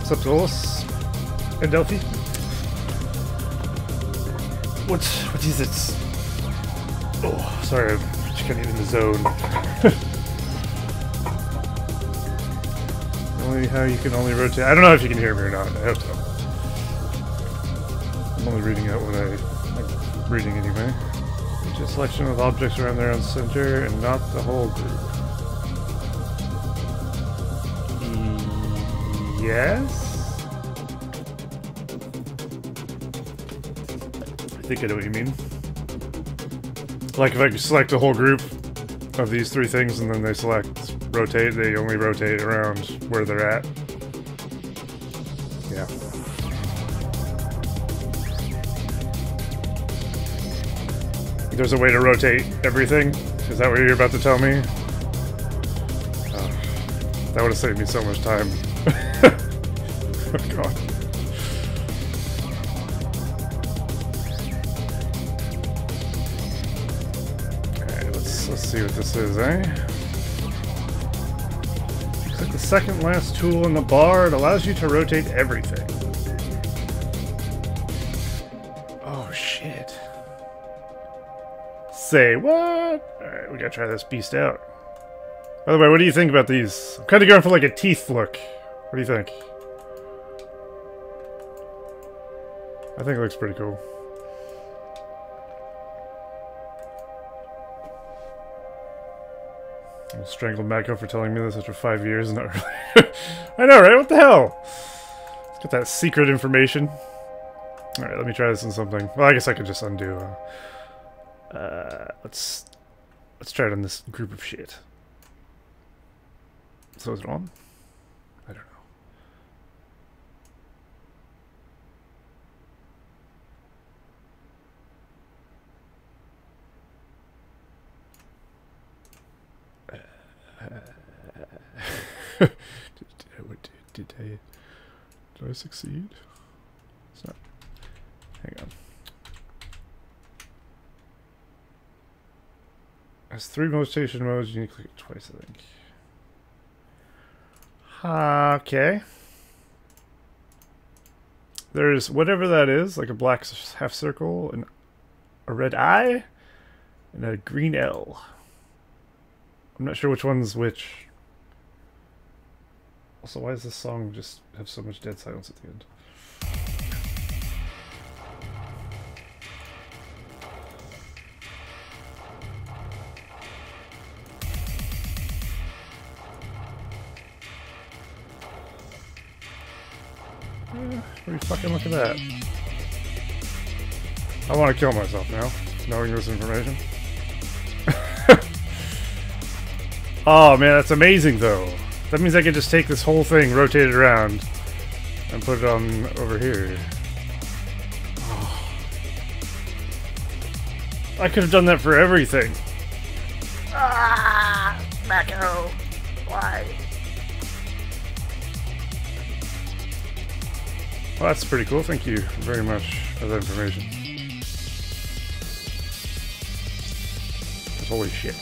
Subtolos and Delphi. What is it? Oh, sorry, I'm just kind of in the zone. Only how you can only rotate. I don't know if you can hear me or not. I hope so. I'm only reading out what I'm reading anyway. Just a selection of objects around their own center and not the whole group. Yes? I think I know what you mean. Like if I select a whole group of these three things and then they select rotate, they only rotate around where they're at. Yeah. There's a way to rotate everything? Is that what you're about to tell me? That would have saved me so much time. Oh god. Alright, let's see what this is, eh? Looks like the second last tool in the bar. It allows you to rotate everything. Oh shit. Say what? Alright, we gotta try this beast out. By the way, what do you think about these? I'm kind of going for like a teeth look. What do you think? I think it looks pretty cool. I strangled Mako for telling me this after 5 years. Not really. I know, right? What the hell? Let's get that secret information. Alright, let me try this in something. Well, I guess I could just undo. Let's try it on this group of shit. So is it on? I don't know. Did I succeed? It's not. Hang on. Has 3 rotation modes. You need to click it twice, I think. Okay. There's whatever that is, like a black half circle, and a red eye, and a green L. I'm not sure which one's which. Also, why does this song just have so much dead silence at the end? What do you fucking look at that? I want to kill myself now, knowing this information. Oh man, that's amazing though. That means I can just take this whole thing, rotate it around, and put it on over here. Oh. I could have done that for everything. Ah, Mako, why? Well, that's pretty cool. Thank you very much for that information. Holy shit.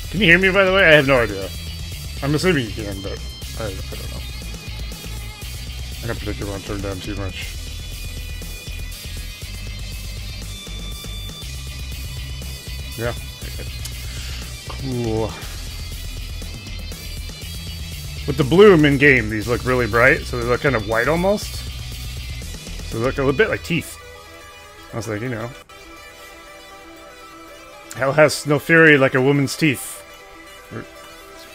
Can you hear me, by the way? I have no idea. I'm assuming you can, but I don't know. I don't particularly want to turn down too much. Yeah. Cool. With the bloom in game, these look really bright, so they look kind of white almost. So they look a little bit like teeth. I was like, you know. Hell has no fury like a woman's teeth.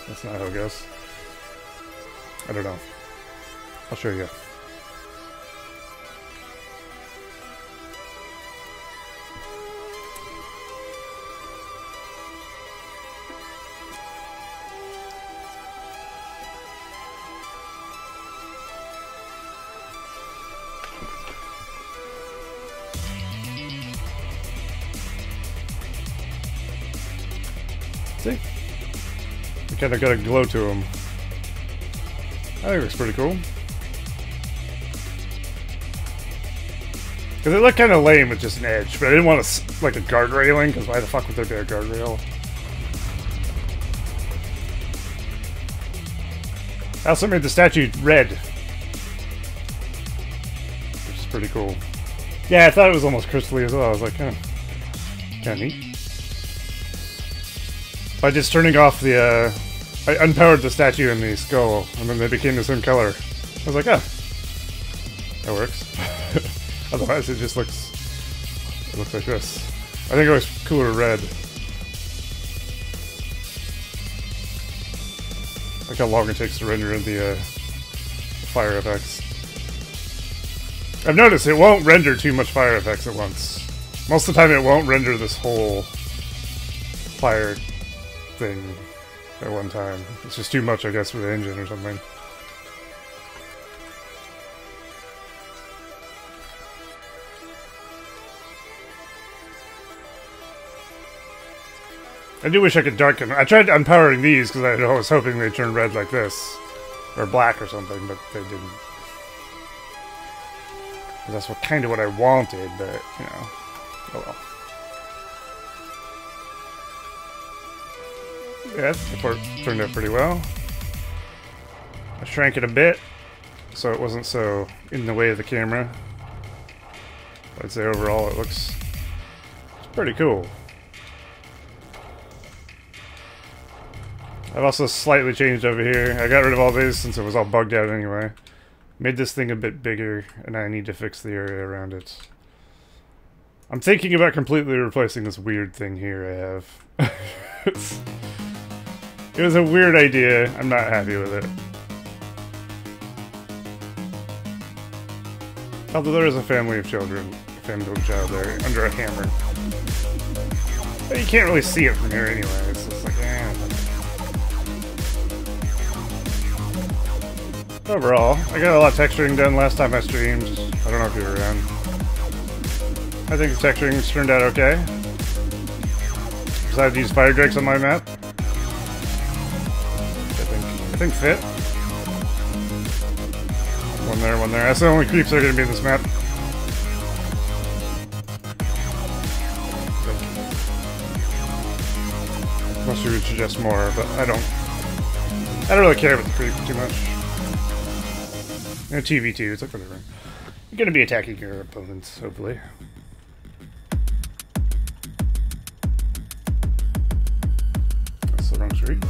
That's not how it goes. I don't know. I'll show you. See? They kind of got a glow to them. I think it looks pretty cool. Because it looked kind of lame with just an edge, but I didn't want to, like a guard railing, because why the fuck would there be a guard rail? I also made the statue red, which is pretty cool. Yeah, I thought it was almost crystally as well. I was like, kind of neat. By just turning off the, I unpowered the statue and the skull, and then they became the same color. I was like, oh, that works. Otherwise, it just looks like this. I think it was cooler red. Like how long it takes to render in the fire effects. I've noticed it won't render too much fire effects at once. Most of the time it won't render this whole fire thing at one time. It's just too much, I guess, for the engine or something. I do wish I could darken. I tried unpowering these because I was hoping they'd turn red like this. Or black or something, but they didn't. That's kind of what I wanted, but, you know, oh well. Yeah, the port turned out pretty well. I shrank it a bit, so it wasn't so in the way of the camera. I'd say overall it looks pretty cool. I've also slightly changed over here. I got rid of all these since it was all bugged out anyway. Made this thing a bit bigger, and I need to fix the area around it. I'm thinking about completely replacing this weird thing here I have. It was a weird idea. I'm not happy with it. Although there is a family of children, family child there, under a hammer. But you can't really see it from here anyway. It's just like, eh. Overall, I got a lot of texturing done last time I streamed. I don't know if you were around. I think the texturing's turned out okay. Decided to use fire drakes on my map. I think fit. One there, one there. That's the only creeps that are going to be in this map. Unless you would suggest more, but I don't really care about the creep too much. You know, 2v2, it's like whatever. You're going to be attacking your opponents, hopefully. That's the wrong street.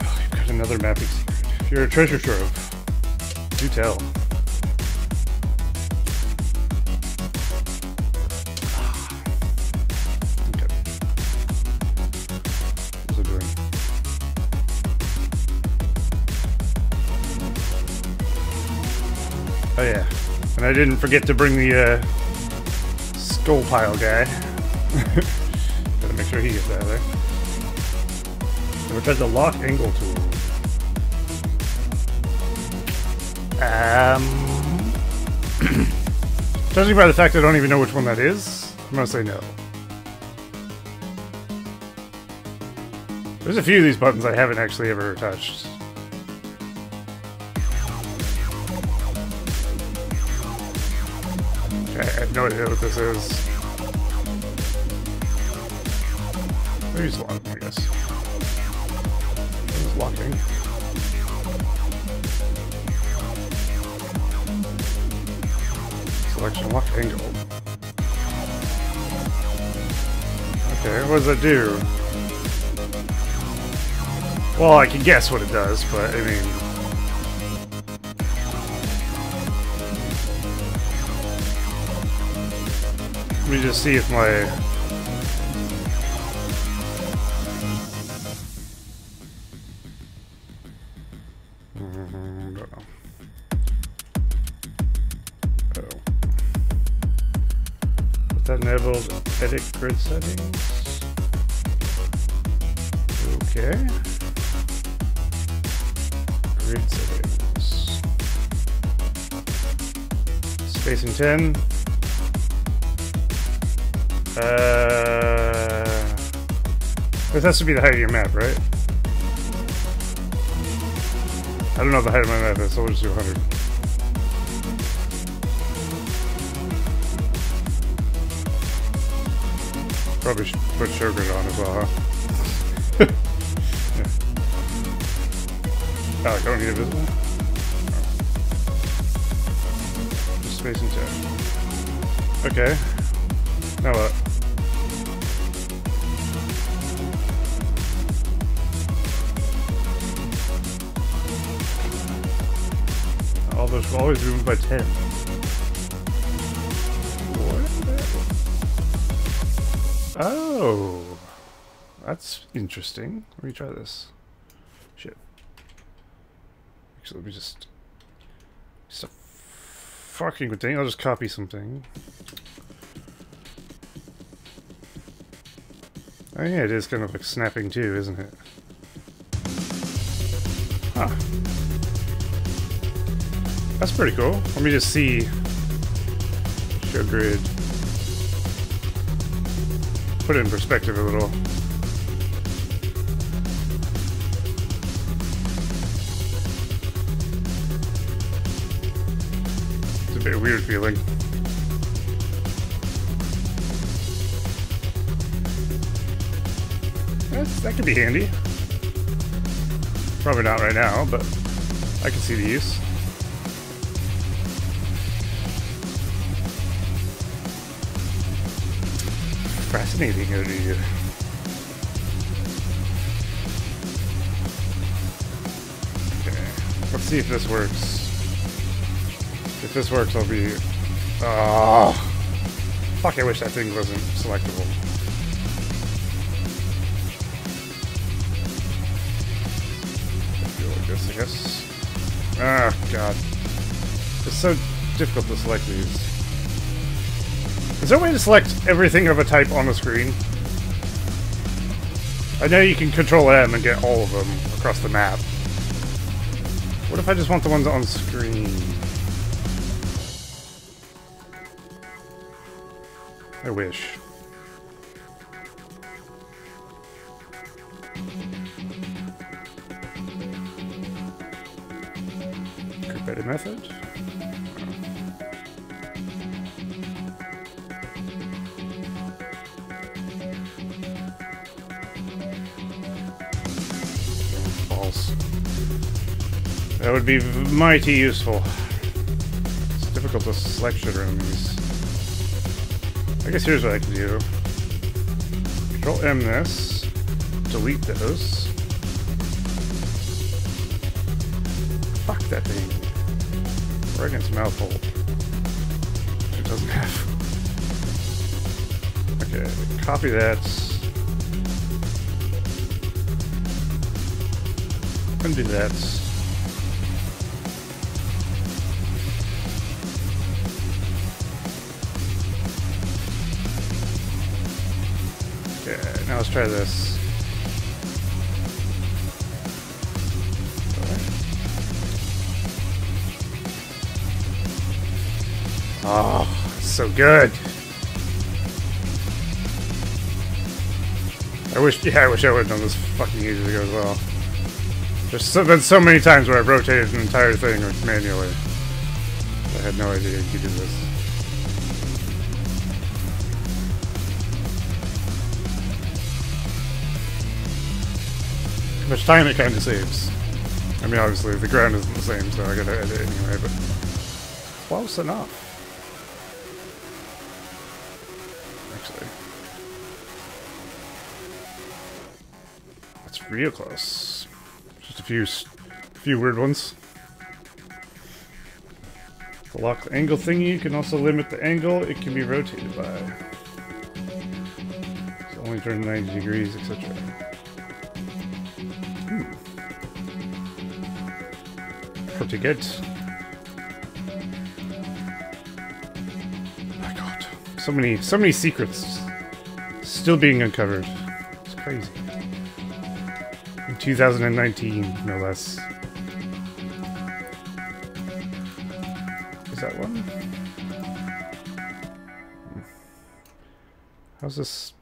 Oh, you've got another mapping secret. You're a treasure trove. Do tell. Okay. What's it doing? Oh yeah, and I didn't forget to bring the skull pile guy. Gotta make sure he gets out of there. Which has a lock angle tool. Judging by the fact I don't even know which one that is, I'm gonna say no. There's a few of these buttons I haven't actually ever touched. I have no idea what this is. Maybe it's long, I guess. It's locking. Selection lock angle. Okay, what does that do? Well, I can guess what it does, but I mean... Let me just see if my... don't know. Oh. Put that enabled. Edit grid settings. Okay. Grid settings. Spacing 10. This has to be the height of your map, right? I don't know what the height of my map is, so we'll just do 100. Probably should put sugar on as well, huh? Yeah. Oh, I don't need it visible? Oh. Just space and tab. Okay. Now what? All those will always be moved by 10. What? Oh. That's interesting. Let me try this. Shit. Actually, let me just a fucking good thing. I'll just copy something. Oh yeah, it is kind of like snapping too, isn't it? Huh. That's pretty cool. Let me just see. Show grid. Put it in perspective a little. It's a bit weird feeling. That could be handy. Probably not right now, but I can see the use. Fascinating idea. Okay, let's see if this works. If this works, I'll be... Oh, fuck, I wish that thing wasn't selectable. Like this, I guess. Oh, God. It's so difficult to select these. Is there a way to select everything of a type on the screen? I know you can Control M and get all of them across the map. What if I just want the ones on screen? I wish. Group edit method? That would be mighty useful. It's difficult to select shit around these. I guess here's what I can do. Control M this. Delete those. Fuck that thing. We're against mouthful. Which it doesn't have. Okay, copy that. Undo that. Okay, now let's try this. Oh, it's so good. I wish I would have done this fucking ages ago as well. There's been so many times where I've rotated an entire thing manually. I had no idea you could do this. How much time it kind of saves. I mean, obviously the ground isn't the same, so I gotta edit anyway, but close enough. Actually, that's real close. Just a few weird ones. To lock the angle thingy, you can also limit the angle it can be rotated by. So only turn 90 degrees, etc. Pretty good. Oh my God, so many secrets still being uncovered. It's crazy. In 2019, no less. Is that one? How's this?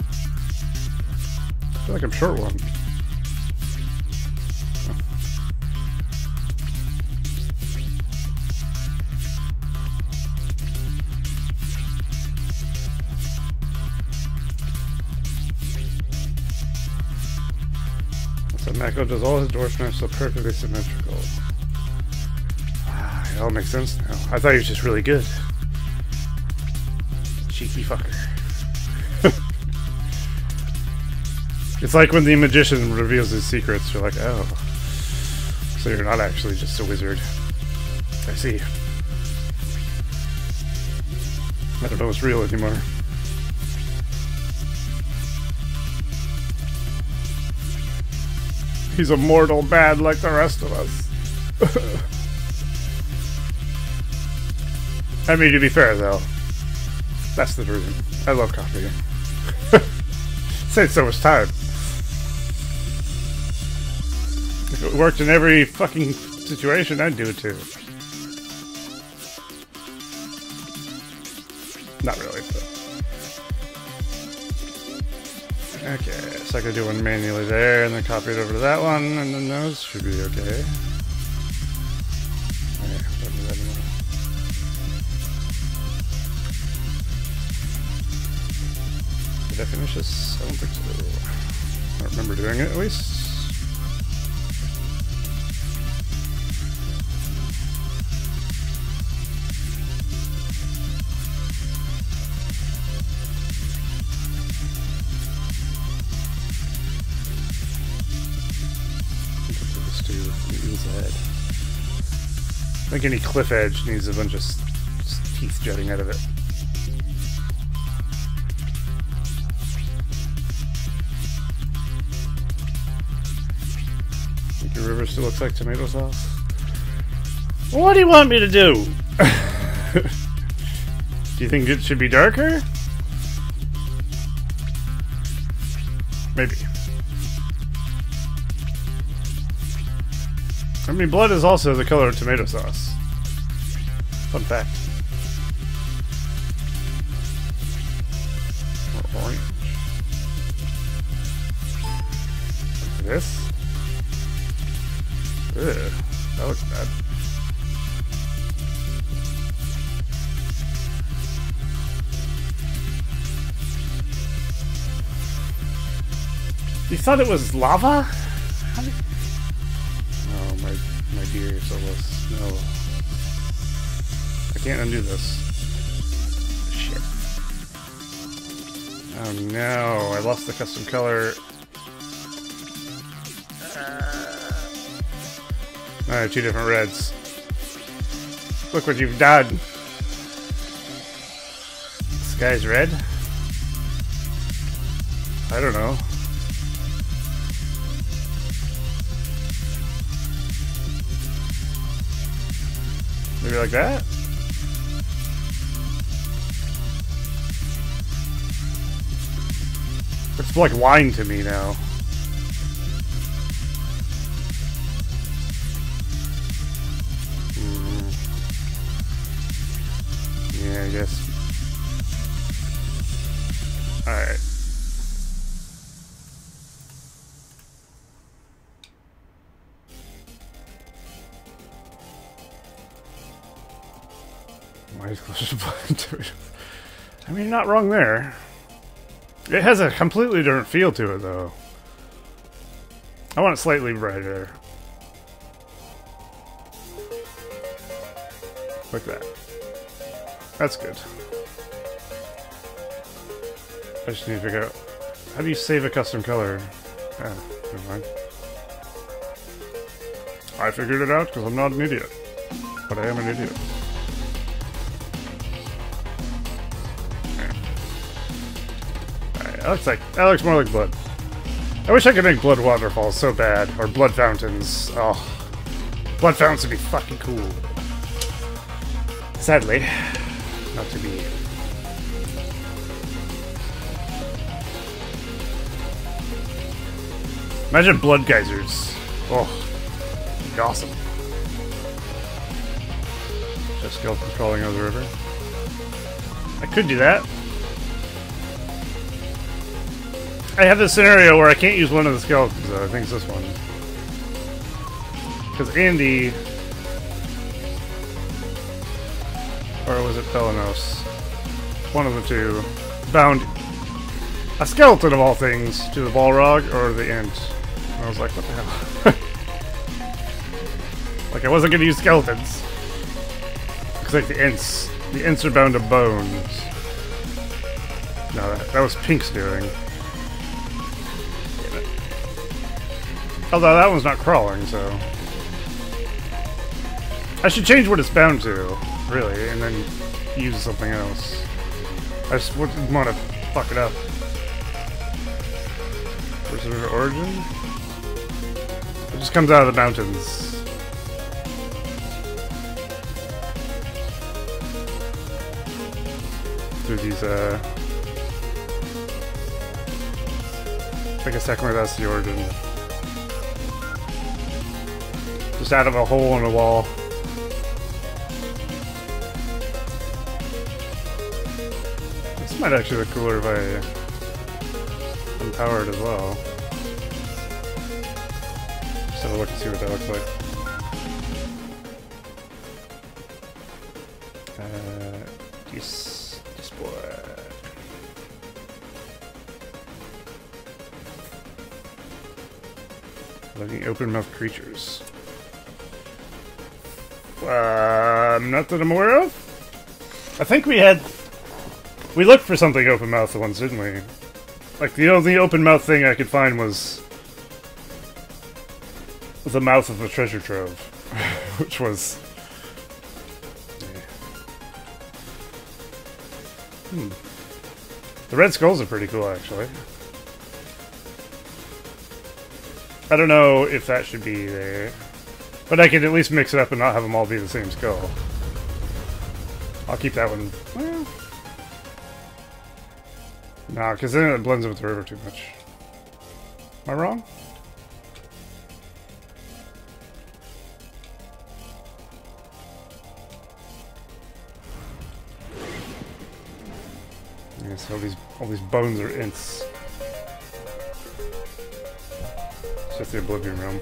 I feel like I'm short one. So Mako does all his dwarf knives so perfectly symmetrical. It all makes sense now. I thought he was just really good. Cheeky fucker. It's like when the magician reveals his secrets, you're like, oh. So you're not actually just a wizard. I see. I don't know what's real anymore. He's a mortal bad like the rest of us. I mean, to be fair, though, that's the reason. I love copying. Saves so much time. If it worked in every fucking situation, I'd do it too. Not really, but... Okay, so I could do one manually there, and then copy it over to that one, and then those should be okay. Okay, don't do that anymore. Did I finish this? I don't think so. I don't remember doing it, at least. I think any cliff edge needs a bunch of teeth jutting out of it. Think your river still looks like tomato sauce? What do you want me to do? Do you think it should be darker? Maybe. I mean, blood is also the color of tomato sauce. Fun fact. Or orange. This? Ugh, that looks bad. You thought it was lava? How did... Oh, my dear Solus. No. I can't undo this. Shit. Oh no, I lost the custom color. I have two different reds. Look what you've done. This guy's red? I don't know. Maybe like that? It's like wine to me now. Yeah, I guess. Alright. Why is closer to blind? I mean, not wrong there. It has a completely different feel to it, though. I want it slightly brighter. Like that. That's good. I just need to figure out... How do you save a custom color? Ah, never mind. I figured it out because I'm not an idiot. But I am an idiot. That looks more like blood. I wish I could make blood waterfalls so bad, or blood fountains. Oh, blood fountains would be fucking cool. Sadly, not to be. Imagine blood geysers. Oh, that'd be awesome. Just skeleton crawling over the river. I could do that. I have this scenario where I can't use one of the skeletons, though. I think it's this one. Because Andy... Or was it Pelanos? One of the two. Bound a skeleton, of all things, to the Balrog or the Ent. I was like, what the hell? Like, I wasn't gonna use skeletons. Looks like the Ints are bound to bones. No, that was Pink's doing. Damn it. Although that one's not crawling, so... I should change what it's bound to, really, and then use something else. I just wouldn't want to fuck it up. Person of origin? It just comes out of the mountains. Through these, I guess technically that's the origin. Just out of a hole in a wall. This might actually look cooler if I empower it as well. Just have a look and see what that looks like. Display. Looking open-mouthed creatures. Not that I'm aware of. I think we looked for something open-mouthed once, didn't we? Like, the only open-mouthed thing I could find was the mouth of a treasure trove, which was... Yeah. The red skulls are pretty cool, actually. I don't know if that should be there. But I could at least mix it up and not have them all be the same skull. I'll keep that one... Well... Nah, because then it blends in with the river too much. Am I wrong? Yes, all these bones are Ints. It's just the Oblivion Realm.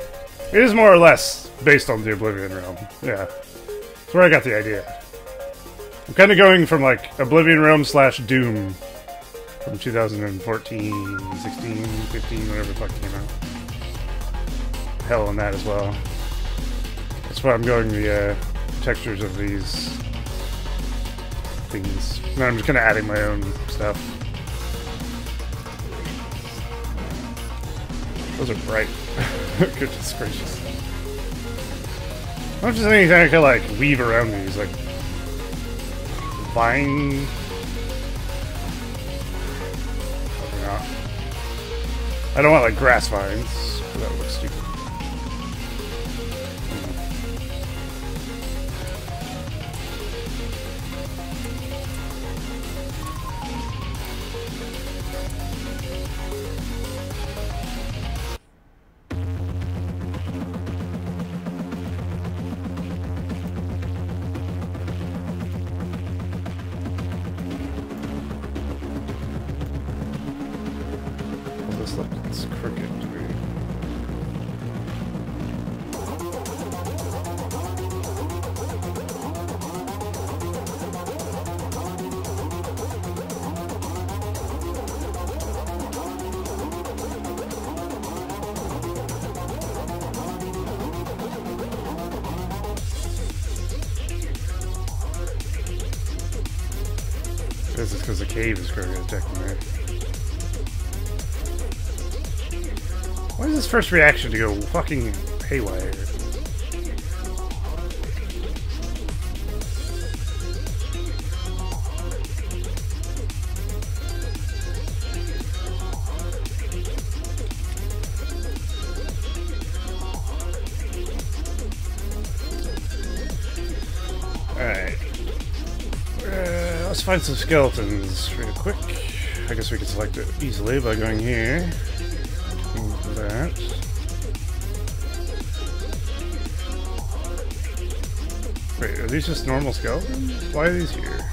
It is more or less based on the Oblivion Realm. Yeah. That's where I got the idea. I'm kind of going from, like, Oblivion Realm / Doom from 2014, 16, 15, whatever the fuck came out. Hell on that as well. That's why I'm going the textures of these things. And then I'm just kind of adding my own stuff. Those are bright. Goodness gracious. Not just anything I can, like, weave around these, like... Vine... I don't want, like, grass vines. That would look stupid. It's crooked to me. This is because the cave is crooked, technically. Why is this first reaction to go fucking haywire? Alright. Let's find some skeletons real quick. I guess we can select it easily by going here. That. Wait, are these just normal skeletons? Why are these here?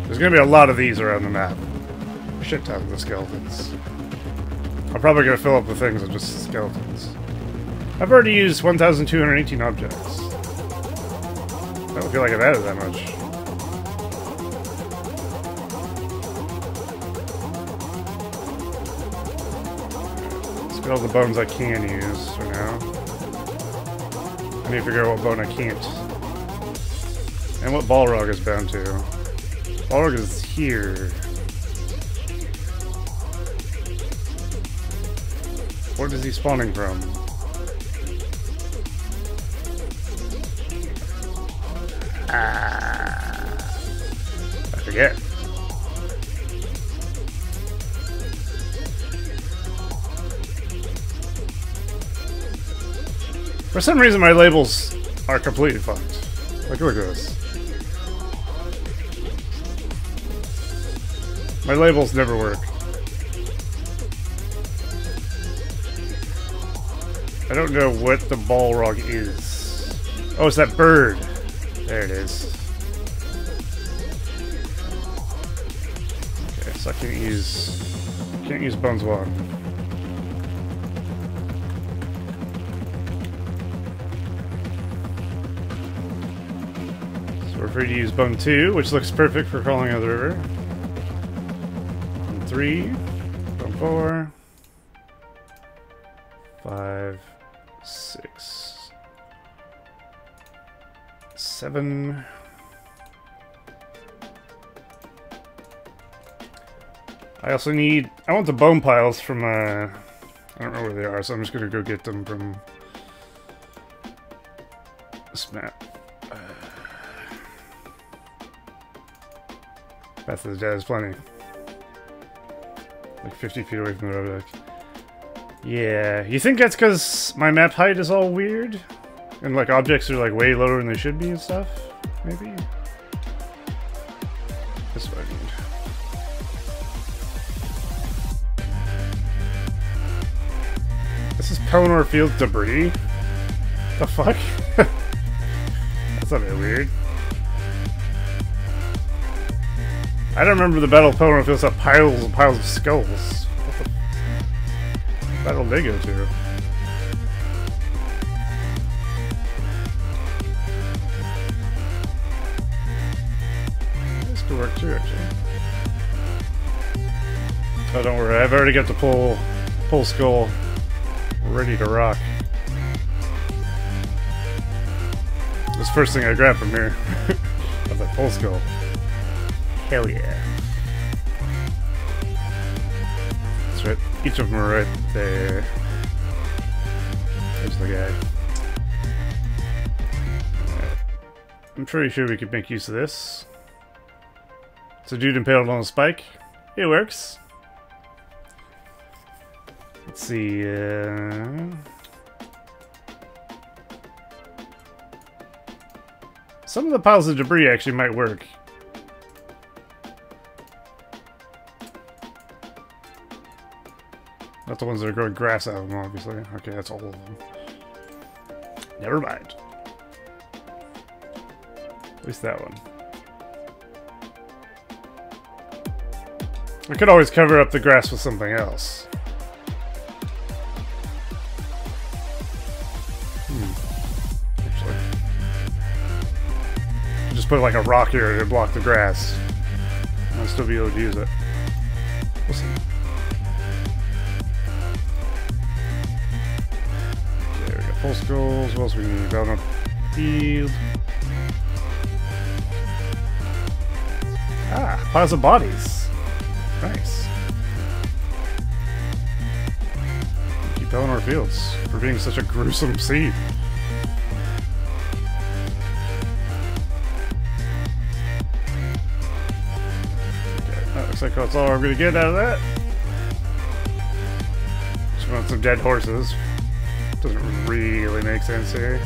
There's gonna be a lot of these around the map. Shit ton of the skeletons. I'm probably gonna fill up the things with just skeletons. I've already used 1,218 objects. I don't feel like I've added that much. all the bones I can use for now. I need to figure out what bone I can't. And what Balrog is bound to. Balrog is here. What is he spawning from? I forget. For some reason, my labels are completely fucked. Like, look at this. My labels never work. I don't know what the Balrog is. Oh, it's that bird. There it is. Okay, so I can't use Bones 1. We're free to use Bone 2, which looks perfect for crawling out of the river. Bone 3, Bone 4, 5, 6, 7. I also need... I want the bone piles from, I don't know where they are, so I'm just gonna go get them from this map. Path of the Dead is plenty. Like 50 feet away from the road. Yeah, you think that's because my map height is all weird? And like objects are like way lower than they should be and stuff? Maybe? That's what I need. This is Pelennor Field debris? The fuck? That's a bit weird. I don't remember the Battle of Pelennor Fields have piles and piles of skulls. What the battle did they go to? This could work too, actually. Oh, don't worry, I've already got the pole skull ready to rock. This first thing I grabbed from here. Of that pole skull. Hell yeah. That's right. Each of them are right there. There's the guy. Right. I'm pretty sure we could make use of this. It's a dude impaled on a spike. It works. Let's see. Some of the piles of debris actually might work. Not the ones that are growing grass out of them, obviously. Okay, that's all of them. Never mind. At least that one. I could always cover up the grass with something else. Actually. Just put like a rock here to block the grass. I'll still be able to use it. We'll see. Full skulls, what else we need? Down on field. Ah, piles of bodies. Nice. Keep Pelennor Fields for being such a gruesome scene. Okay, that looks like that's all I'm gonna get out of that. Just want some dead horses. Doesn't really make sense here.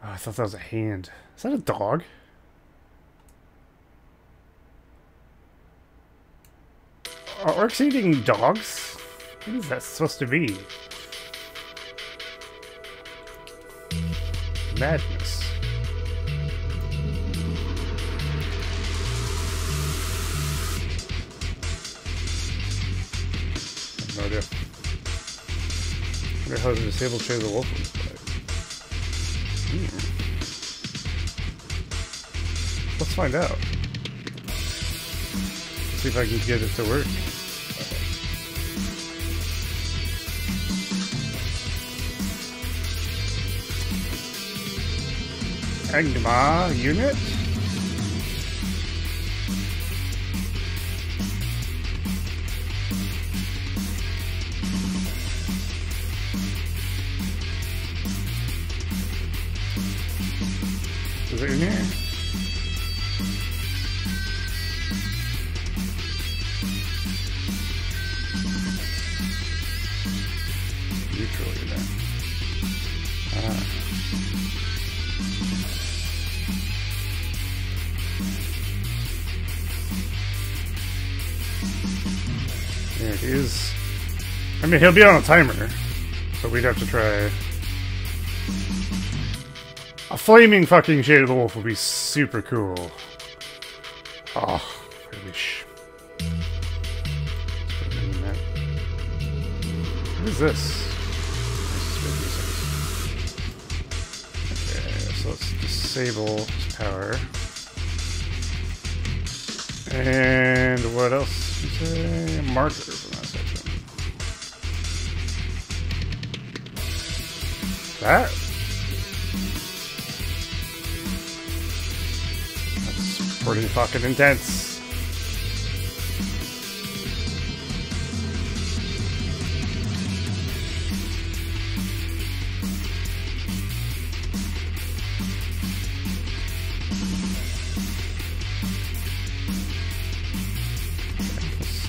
Oh, I thought that was a hand. Is that a dog? Are orcs eating dogs? What is that supposed to be? Madness. No idea. I wonder how to disable trade the wolf. let's find out. See if I can get it to work. Angma unit? Is it in here? Neutral unit. There it is. I mean, he'll be on a timer, so we'd have to try. A flaming fucking Shade of the Wolf would be super cool. Oh, I wish. What is this? Okay, so let's disable power. And what else? Did you say? Markers in that section. That? That's pretty fucking intense.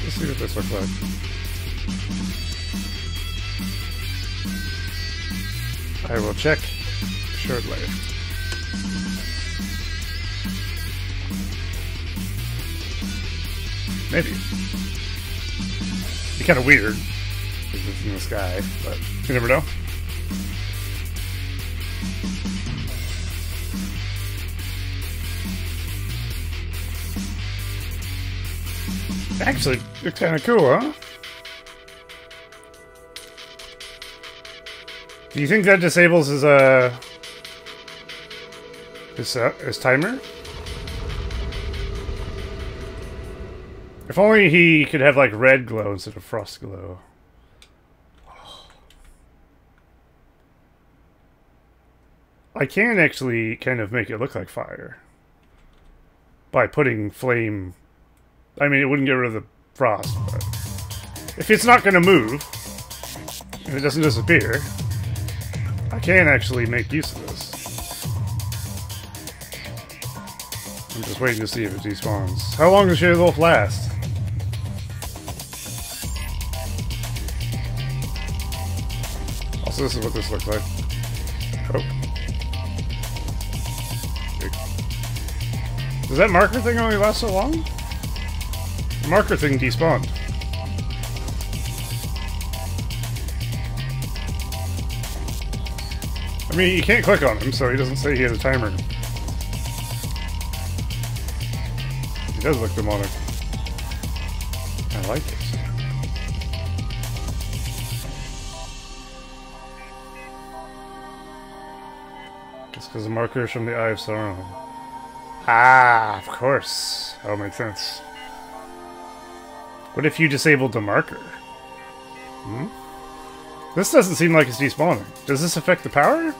Let's see what this looks like. I will check shortly. Maybe. Be kind of weird because it's in the sky, but you never know. Actually, it's kind of cool, huh? Do you think that disables his timer? If only he could have like red glow instead of frost glow. I can actually kind of make it look like fire by putting flame. I mean, it wouldn't get rid of the frost, but if it's not going to move and it doesn't disappear, I can actually make use of this. I'm just waiting to see if it despawns. How long does Shade of the Wolf last? Also, this is what this looks like. Oh. Does that marker thing only last so long? The marker thing despawned. I mean, you can't click on him, so he doesn't say he has a timer. He does look demonic. I like it. Just because the marker is from the Eye of Sauron. Ah, of course. That'll make sense. What if you disabled the marker? Hmm? This doesn't seem like it's despawning. Does this affect the power?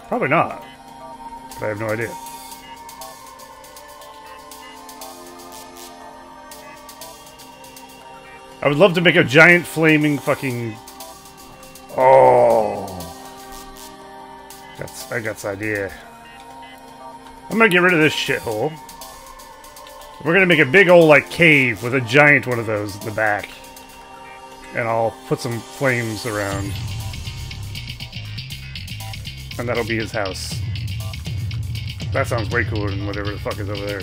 Probably not. But I have no idea. I would love to make a giant flaming fucking... Oh! I got this idea. I'm gonna get rid of this shithole. We're gonna make a big old, like, cave with a giant one of those in the back. And I'll put some flames around. And that'll be his house. That sounds way cooler than whatever the fuck is over there.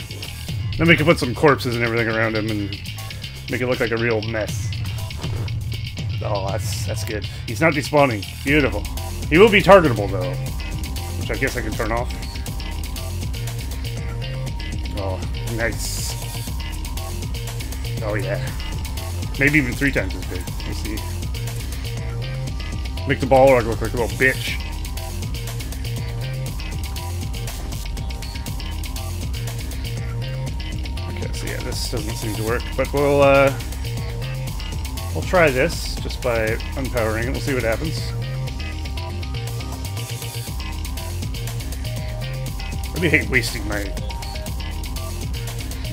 Then we can put some corpses and everything around him and make it look like a real mess. Oh, that's good. He's not despawning. Beautiful. He will be targetable, though. Which I guess I can turn off. Oh, nice. Oh, yeah. Maybe even 3 times as big. Let's see. Make the ball look like a little bitch. So yeah, this doesn't seem to work, but we'll try this just by unpowering it. We'll see what happens. I really hate wasting my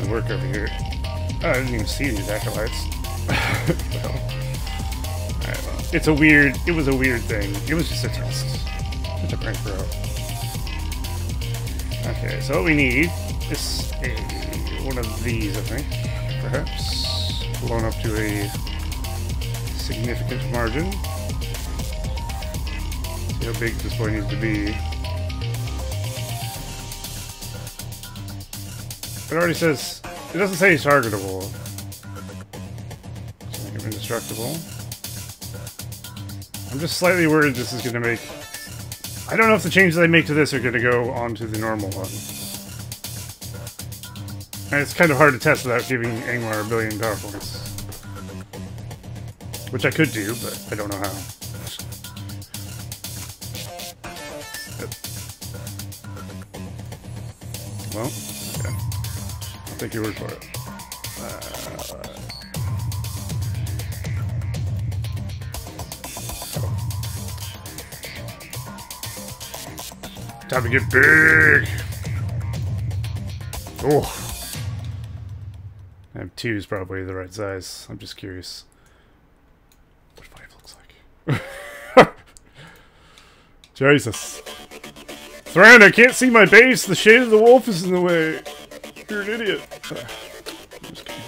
work over here. Oh, I didn't even see these acolytes. Well, alright, well, it was a weird thing. It was just a test. Just a prank throw. Okay, so what we need is one of these, I think. Perhaps. Blown up to a significant margin. See how big this boy needs to be. It already says, it doesn't say he's targetable. So make him indestructible. I'm just slightly worried this is going to make... I don't know if the changes I make to this are going to go onto the normal one. And it's kind of hard to test without giving Angmar a billion power points. Which I could do, but I don't know how. Well, okay. I'll take your word for it. Time to get big! Oh! I have 2 is probably the right size. I'm just curious what 5 looks like. Jesus. Thran, I can't see my base! The shade of the wolf is in the way! You're an idiot! I'm just kidding.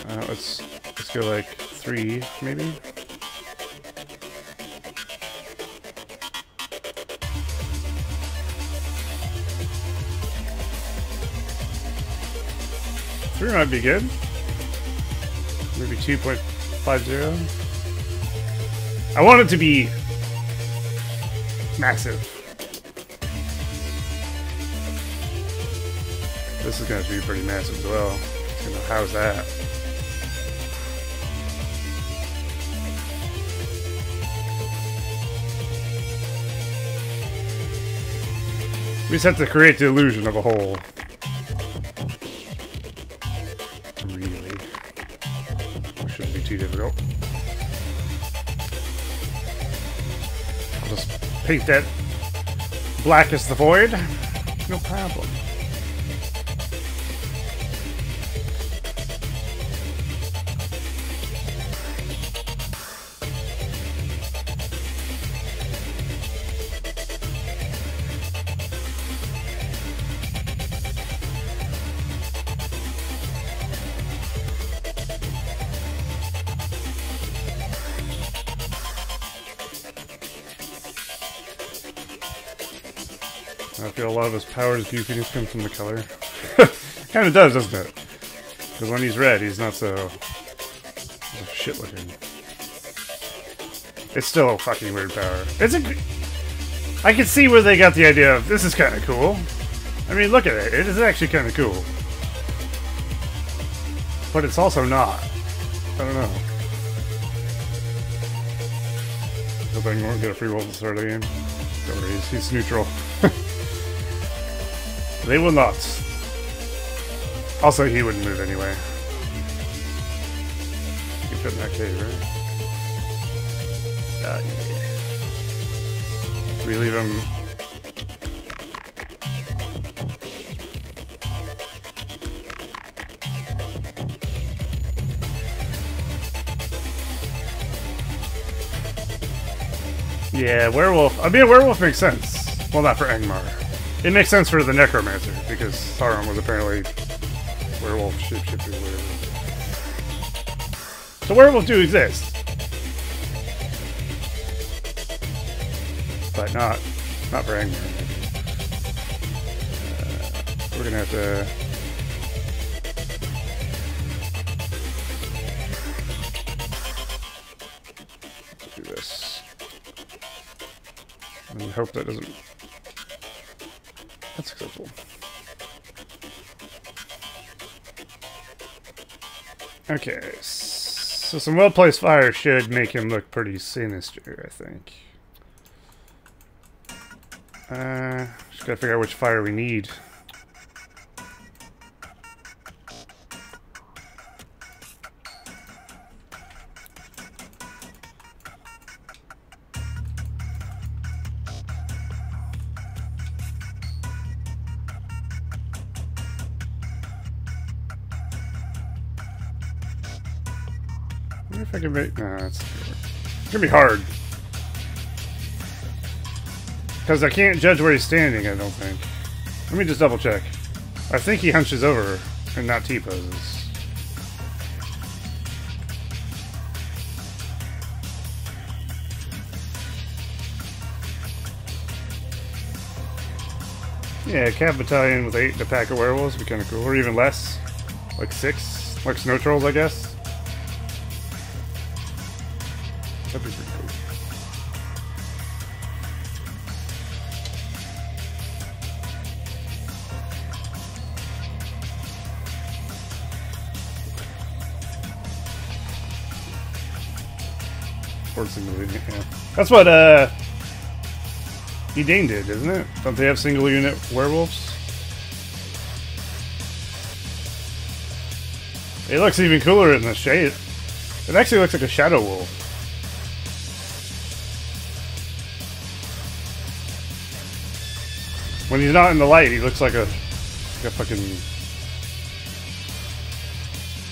Let's go like 3, maybe? Three might be good. Maybe 2.50. I want it to be massive. This is going to be pretty massive as well. It's going to house that. We just have to create the illusion of a hole. Really. Shouldn't be too difficult. I'll just paint that black as the void. No problem. I feel a lot of his powers goofiness comes from the color. Kind of does, doesn't it? Because when he's red, he's not so shit looking. It's still a fucking weird power. It's a. I can see where they got the idea of this is kind of cool. I mean, look at it. It is actually kind of cool. But it's also not. I don't know. Hope I won't get a free roll at the start of the game. Don't worry, he's neutral. They will not. Also, he wouldn't move anyway. You can fit in that cave, right? Yeah. We leave him. Yeah, werewolf. I mean, a werewolf makes sense. Well, not for Angmar. It makes sense for the Necromancer, because Sauron was apparently werewolf, shapeshifter, whatever. So werewolves do exist. But not for Angmar. We're gonna have to... do this. And hope that doesn't... That's acceptable. Okay, so some well-placed fire should make him look pretty sinister, I think. Just gotta figure out which fire we need. wonder if I can make... Nah, it's gonna be hard. Because I can't judge where he's standing, I don't think. Let me just double check. I think he hunches over and not T-poses. Yeah, a cat battalion with 8 and a pack of werewolves would be kind of cool. Or even less. Like 6. Like snow trolls, I guess. That'd be pretty cool. Yeah. That's what Edane did, isn't it? Don't they have single unit werewolves? It looks even cooler in the shade. It actually looks like a shadow wolf. When he's not in the light, he looks like a fucking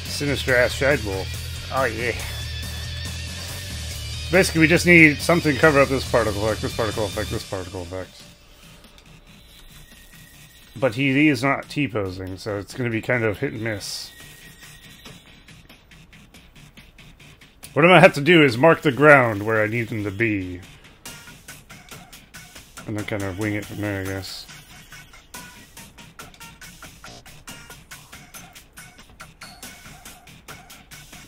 sinister ass shade wolf. Oh yeah. Basically, we just need something to cover up this particle effect, this particle effect, this particle effect. But he is not T-posing, so it's going to be kind of hit and miss. What I'm going to have to do is mark the ground where I need them to be. And then kind of wing it from there, I guess.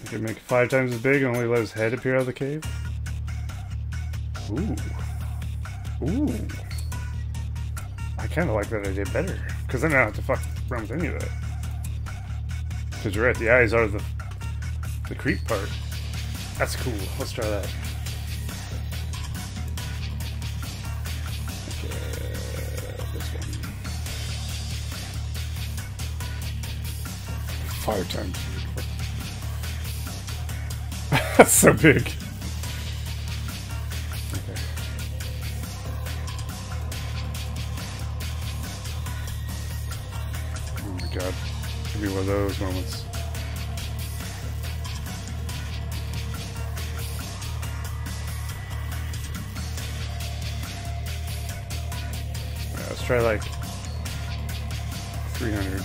I can make it 5 times as big and only let his head appear out of the cave. Ooh. Ooh. I kind of like that idea better. Because then I don't have to fuck around with any of that. Because you're right, the eyes are the creep part. That's cool. Let's try that. Okay, this one. 5 times. That's so big. Okay. Oh my god. Could be one of those moments. Alright, let's try like 300.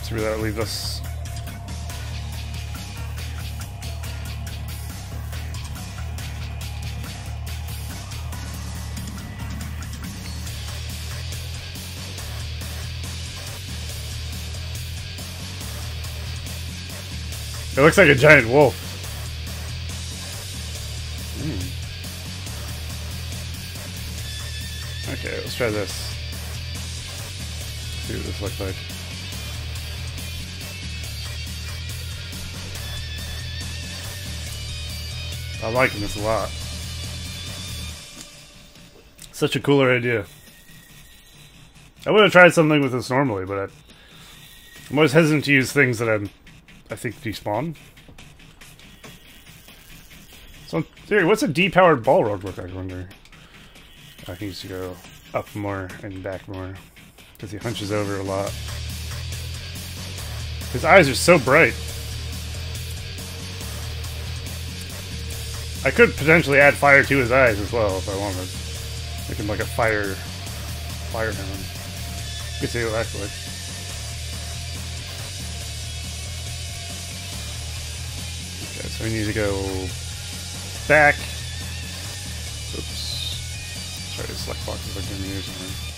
See where that leaves us. It looks like a giant wolf. Okay, let's try this. See what this looks like. I'm liking this a lot. Such a cooler idea. I would have tried something with this normally, but I'm always hesitant to use things that I think despawn. So, in theory, what's a depowered Balrog look like, I wonder? I think he needs to go up more and back more. Because he hunches over a lot. His eyes are so bright. I could potentially add fire to his eyes as well if I wanted. Make him like a firehound. You can see what that's like. So we need to go back. Oops. Sorry, the select box is like going to use something.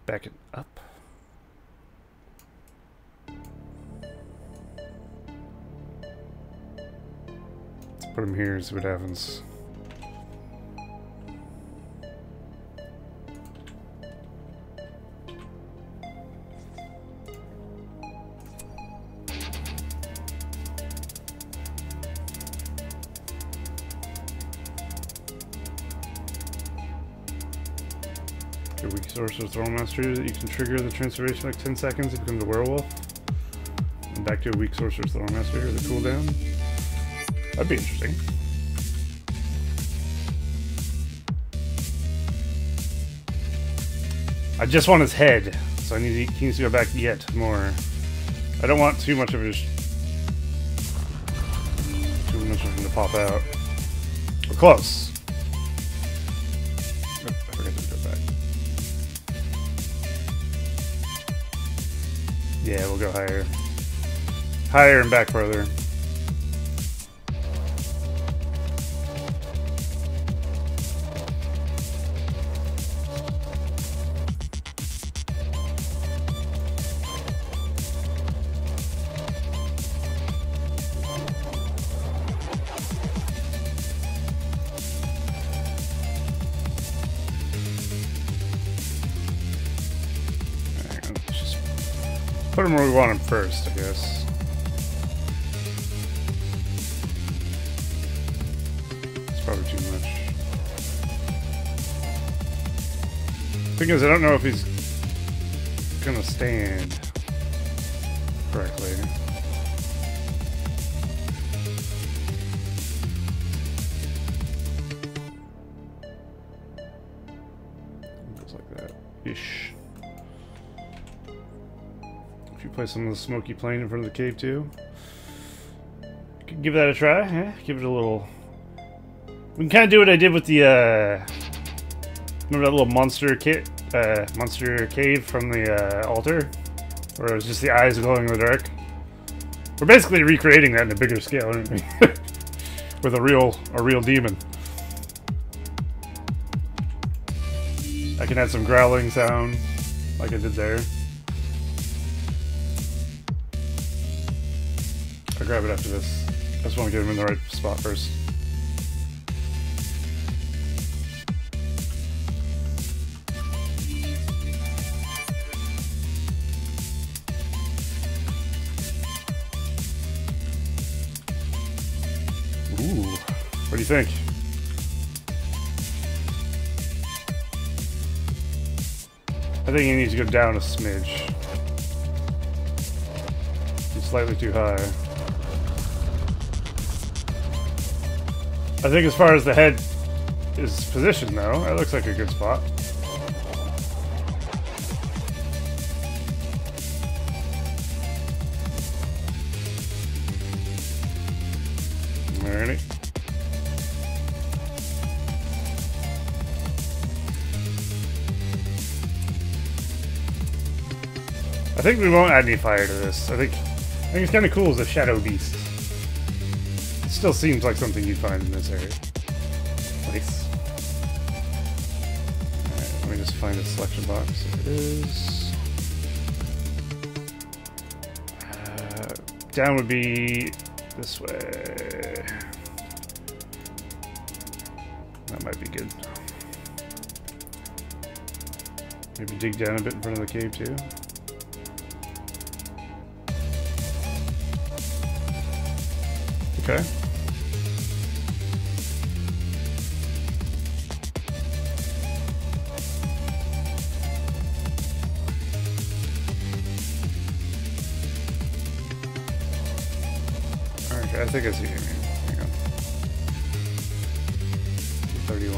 Back it up. Let's put him here and see what happens. A weak source of Thrall Mastery that you can trigger the transformation like 10 seconds, it becomes a werewolf. And back to a weak source of Thrall Mastery with a cooldown. That'd be interesting. I just want his head, so he needs to go back yet more. I don't want too much of his much of them to pop out. We're close. Oh, I forgot to go back. Yeah, we'll go higher. Higher and back further. Put him where we want him first, I guess. It's probably too much. Thing is, I don't know if he's gonna stand correctly. Goes like that. Ish. Play some of the smoky plane in front of the cave too. Could give that a try. Yeah, give it a little. We can kind of do what I did with the. Remember that little monster kit, monster cave from the altar, where it was just the eyes glowing in the dark. We're basically recreating that in a bigger scale, aren't we? With a real demon. I can add some growling sound, like I did there. I'll grab it after this. I just want to get him in the right spot first. Ooh, what do you think? I think he needs to go down a smidge. He's slightly too high. I think as far as the head is positioned, though, that looks like a good spot. Alrighty. I think we won't add any fire to this. I think it's kind of cool as a shadow beast. Still seems like something you'd find in this area. Place. Alright, let me just find a selection box. There it is. Down would be this way. That might be good. Maybe dig down a bit in front of the cave too. Okay. I think I see what you mean. Hang on. 31.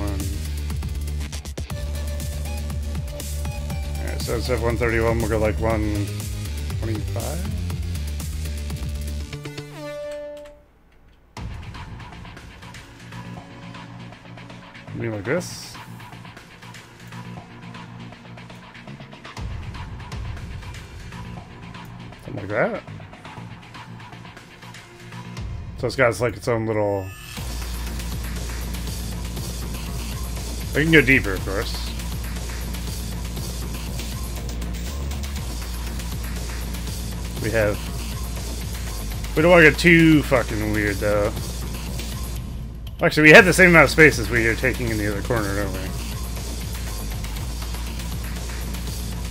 Alright, so instead of 131, we'll go like 125? You mean like this? Something like that? So it's got like its own little. I can go deeper, of course. We don't want to get too fucking weird, though. Actually, we have the same amount of space as we are taking in the other corner, don't we?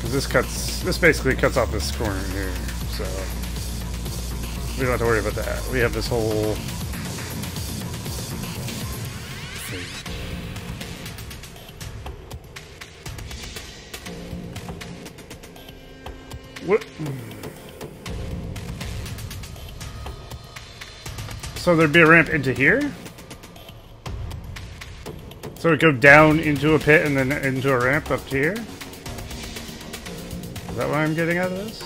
Because this basically cuts off this corner here, so. We don't have to worry about that. We have this whole thing. What? So there'd be a ramp into here? So it'd go down into a pit and then into a ramp up to here? Is that what I'm getting out of this?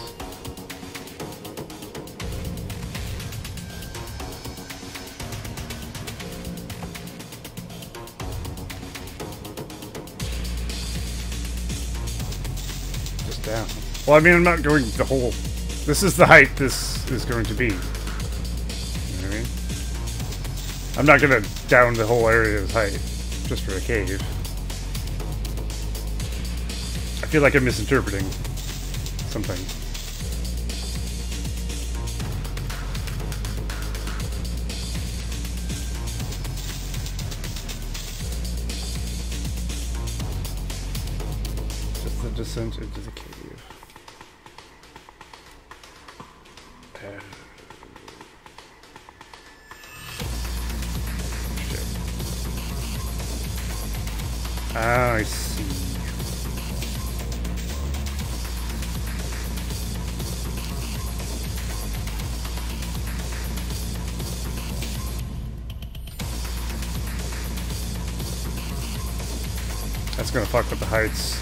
down. Well, I mean, I'm not going the whole... This is the height this is going to be. You know what I mean? I'm not going to down the whole area's height just for a cave. I feel like I'm misinterpreting something. Just the descent into the cave. Ah, I see. That's gonna fuck with the heights.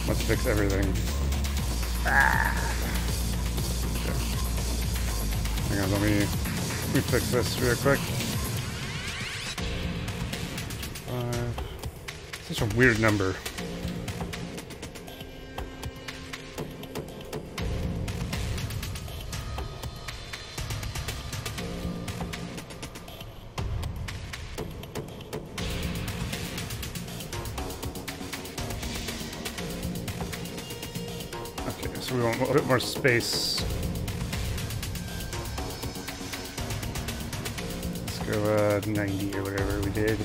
Let's fix everything. Ah. Okay. Hang on, let me fix this real quick. Such a weird number. Okay, so we want a little bit more space. Let's go 90 or whatever we did.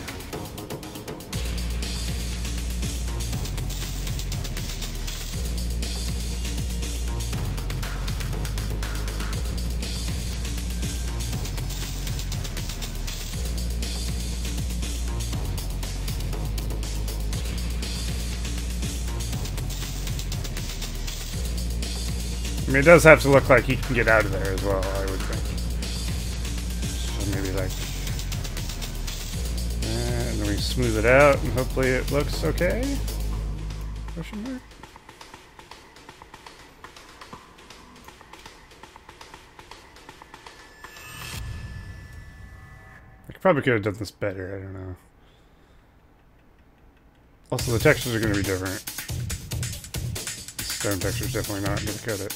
I mean, it does have to look like he can get out of there as well, I would think. So maybe like... And then we smooth it out, and hopefully it looks okay? Question mark? I probably could have done this better, I don't know. Also, the textures are going to be different. The stone texture is definitely not going to cut it.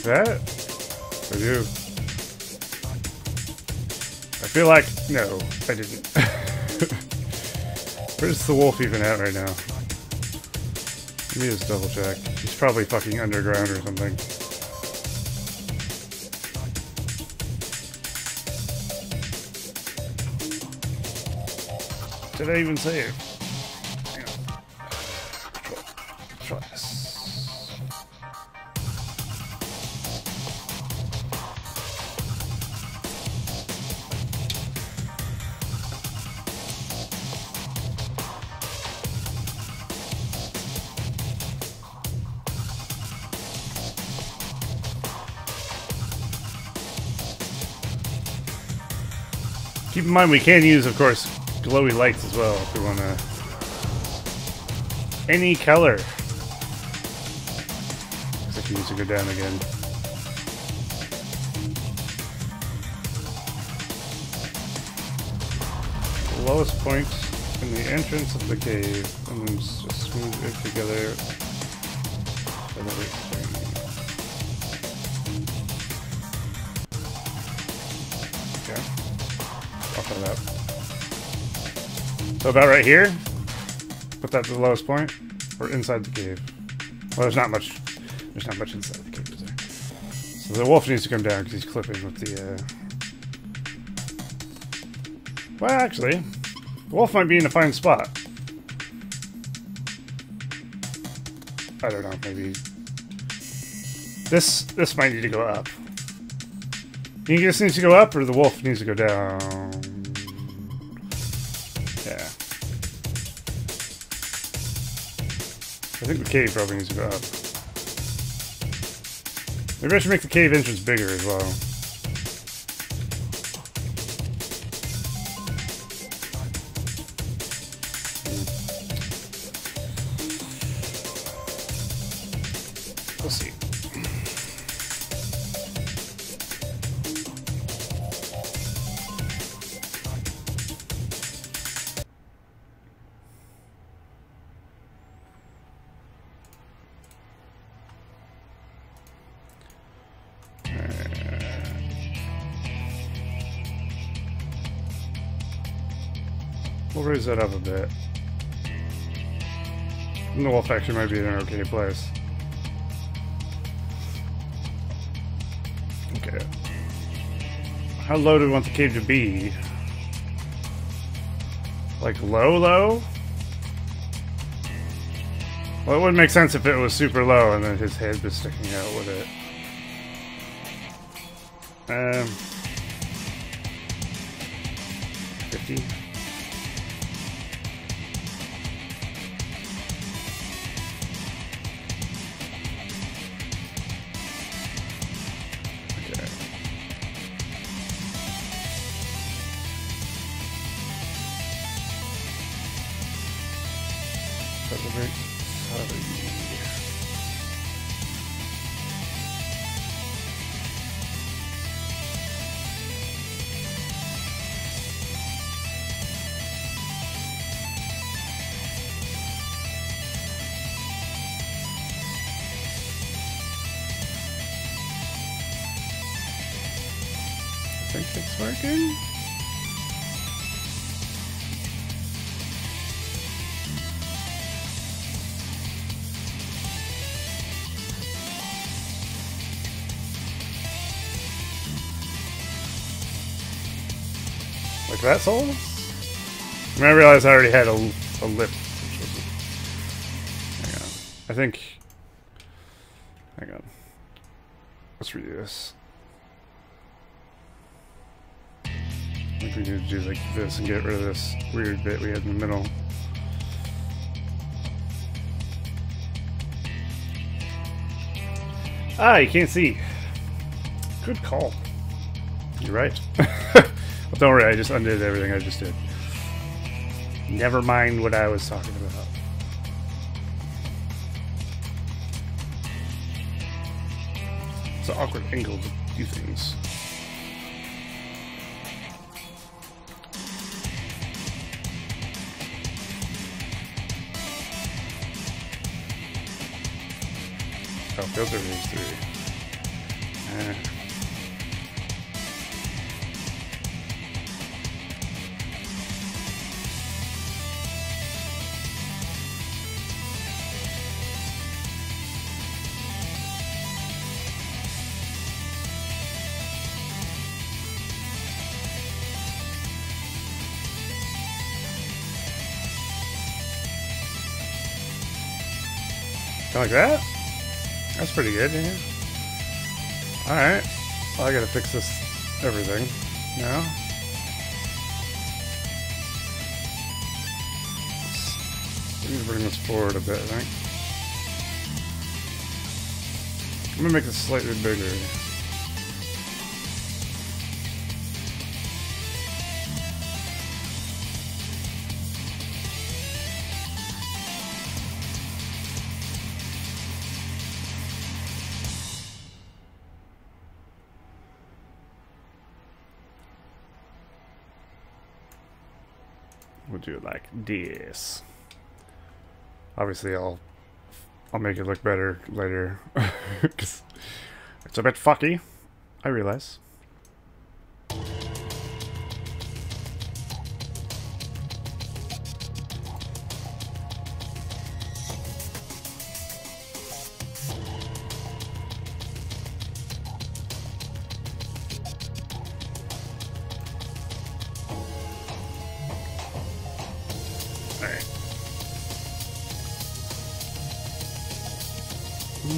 That? I do. I feel like... No, I didn't. Where's the wolf even at right now? Let me just double check. He's probably fucking underground or something. Did I even say it? Hang on. Try this. Keep in mind we can use, of course, glowy lights as well if we want to. Any color. Looks like he needs to go down again. The lowest point in the entrance of the cave, and then just smooth it together. And then that up. So about right here, put that to the lowest point, or inside the cave. Well, there's not much inside the cave, is there? So the wolf needs to come down because he's clipping with the. Well, actually, the wolf might be in a fine spot. I don't know, maybe this might need to go up. You think this needs to go up, or the wolf needs to go down? Yeah. I think the cave probably needs to go up. Maybe I should make the cave entrance bigger as well. We'll see. We'll raise that up a bit. And the wolf actually might be in an okay place. Okay. How low do we want the cave to be? Like low, low? Well, it would make sense if it was super low and then his head was sticking out with it. 50. Okay. Celebrate. I think it's working. Like that, Souls? I mean, I realized I already had a lip. Which was hang on. I think... Hang on. Let's redo this. I think we need to do like this and get rid of this weird bit we had in the middle. Ah, you can't see. Good call. You're right. Well, don't worry, I just undid everything I just did. Never mind what I was talking about. It's an awkward angle to do things. Oh, filter is 3. Like that? That's pretty good, yeah. Alright. Well, I gotta fix this everything now. We need to bring this forward a bit, I think. I'm gonna make this slightly bigger. We'll do it like this. Obviously, I'll make it look better later because it's a bit fucky. I realize.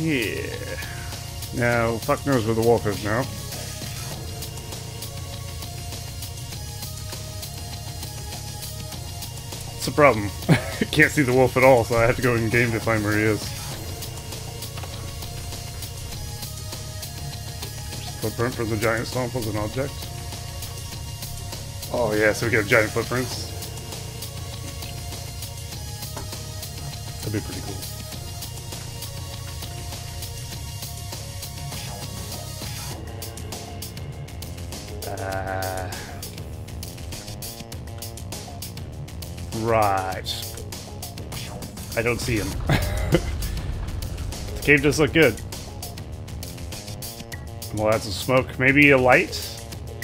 Yeah. Now, fuck knows where the wolf is now. It's a problem. I can't see the wolf at all, so I have to go in game to find where he is. Footprint for the giant stomp was an object. Oh yeah, so we get giant footprints. That'd be pretty cool. Right. I don't see him. The cave does look good. We'll add some smoke. Maybe a light?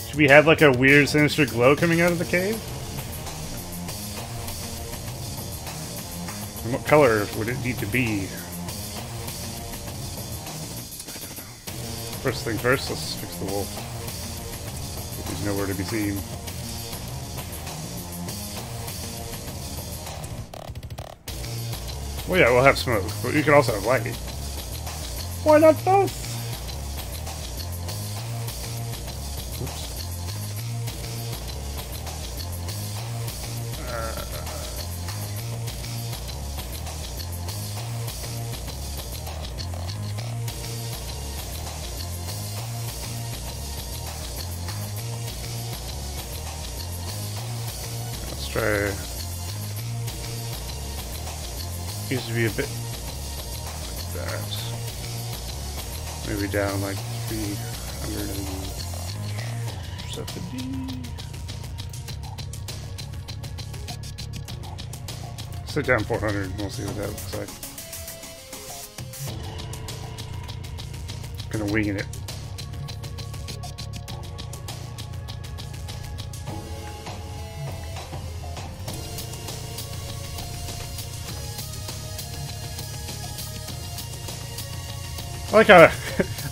Should we have like a weird sinister glow coming out of the cave? What color would it need to be? First thing first, let's fix the wolf. He's nowhere to be seen. Well, yeah, we'll have smoke, but you can also have light. Why not both? Oops. Let's try. Used to be a bit like that. Maybe down like 370. Sit down 400 and we'll see what that looks like. Gonna wing it. I like how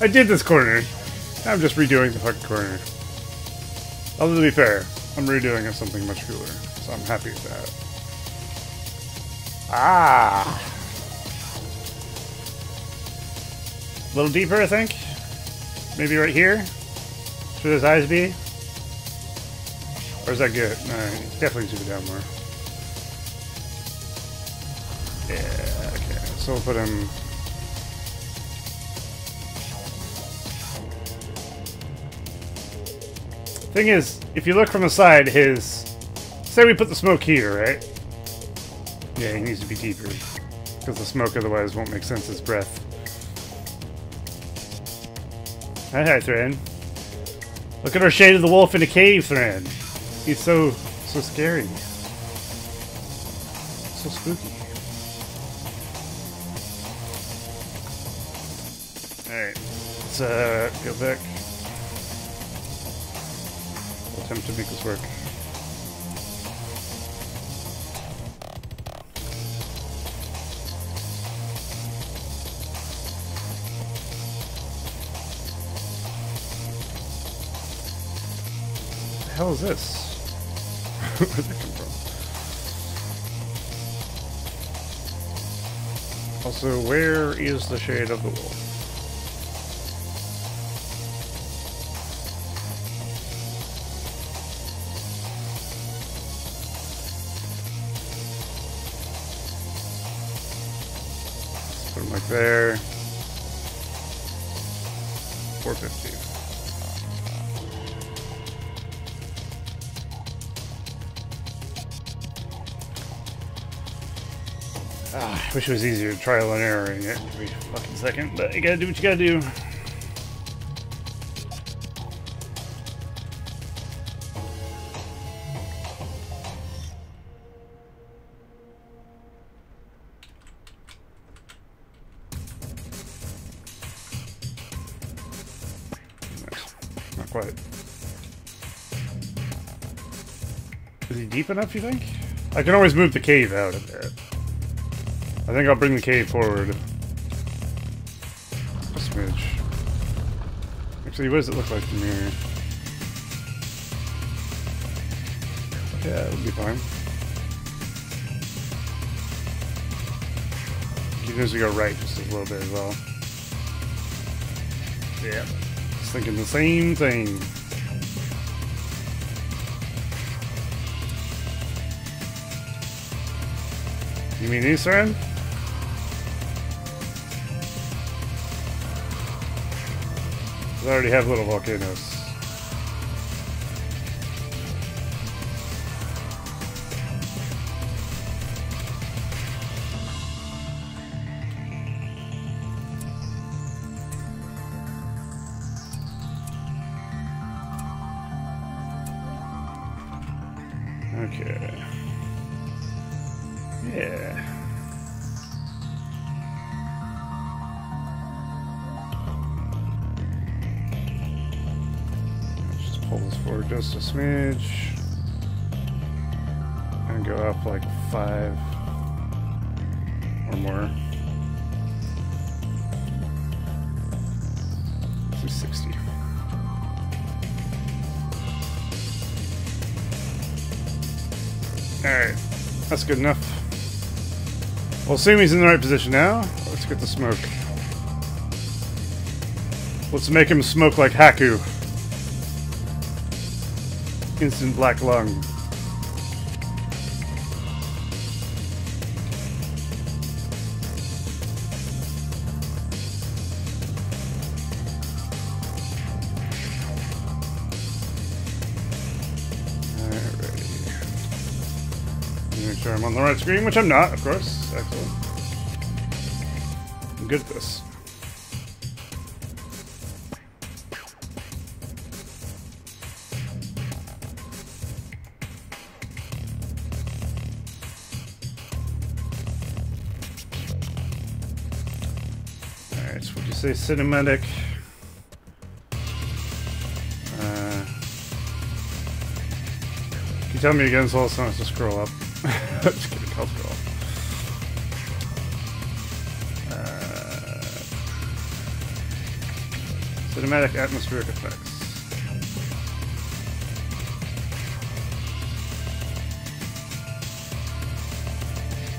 I did this corner. I'm just redoing the fucking corner. Although to be fair, I'm redoing it something much cooler, so I'm happy with that. Ah! A little deeper, I think. Maybe right here? Should his eyes be? Or is that good? No, definitely zoom it down more. Yeah, okay. So we'll put him... Thing is, if you look from the side, his... Say we put the smoke here, right? Yeah, he needs to be deeper. Because the smoke otherwise won't make sense as breath. Hi, Thran. Look at our Shade of the Wolf in a cave, Thran. He's so scary. So spooky. Alright, let's go back. We'll attempt to make this work. What the hell is this? Where did that come from? Also, where is the Shade of the Wolf? Put him like there. 450. I wish it was easier to trial and error in it every fucking second, but you gotta do what you gotta do. Not quite. Is he deep enough, you think? I can always move the cave out of there. I think I'll bring the cave forward. A smidge. Actually, what does it look like from here? Yeah, it'll be fine. You can just go right just a little bit as well. Yeah. Just thinking the same thing. You mean these, Saren? I already have little volcanoes. Okay. Yeah. Pull this forward just a smidge and go up like 5. or more. 60. Alright, that's good enough. We'll assume he's in the right position now. Let's get the smoke. Let's make him smoke like Haku. Instant black lung. Make sure I'm on the right screen, which I'm not, of course. Excellent. I'm good at this. Alright, would you say cinematic? Can you tell me again so it's not to scroll up? Just kidding, I'll scroll. Cinematic atmospheric effects.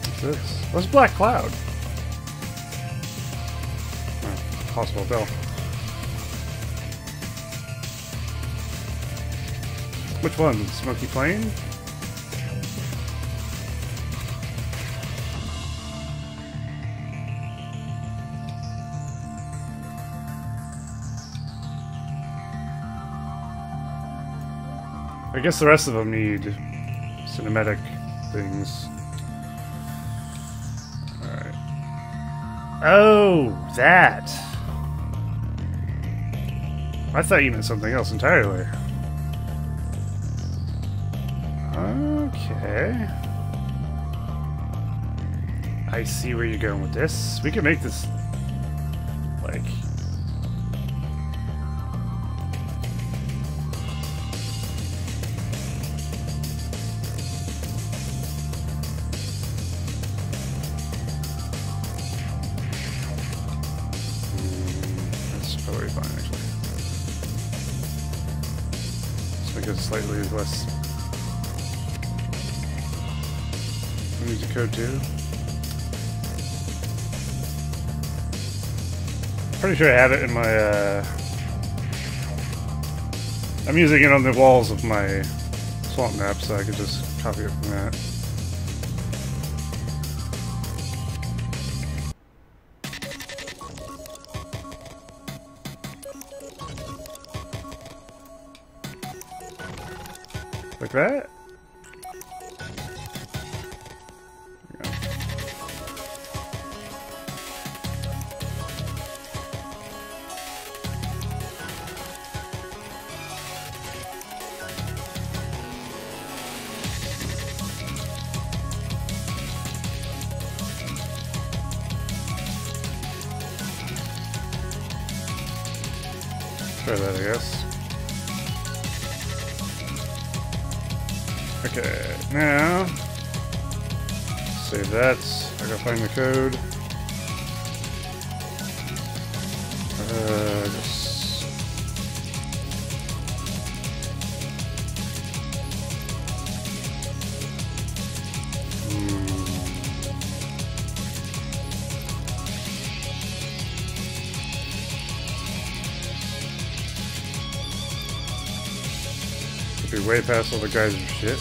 What's this? What's Black Cloud? Oh, possible tell. Which one? Smoky Plain? I guess the rest of them need cinematic things. Alright. Oh, that! I thought you meant something else entirely. Okay. I see where you're going with this. We can make this, like... that's totally fine, actually. Let's make it slightly less... music code too. Pretty sure I have it in my I'm using it on the walls of my swamp map, so I could just copy it from that. Like that? Try that, I guess. Okay, now save that. I gotta find the code. Just be way past all the guys and shit.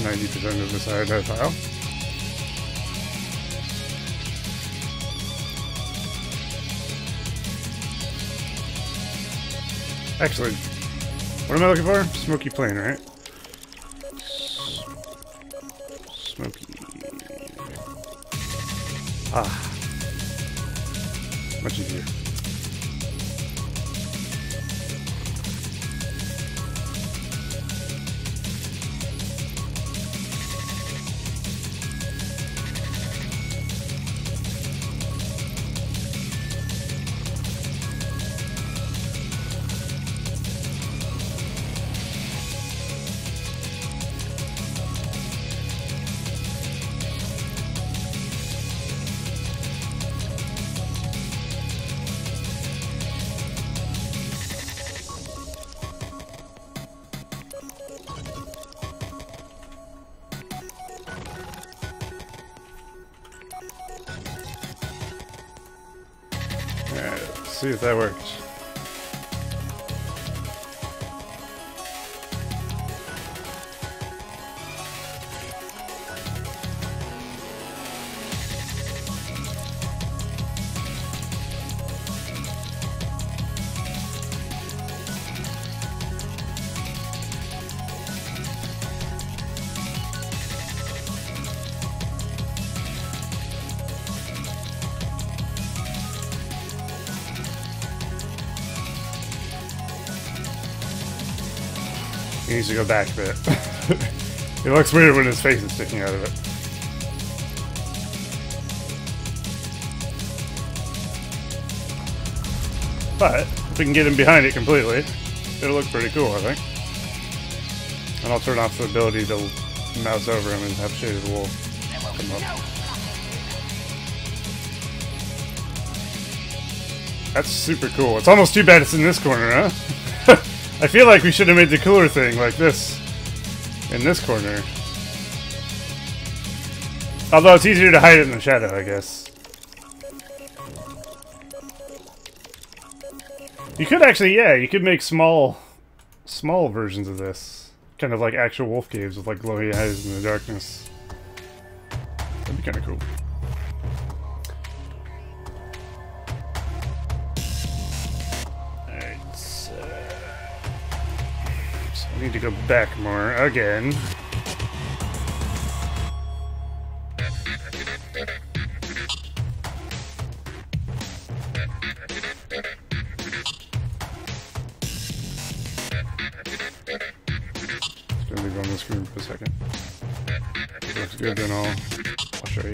90% of the side of that file. Actually, what am I looking for? Smoky Plain, right? Smoky. Ah. Much easier. see if that worked. He needs to go back a bit. It looks weird when his face is sticking out of it. But if we can get him behind it completely, it'll look pretty cool, I think. And I'll turn off the ability to mouse over him and have Shaded Wolf come up. That's super cool. It's almost too bad it's in this corner, huh? I feel like we should have made the cooler thing like this in this corner. Although it's easier to hide it in the shadow, I guess. You could actually, yeah, you could make small versions of this. Kind of like actual wolf caves with like glowing eyes in the darkness. That'd be kind of cool. I need to go back more again. Just gonna leave it on the screen for a second. If it looks good, then I'll show you.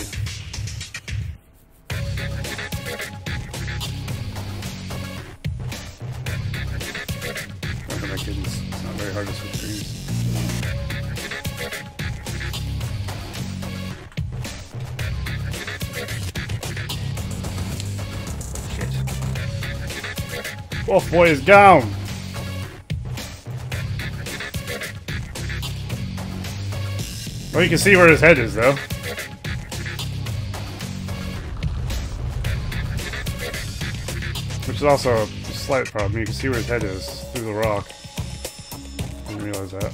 My goodness, it's not very hard to switch screens. Shit. Wolf boy is down! Well, you can see where his head is, though. Which is also a slight problem. You can see where his head is through the rock. I didn't realize that.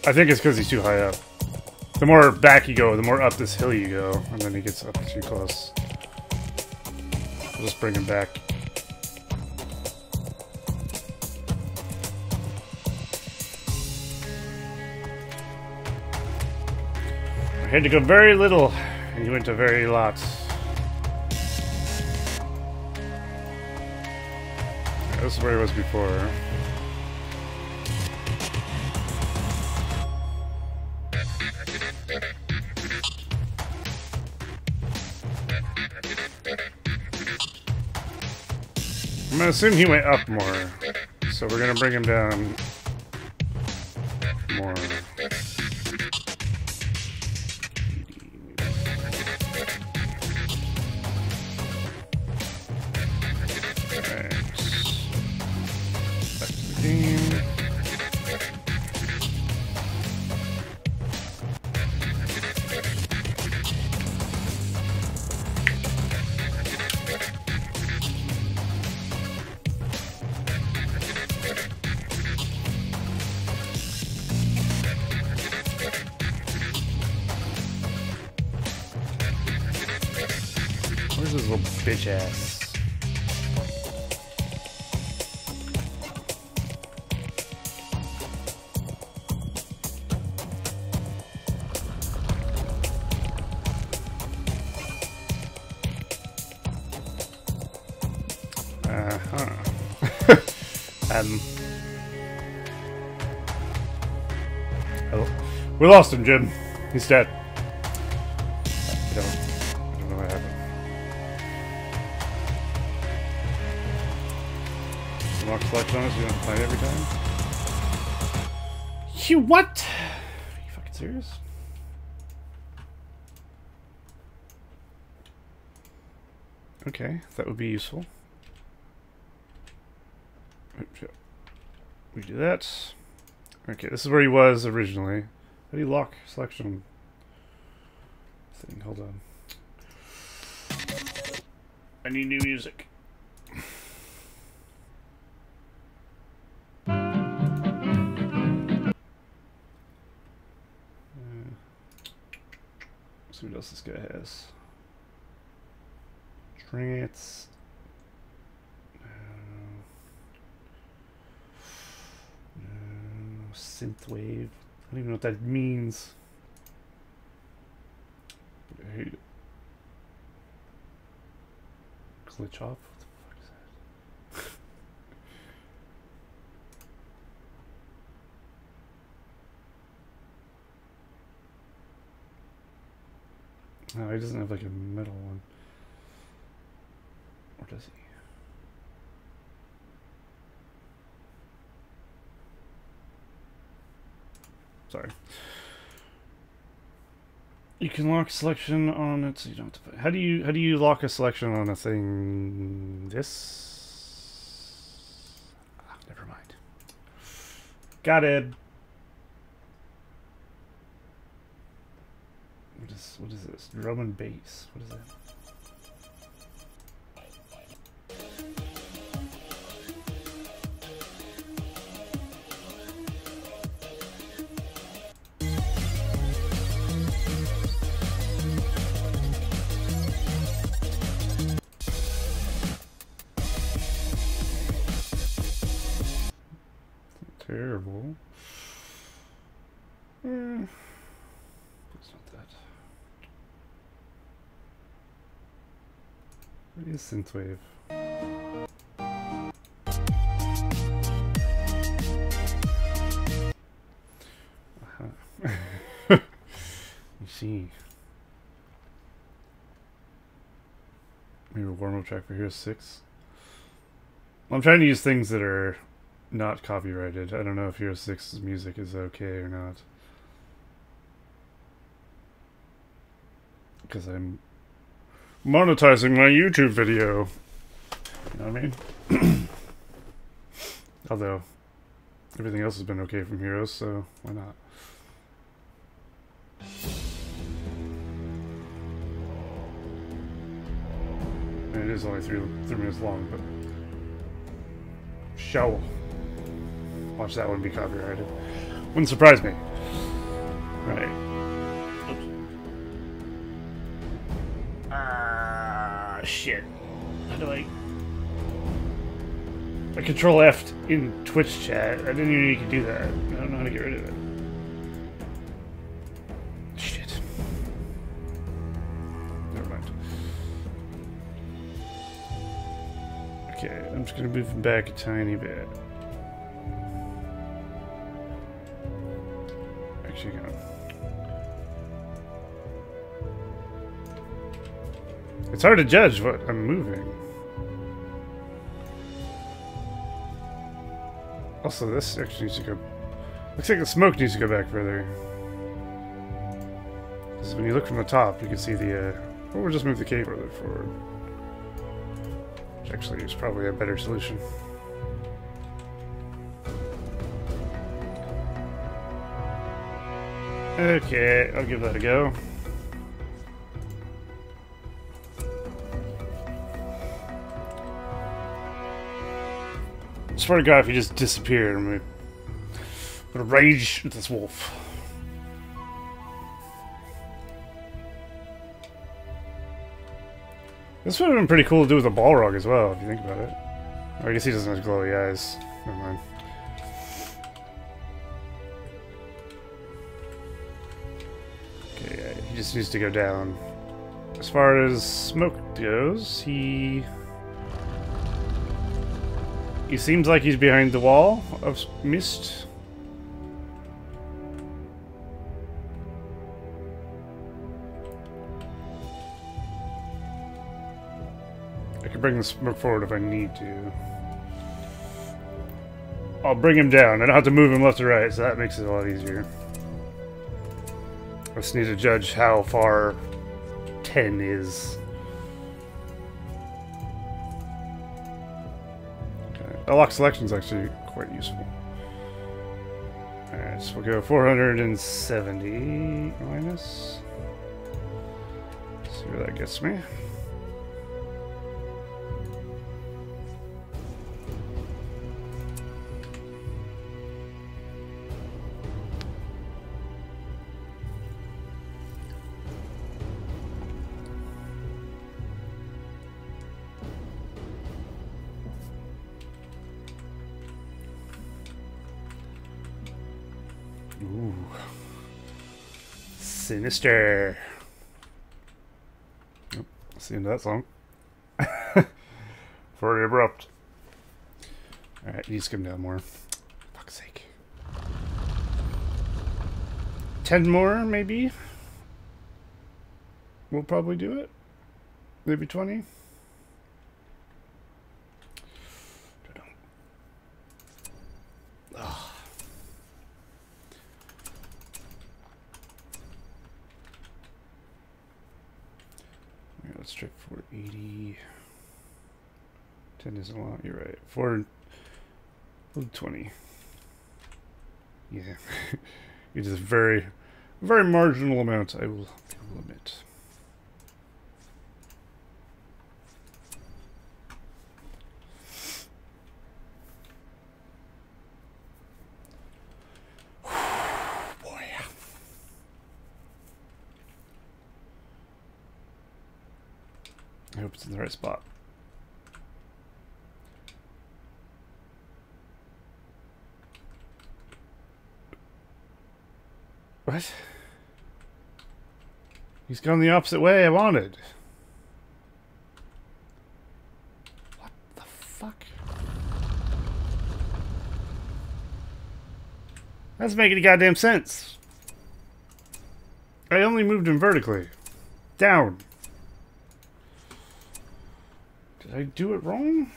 I think it's because he's too high up. The more back you go, the more up this hill you go, and then he gets up too close. I'll just bring him back. I had to go very little, and he went to very lots. Yeah, this is where he was before. I'm gonna assume he went up more, so we're gonna bring him down more. Where's this little bitch ass? Oh, we lost him, Jim. He's dead. I don't know what happened. Lock selection on us, you don't play it every time? You what? Are you fucking serious? Okay, that would be useful. We do that. Okay, this is where he was originally. How do you lock selection thing? Hold on. I need new music. see what else this guy has. Trance. Synthwave. I don't even know what that means. But I hate it. Glitch off? What the fuck is that? No, he doesn't have like a metal one. Or does he? Sorry. You can lock selection on it, so you don't have to put. How do you lock a selection on a thing? This. Ah, never mind. Got it. What is this? Drum and bass. What is that? Terrible. It's not that. What is synthwave? You see. Maybe a warm-up track for Hero 6. I'm trying to use things that are not copyrighted. I don't know if Hero 6's music is okay or not. Because I'm monetizing my YouTube video. You know what I mean? Although, everything else has been okay from Heroes, so why not? And it is only 3 minutes long, but... Show. Watch that one be copyrighted. Wouldn't surprise me. Right. Ah, shit. How do I control F in Twitch chat. I didn't even know you could do that. I don't know how to get rid of it. Shit. Never mind. Okay, I'm just gonna move him back a tiny bit. Actually, it's hard to judge what I'm moving. Also, this actually needs to go... Looks like the smoke needs to go back further. Because when you look from the top, you can see the... Or we'll just move the cave further forward. Which actually is probably a better solution. Okay, I'll give that a go. I swear to God, if he just disappeared, I'm gonna rage with this wolf. This would have been pretty cool to do with a Balrog as well, if you think about it. I guess he doesn't have glowy eyes. Never mind. Okay, yeah, he just needs to go down. As far as smoke goes, he seems like he's behind the wall of mist. I can bring the smoke forward if I need to. I'll bring him down. I don't have to move him left or right, so that makes it a lot easier. I just need to judge how far 10 is. A lock selection is actually quite useful. Alright, so we'll go 470 minus. See where that gets me. Ooh. Sinister. Yep, that's the end of that song. Very abrupt. Alright, need to come down more. Fuck's sake. 10 more, maybe? We'll probably do it. Maybe 20. Oh. Right, let's check 480. 10 isn't a lot, you're right. 420. Yeah. It is a very, very marginal amount, I will admit. Boy. I hope it's in the right spot. What? He's gone the opposite way I wanted. What the fuck? That doesn't make any goddamn sense. I only moved him vertically. Down. Did I do it wrong?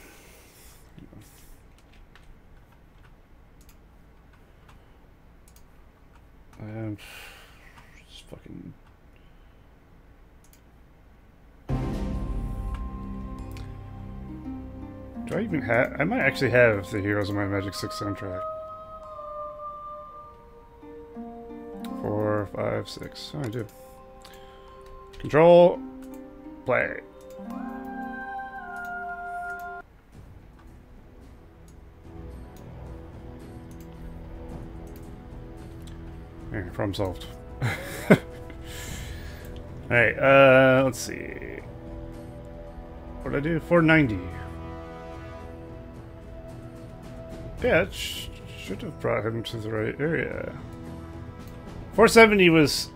Just fucking... Do I even have... I might actually have the Heroes of Might and Magic 6 soundtrack. 4, 5, 6. Oh, I do. Control. Play. There, problem solved. Alright, let's see. What did I do? 490. Yeah, it should have brought him to the right area. 470 was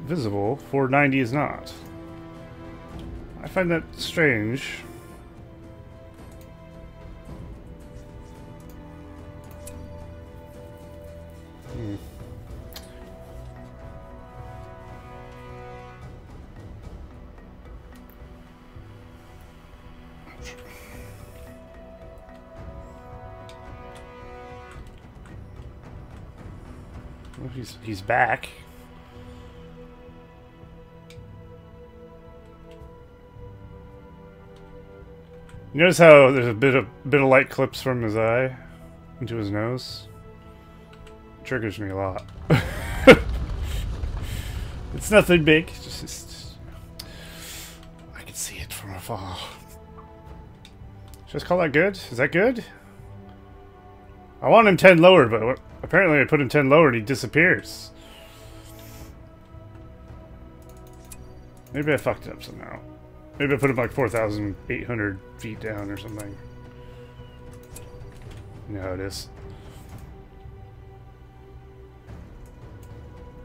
visible, 490 is not. I find that strange. Well, he's back. You notice how there's a bit of light clips from his eye into his nose? It triggers me a lot. It's nothing big. Just I can see it from afar. Should I just call that good? Is that good? I want him 10 lower, but apparently I put him 10 lower and he disappears. Maybe I fucked it up somehow. Maybe I put him like 4,800 feet down or something. You know how it is.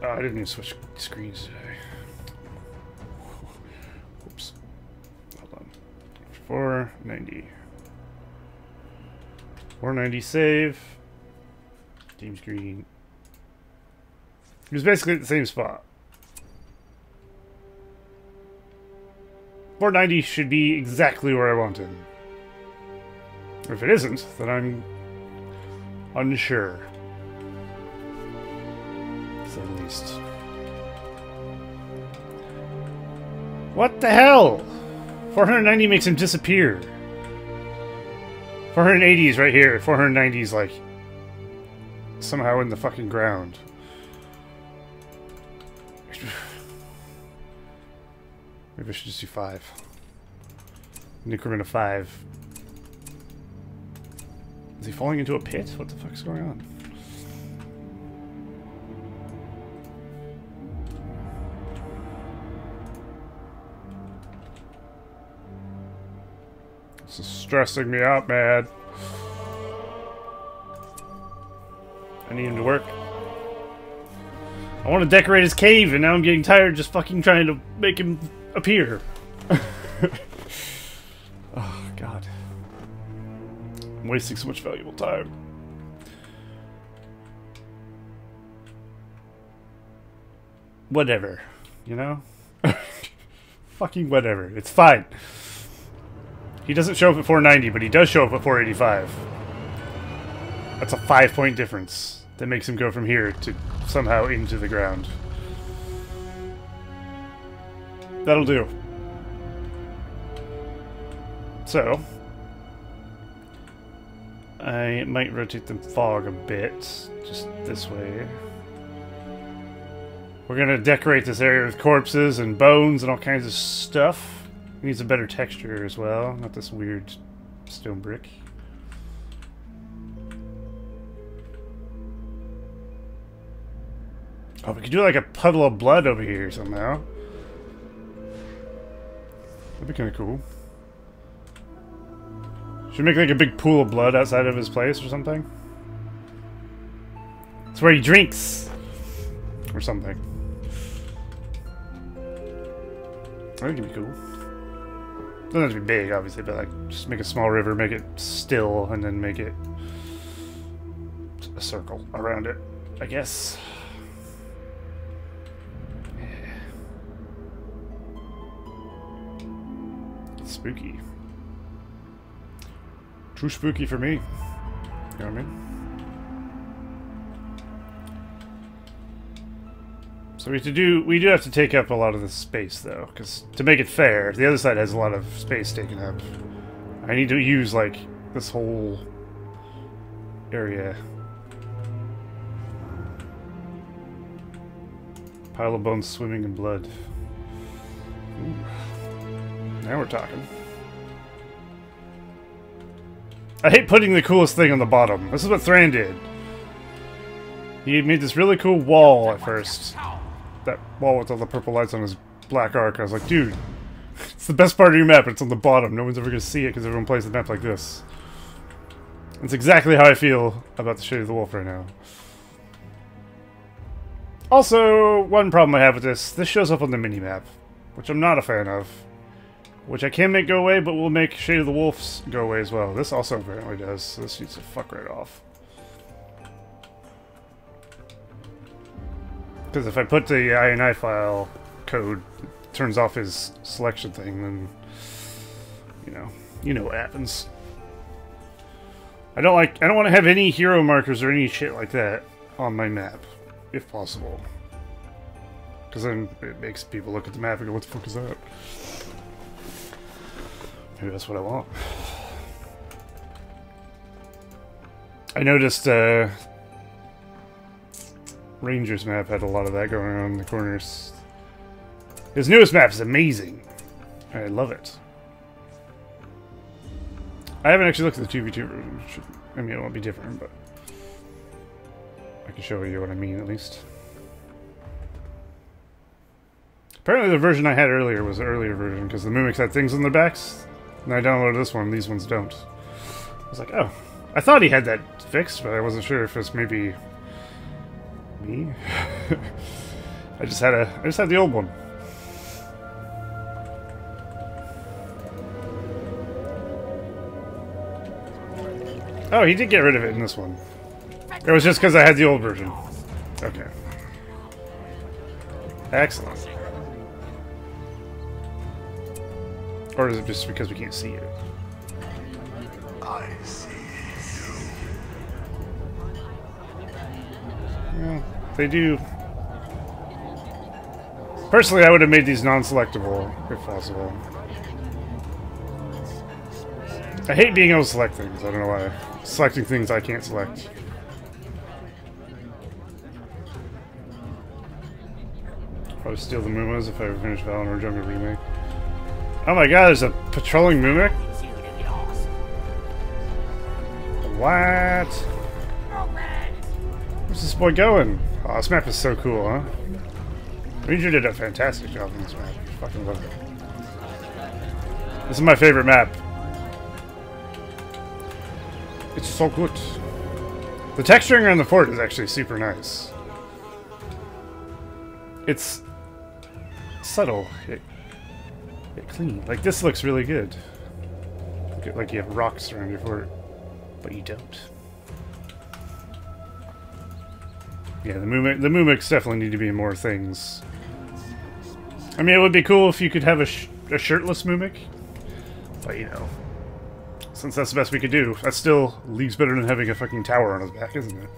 Oh, I didn't even switch screens today. Oops. Hold on. 490. 490 save. Team screen. He was basically at the same spot. 490 should be exactly where I want him. If it isn't, then I'm unsure. To say the least. What the hell? 490 makes him disappear. 480 is right here. 490 is like somehow in the fucking ground. Maybe I should just do 5. An increment of 5. Is he falling into a pit? What the fuck's going on? This is stressing me out, man. I need him to work. I want to decorate his cave, and now I'm getting tired just fucking trying to make him appear. Oh, God. I'm wasting so much valuable time. Whatever. You know? Fucking whatever. It's fine. He doesn't show up at 490, but he does show up at 485. That's a 5-point difference that makes him go from here to somehow into the ground. That'll do. So, I might rotate the fog a bit, just this way. We're gonna decorate this area with corpses and bones and all kinds of stuff. It needs a better texture as well, not this weird stone brick. Oh, we could do like a puddle of blood over here somehow. That'd be kind of cool. Should we make like a big pool of blood outside of his place or something? It's where he drinks! Or something. I think it'd be cool. Doesn't have to be big, obviously, but like, just make a small river, make it still, and then make it a circle around it, I guess. Spooky. Too spooky for me. You know what I mean? So we do have to take up a lot of the space though, because to make it fair, the other side has a lot of space taken up. I need to use like this whole area. Pile of bones swimming in blood. Ooh. Now we're talking. I hate putting the coolest thing on the bottom. This is what Thran did. He made this really cool wall at first. That wall with all the purple lights on his black arc. I was like, dude, it's the best part of your map, but it's on the bottom. No one's ever going to see it because everyone plays the map like this. That's exactly how I feel about the Shade of the Wolf right now. Also, one problem I have with this shows up on the mini-map, which I'm not a fan of. Which I can make go away, but will make Shade of the Wolves go away as well. This also apparently does, so this needs to fuck right off. Because if I put the INI file code, it turns off his selection thing, then you know what happens. I don't want to have any hero markers or any shit like that on my map, if possible. Because then it makes people look at the map and go, what the fuck is that? Maybe that's what I want. I noticed Ranger's map had a lot of that going on in the corners. His newest map is amazing. I love it. I haven't actually looked at the 2v2 version. I mean, it won't be different, but I can show you what I mean at least. Apparently the version I had earlier was the earlier version because the mimics had things on their backs. And I downloaded this one, these ones don't. I was like, oh. I thought he had that fixed, but I wasn't sure if it's maybe me. I just had the old one. Oh, he did get rid of it in this one. It was just because I had the old version. Okay. Excellent. Or is it just because we can't see it? I see you. Well, they do. Personally, I would have made these non-selectable, if possible. I hate being able to select things, I don't know why. Selecting things I can't select. Probably steal the Mumas if I ever finish Valen or Jungle Remake. Oh my god, there's a patrolling Mimic? What? Where's this boy going? Oh, this map is so cool, huh? Ranger did a fantastic job on this map. I fucking love it. This is my favorite map. It's so good. The texturing around the fort is actually super nice. it's subtle, yet clean. Like, this looks really good. Like you have rocks around your fort, but you don't. Yeah, the mimics definitely need to be in more things. I mean, it would be cool if you could have a shirtless mimic, but you know, since that's the best we could do, that still leaves better than having a fucking tower on his back, isn't it?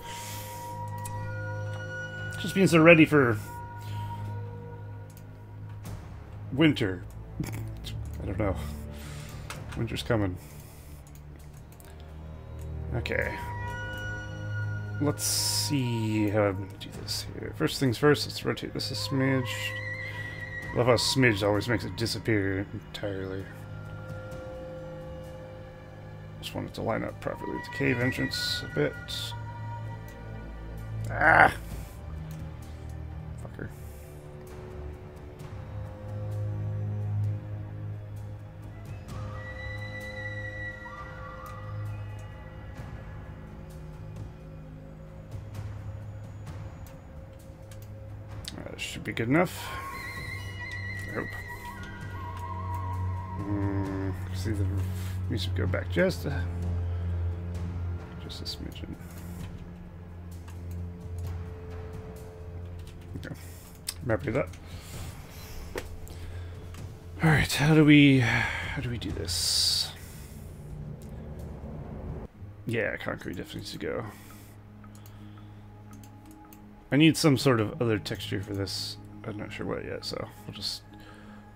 Just means they're ready for winter. I don't know. Winter's coming. Okay. Let's see how I'm gonna do this here. First things first, let's rotate this a smidge. Love how smidge always makes it disappear entirely. Just want it to line up properly with the cave entrance a bit. Ah! Fucker. That should be good enough. I hope. See the music go back just a smidgen. Okay, I'm happy with that. All right, how do we do this? Yeah, concrete definitely needs to go. I need some sort of other texture for this. I'm not sure what yet, so we'll just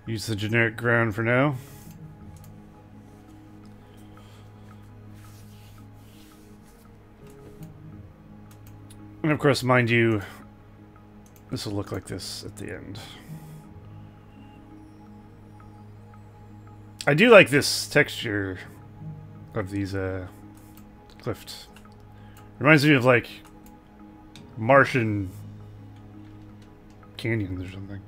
use the generic ground for now. And of course, mind you, this will look like this at the end. I do like this texture of these cliffed. Reminds me of like Martian canyons or something.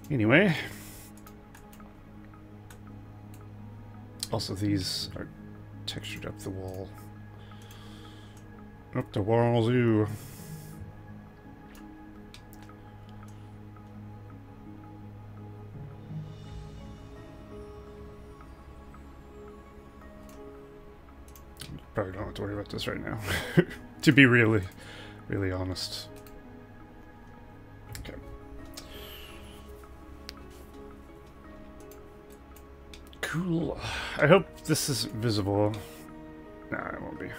Anyway, also these are textured up the wall. Up the walls, ooh. Probably don't have to worry about this right now. To be really honest. Okay. Cool. I hope this is visible. Nah, it won't be.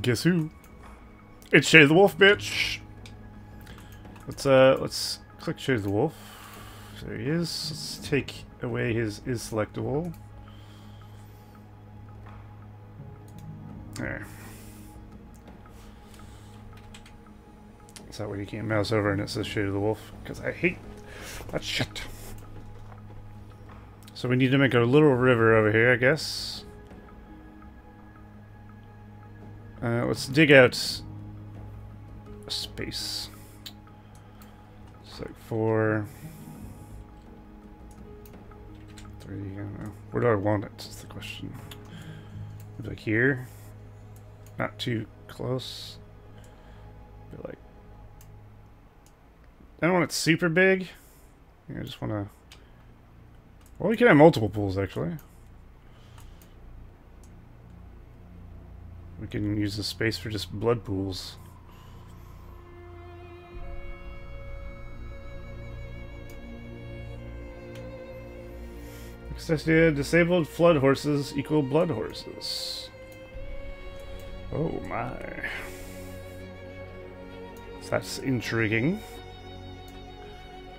Guess who? It's Shay the Wolf, bitch. Let's click Shay the Wolf. There he is. Let's take away his is selectable. There. Is that way you can't mouse over and it says Shade of the Wolf? Because I hate that shit. So we need to make a little river over here, I guess. Let's dig out a space. It's like 4, 3, I don't know. Where do I want it is the question. Maybe like here. Not too close. But like, I don't want it super big. I just want to. Well, we can have multiple pools actually. We can use the space for just blood pools. Next idea: disabled flood horses equal blood horses. Oh my. That's intriguing.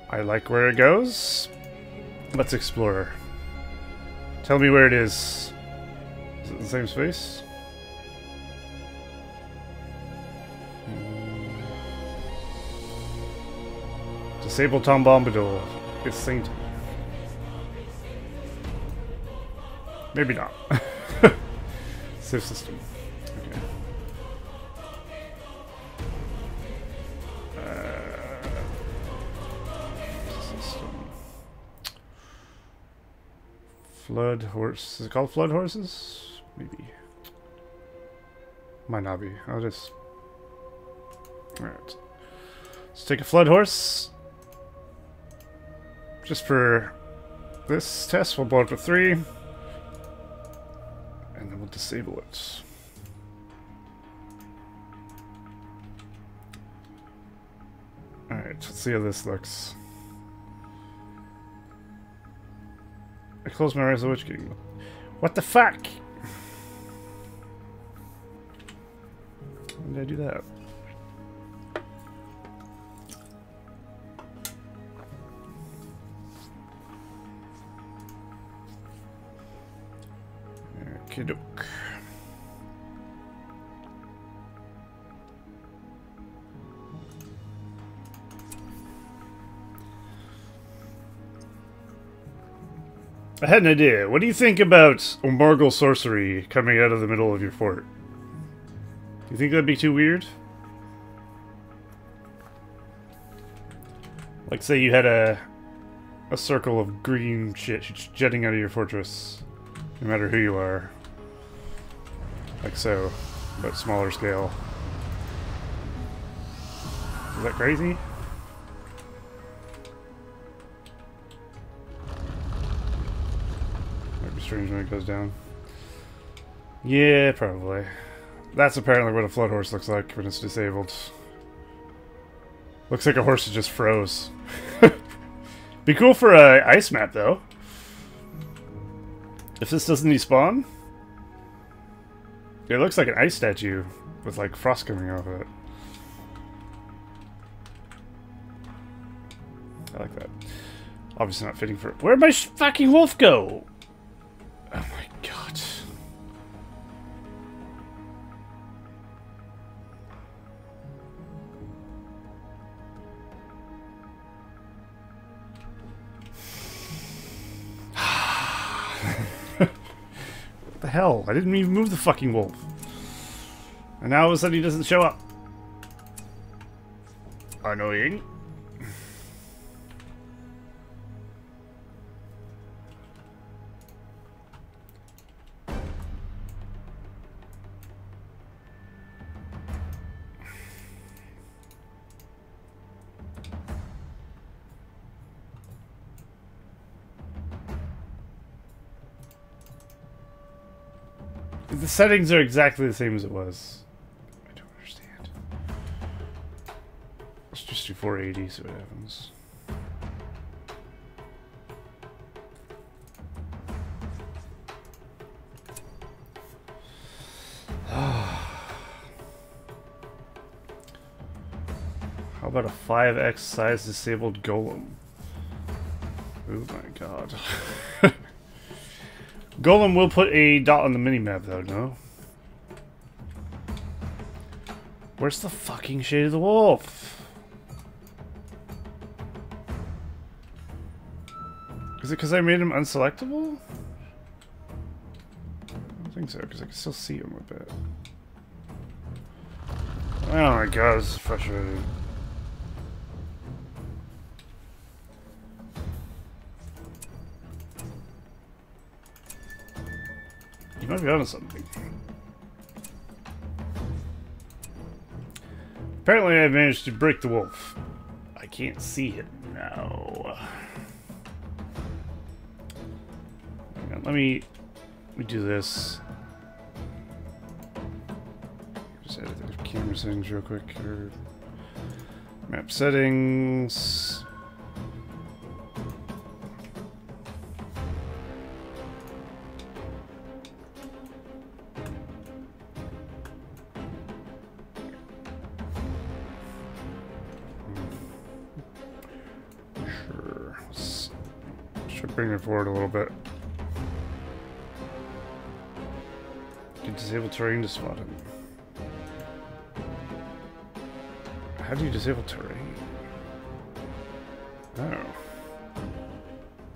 I like where it goes. Let's explore. Tell me where it is. Is it the same space? Disable Tom Bombadil. It's sainted. Maybe not. Save system. Okay. System. Flood horse. Is it called flood horses? Maybe. Might not be. I'll just... Alright. Let's take a Flood Horse. Just for this test, we'll blow it to 3. And then we'll disable it. Alright, let's see how this looks. I closed my eyes, Witch King. What the fuck? When did I do that? Okey-doke. I had an idea. What do you think about Morgul sorcery coming out of the middle of your fort? Do you think that'd be too weird? Like, say you had a circle of green shit jetting out of your fortress, no matter who you are. Like so, but smaller scale. Is that crazy? Might be strange when it goes down. Yeah, probably. That's apparently what a Flood Horse looks like when it's disabled. Looks like a horse that just froze. Be cool for a ice map, though. If this doesn't despawn, it looks like an ice statue with like frost coming off of it. I like that. Obviously not fitting for... Where'd my fucking wolf go? Oh my god. What the hell? I didn't even move the fucking wolf. And now all of a sudden he doesn't show up. Annoying. The settings are exactly the same as it was. I don't understand. Let's just do 480, see what happens. How about a 5x size disabled golem? Oh my god. Golem will put a dot on the minimap, though, no? Where's the fucking Shade of the Wolf? Is it because I made him unselectable? I don't think so, because I can still see him a bit. Oh my god, this is frustrating. You might be onto something. Apparently I managed to break the wolf. I can't see it now. Hang on, let me do this. Just edit the camera settings real quick. Or map settings. Bring it forward a little bit. You can disable terrain to spot him. How do you disable terrain? Oh.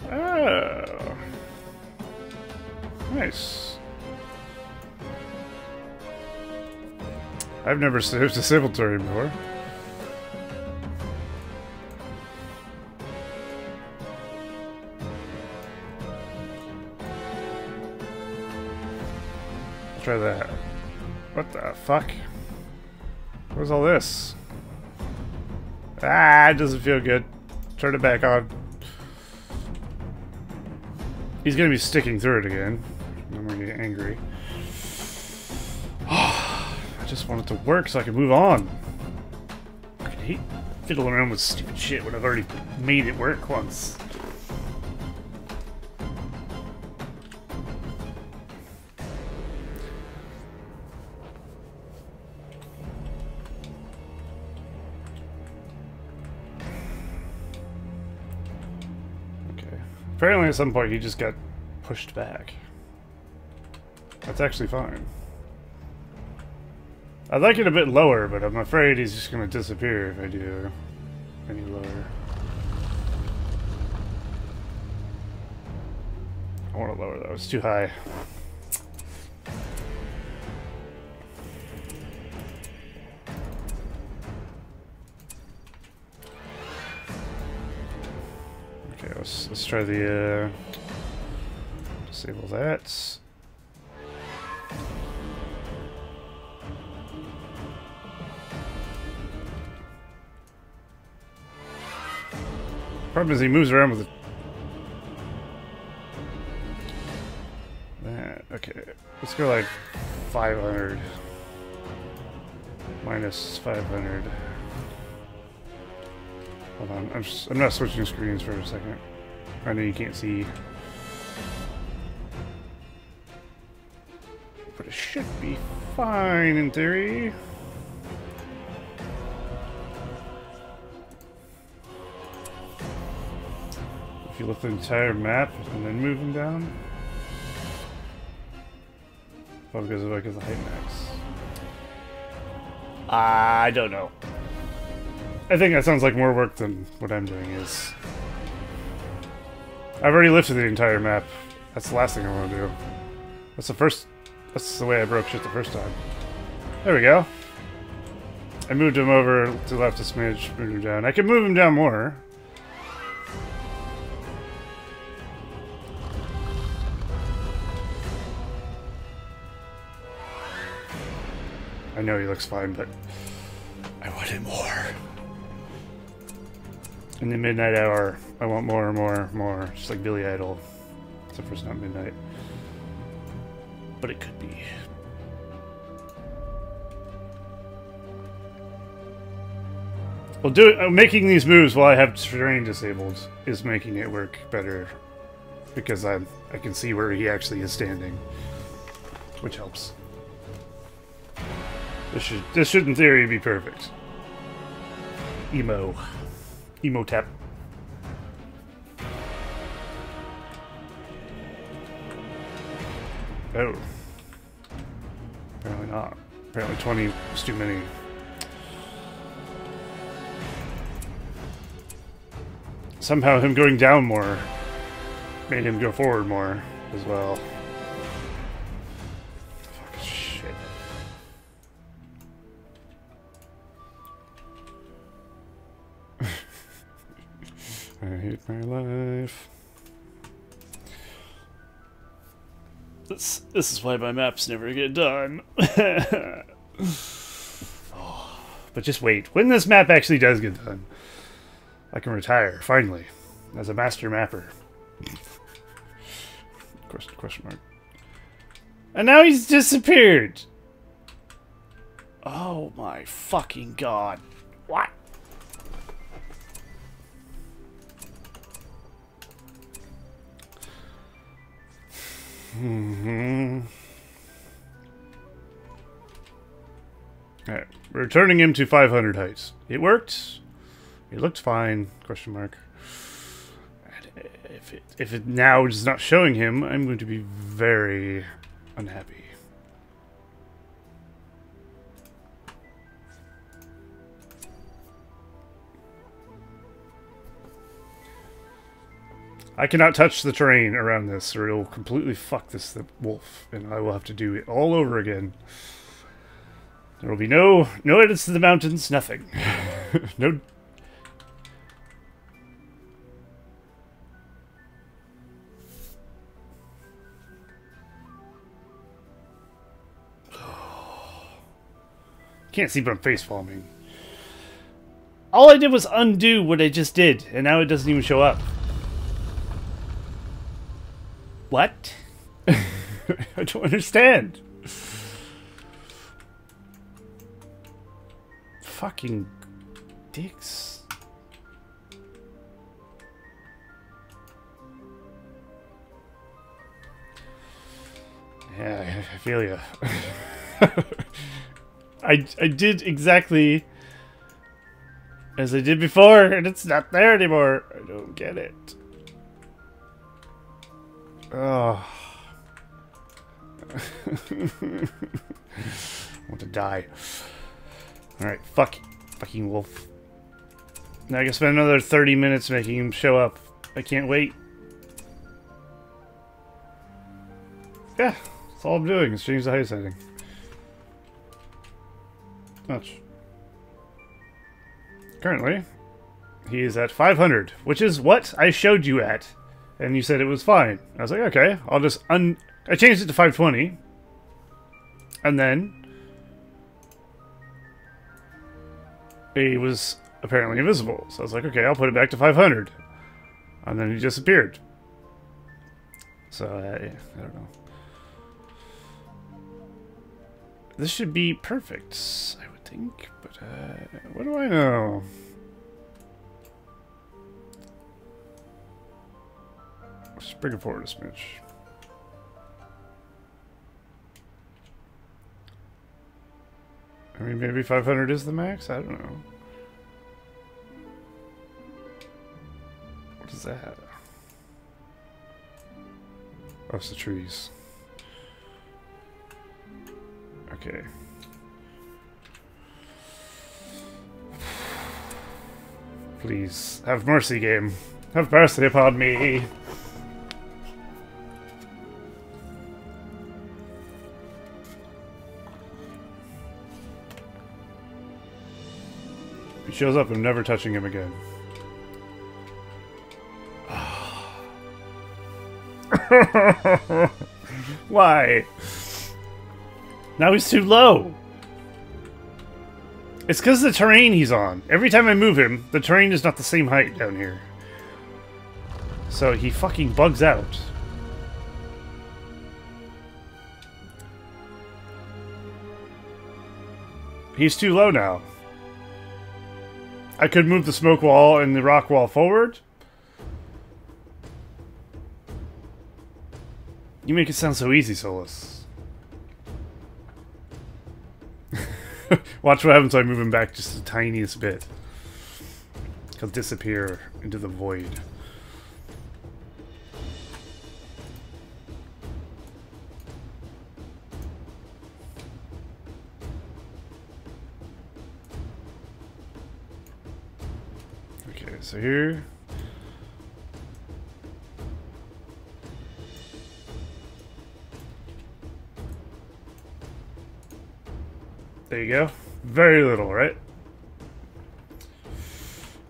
Oh. Nice. I've never disabled terrain before. Try that. What the fuck? Where's all this? Ah, it doesn't feel good. Turn it back on. He's gonna be sticking through it again. I'm gonna get angry. I just want it to work so I can move on. I hate fiddling around with stupid shit when I've already made it work once. Apparently at some point he just got pushed back. That's actually fine. I'd like it a bit lower, but I'm afraid he's just going to disappear if I do any lower. I want to lower though, it's too high. Okay, let's try the disable that. Problem is he moves around with it. That okay. Let's go like 500 minus 500. Hold on, I'm not switching screens for a second. I know you can't see, but it should be fine in theory. If you lift the entire map and then move them down, probably because of the height max. I don't know. I think that sounds like more work than what I'm doing is. I've already lifted the entire map. That's the last thing I want to do. That's the way I broke shit the first time. There we go. I moved him over to the left a smidge, moved him down. I can move him down more. I know he looks fine, but I want it more. In the midnight hour, I want more and more and more. Just like Billy Idol. Except for it's not midnight. But it could be. Well, making these moves while I have terrain disabled is making it work better. Because I can see where he actually is standing. Which helps. This should in theory be perfect. Emo tap. Oh. Apparently not. Apparently 20 is too many. Somehow him going down more made him go forward more as well. Fuck shit. I hate my life. This is why my maps never get done. Oh, but just wait. When this map actually does get done, I can retire, finally, as a master mapper. Question mark. And now he's disappeared! Oh my fucking god. What? Alright, we're turning him to 500 heights. It worked. It looked fine, question mark. And if it now is not showing him, I'm going to be very unhappy. I cannot touch the terrain around this, or it'll completely fuck this wolf, and I will have to do it all over again. There will be no edits to the mountains, nothing. No. Can't see, but I'm face palming. All I did was undo what I just did, and now it doesn't even show up. What? I don't understand. Fucking dicks. Yeah, I feel you. I did exactly as I did before, and it's not there anymore. I don't get it. Oh. I want to die. Alright, fucking wolf. Now I can spend another 30 minutes making him show up. I can't wait. Yeah, that's all I'm doing is change the height setting. Much. Currently, he is at 500, which is what I showed you at. And you said it was fine. I was like, okay, I'll just I changed it to 520. And then he was apparently invisible. So I was like, okay, I'll put it back to 500. And then he disappeared. So, yeah, I don't know. This should be perfect, I would think. But, what do I know? Let's bring it forward a smidge. I mean, maybe 500 is the max? I don't know. What is that? Oh, it's the trees. Okay. Please, have mercy, game. Have mercy upon me. If he shows up, I'm never touching him again. Why? Now he's too low. It's because of the terrain he's on. Every time I move him, the terrain is not the same height down here. So he fucking bugs out. He's too low now. I could move the smoke wall and the rock wall forward. You make it sound so easy, Solus. Watch what happens when I move him back just the tiniest bit. He'll disappear into the void. Okay, so here... There you go. Very little, right?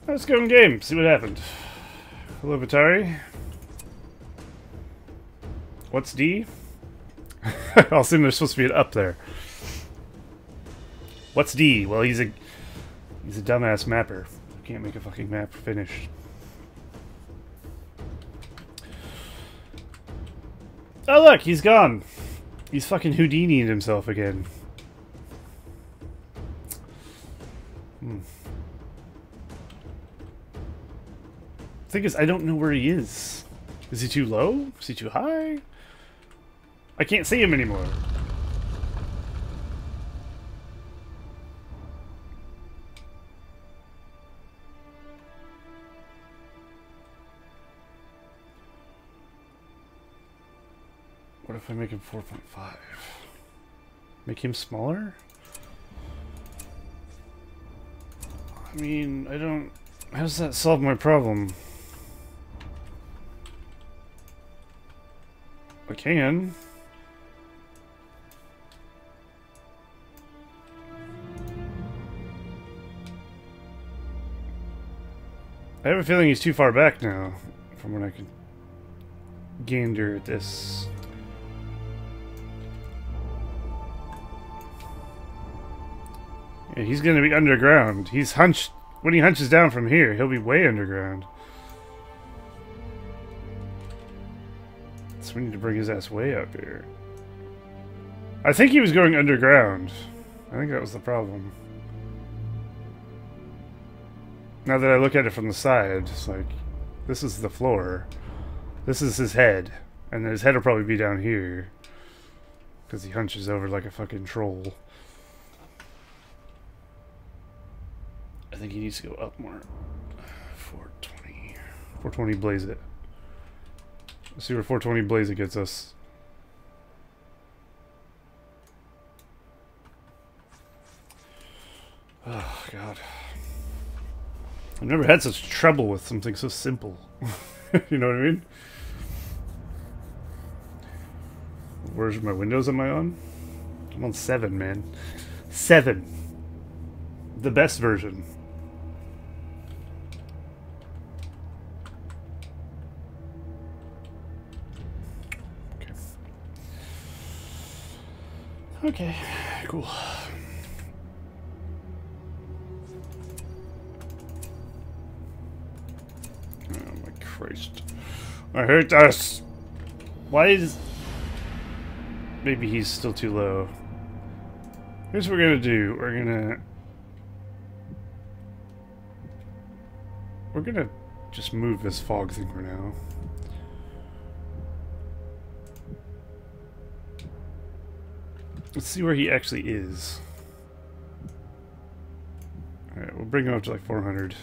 Let's go in game, see what happened. Hello, Atari. What's D? I'll assume there's supposed to be an up there. What's D? Well, he's a dumbass mapper. Can't make a fucking map finish. Oh look, he's gone. He's fucking Houdini'd himself again. Thing is, I don't know where he is. Is he too low? Is he too high? I can't see him anymore. What if I make him 4.5? Make him smaller? I mean, I don't... How does that solve my problem? I can. I have a feeling he's too far back now from when I can gander at this. Yeah, he's gonna be underground. He's hunched. When he hunches down from here, he'll be way underground. So we need to bring his ass way up here. I think he was going underground. I think that was the problem. Now that I look at it from the side, it's like, this is the floor. This is his head. And his head will probably be down here. Because he hunches over like a fucking troll. I think he needs to go up more. 420. 420 blaze it. Let's see where 420 blaze it gets us. Oh, God. I've never had such trouble with something so simple. You know what I mean? Where's my Windows am I on? I'm on 7, man. 7. The best version. Okay, cool. Oh my Christ. I hate us! Why is... Maybe he's still too low. Here's what we're gonna do. We're gonna just move this fog thing for now. Let's see where he actually is. Alright, we'll bring him up to like 400.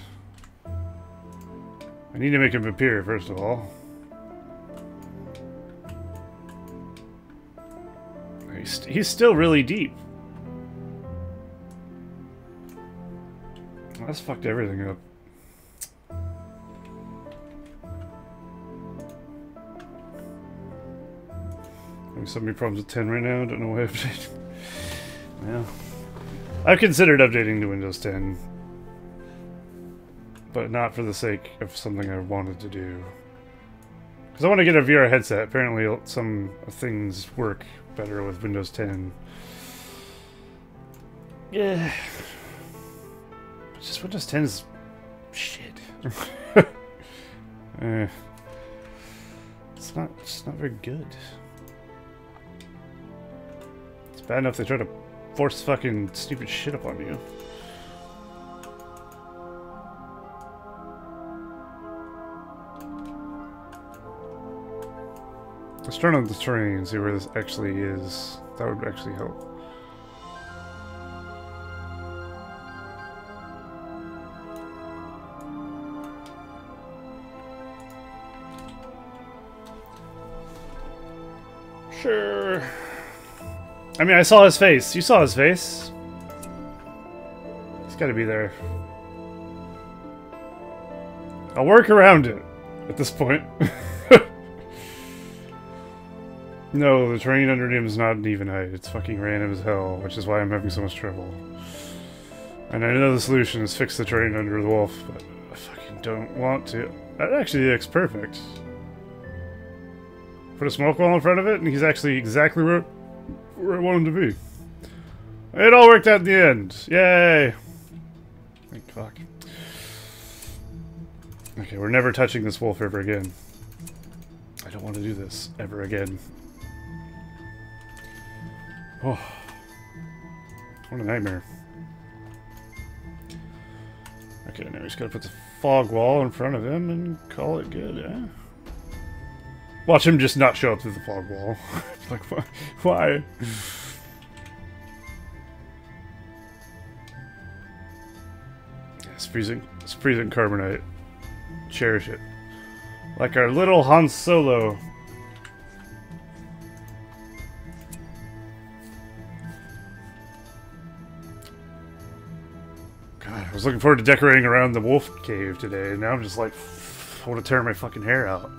I need to make him appear, first of all. He's still really deep. That's fucked everything up. Having so many problems with 10 right now, don't know why I updated. Well, I've considered updating to Windows 10, but not for the sake of something I wanted to do. Because I want to get a VR headset. Apparently some things work better with Windows 10. Yeah. But just Windows 10 is shit. It's not very good. It's bad enough they try to force fucking stupid shit upon you. Let's turn on the terrain and see where this actually is. That would actually help. Sure. I mean, I saw his face. You saw his face. He's gotta be there. I'll work around it at this point. No, the terrain under him is not an even height. It's fucking random as hell, which is why I'm having so much trouble. And I know the solution is fix the terrain under the wolf, but I fucking don't want to. That actually looks perfect. Put a smoke wall in front of it, and he's actually exactly where I want him to be. It all worked out in the end. Yay! Thank fuck. Okay, we're never touching this wolf ever again. I don't want to do this ever again. Oh, what a nightmare. Okay, now he's got to put the fog wall in front of him and call it good, eh? Watch him just not show up through the fog wall. Like, why? It's freezing carbonite. Cherish it. Like our little Han Solo. God, I was looking forward to decorating around the wolf cave today, and now I'm just like, I want to tear my fucking hair out.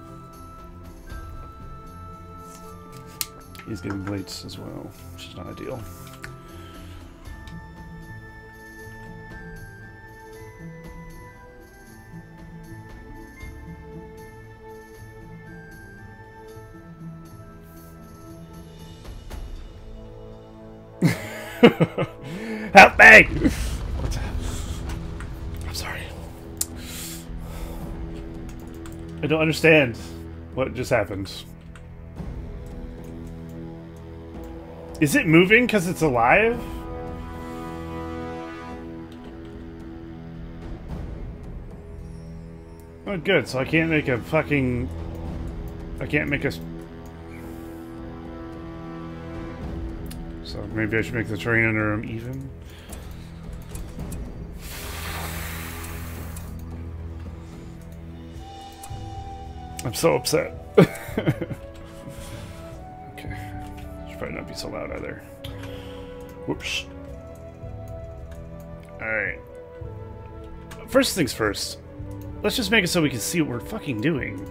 He's getting plates as well, which is not ideal. Help me! I'm sorry. I don't understand what just happened. Is it moving because it's alive? Oh, good. So I can't make a fucking... I can't make a... So maybe I should make the terrain under him even? I'm so upset. Okay. Should probably not be so loud either. Whoops. Alright. First things first. Let's just make it so we can see what we're fucking doing.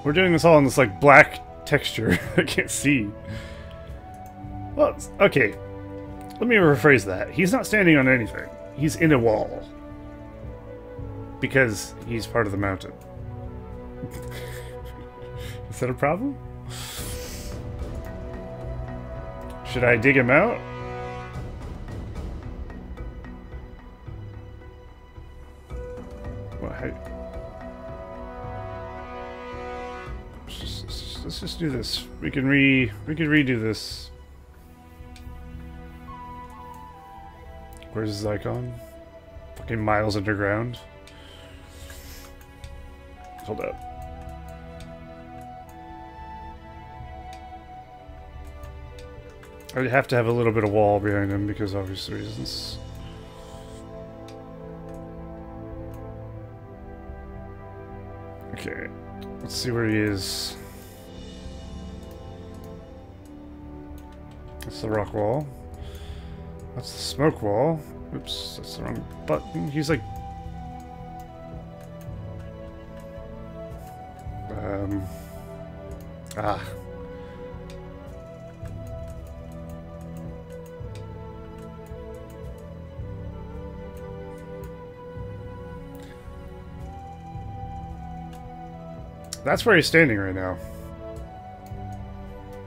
We're doing this all in this, like, black texture. I can't see. Well, okay. Let me rephrase that. He's not standing on anything. He's in a wall. Because he's part of the mountain. Is that a problem? Should I dig him out? What? Let's just do this. We can redo this. Where's his icon? Fucking miles underground. Hold up. I would have to have a little bit of wall behind him because obvious reasons. Okay, let's see where he is. That's the rock wall. That's the smoke wall. Oops, that's the wrong button. He's like... Ah. That's where he's standing right now.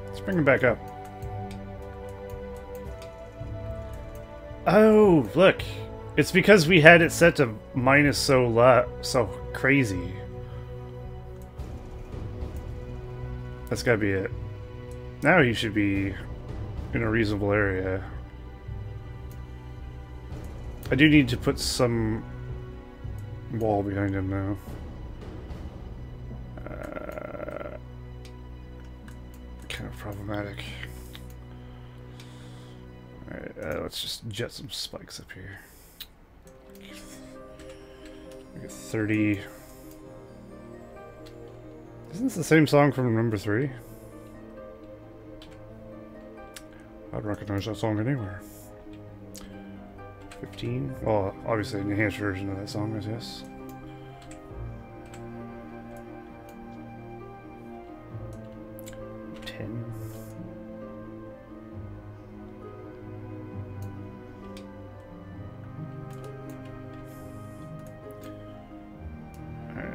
Let's bring him back up. Oh, look. It's because we had it set to minus so crazy. That's gotta be it. Now he should be in a reasonable area. I do need to put some wall behind him now. Kind of problematic. Alright, let's just jet some spikes up here. We get 30. Isn't this the same song from number 3? I'd recognize that song anywhere. 15? Well, obviously an enhanced version of that song, I guess.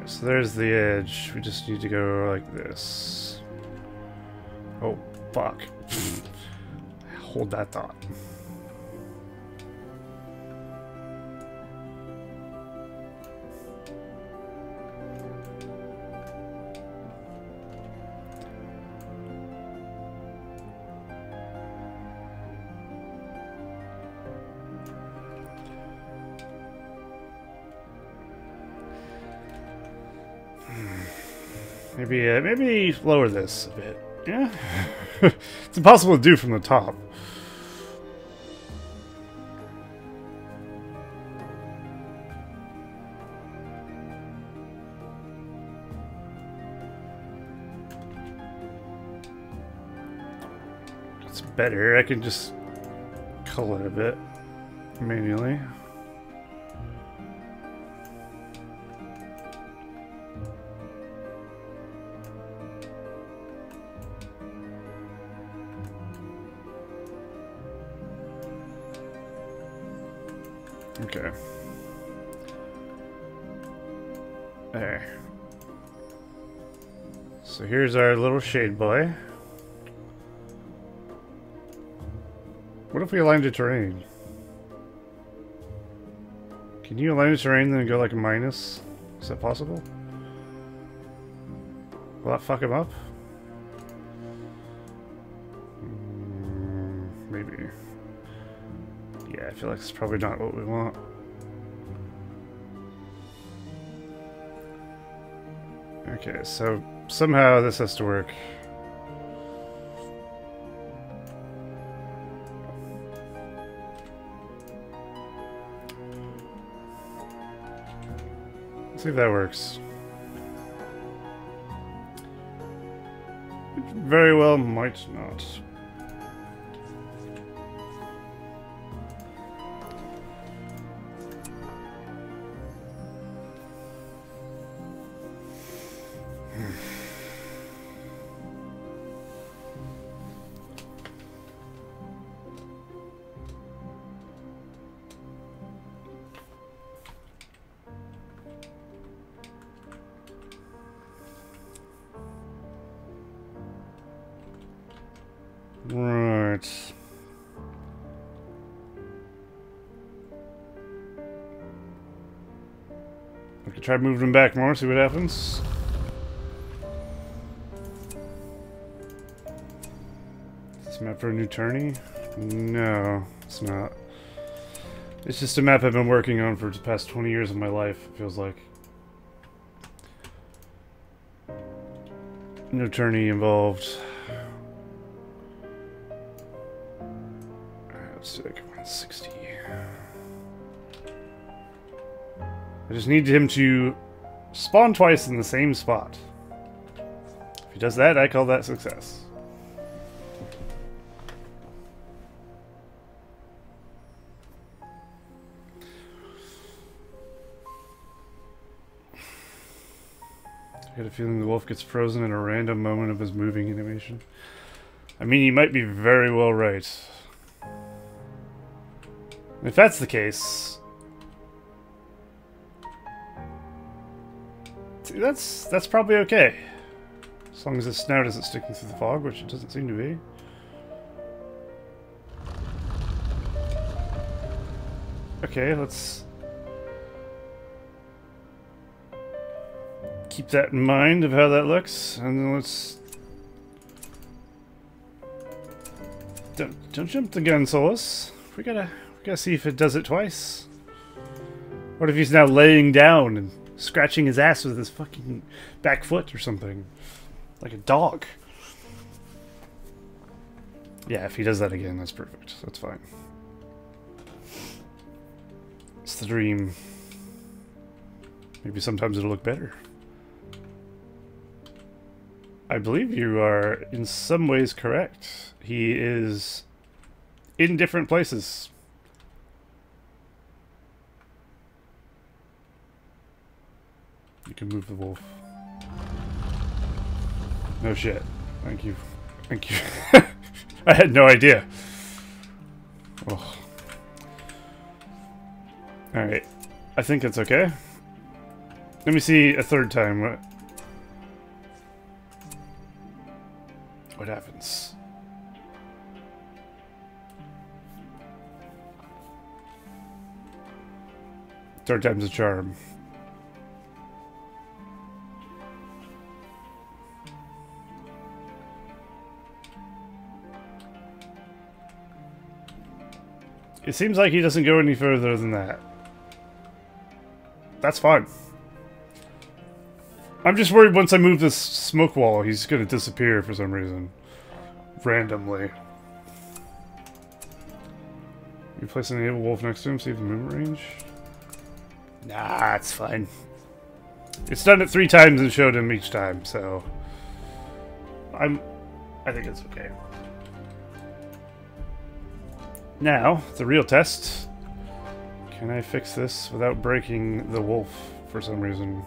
So there's the edge. We just need to go like this. Oh, fuck. Hold that thought. Maybe lower this a bit. Yeah, it's impossible to do from the top. It's better. I can just color it a bit manually. Okay. There. So here's our little shade boy. What if we align to terrain? Can you align to terrain and then go like a minus? Is that possible? Will that fuck him up? Maybe. Yeah, I feel like it's probably not what we want. Okay, so somehow this has to work. Let's see if that works. It very well might not. Right. We could try moving him back more, see what happens. Is this map for a new tourney? No, it's not. It's just a map I've been working on for the past 20 years of my life, it feels like. No tourney involved. Let's do like 160. I just need him to spawn twice in the same spot. If he does that, I call that success. I get a feeling the wolf gets frozen in a random moment of his moving animation. I mean, you might be very well right. If that's the case, that's probably okay. As long as his snout isn't sticking through the fog, which it doesn't seem to be. Okay, let's keep that in mind of how that looks, and then let's don't jump the gun, Solus. We gotta see if it does it twice. What if he's now laying down and scratching his ass with his fucking back foot or something? Like a dog. Yeah, if he does that again, that's perfect. That's fine. It's the dream. Maybe sometimes it'll look better. I believe you are in some ways correct. He is in different places. You can move the wolf. No shit. Thank you. Thank you. I had no idea. Oh. Alright. I think it's okay. Let me see a third time. What happens? Third time's a charm. It seems like he doesn't go any further than that. That's fine. I'm just worried once I move this smoke wall, he's gonna disappear for some reason. Randomly. You place an enable wolf next to him, see if the movement range? Nah, it's fine. It's done it 3 times and showed him each time, so... I think it's okay. Now, the real test. Can I fix this without breaking the wolf for some reason?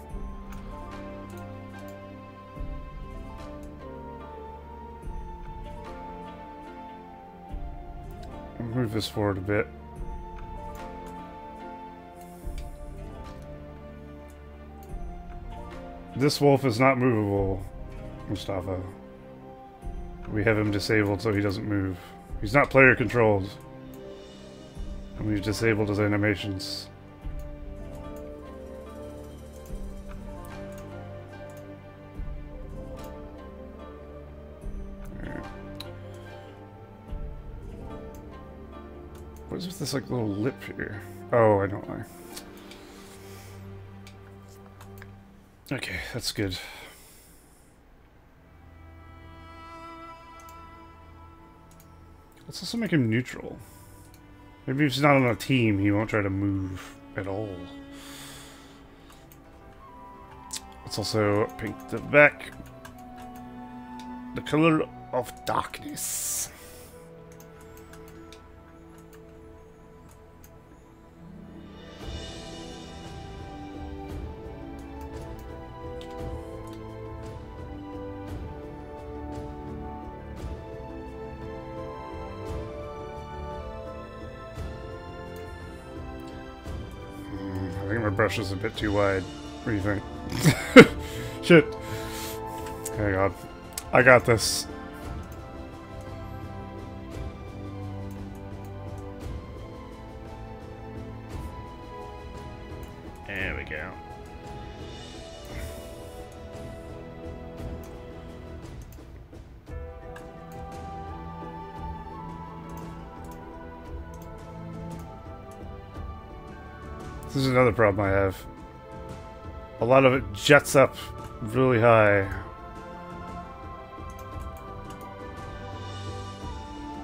Move this forward a bit. This wolf is not movable, Mustafa. We have him disabled so he doesn't move. He's not player controlled. And we've disabled his animations. Alright. What is with this like little lip here? Oh, I don't like. Okay, that's good. Let's also make him neutral. Maybe if he's not on a team, he won't try to move at all. Let's also paint the back the color of darkness. I think my brush is a bit too wide. What do you think? Shit. Hang on. I got this. There we go. This is another problem I have. A lot of it jets up really high.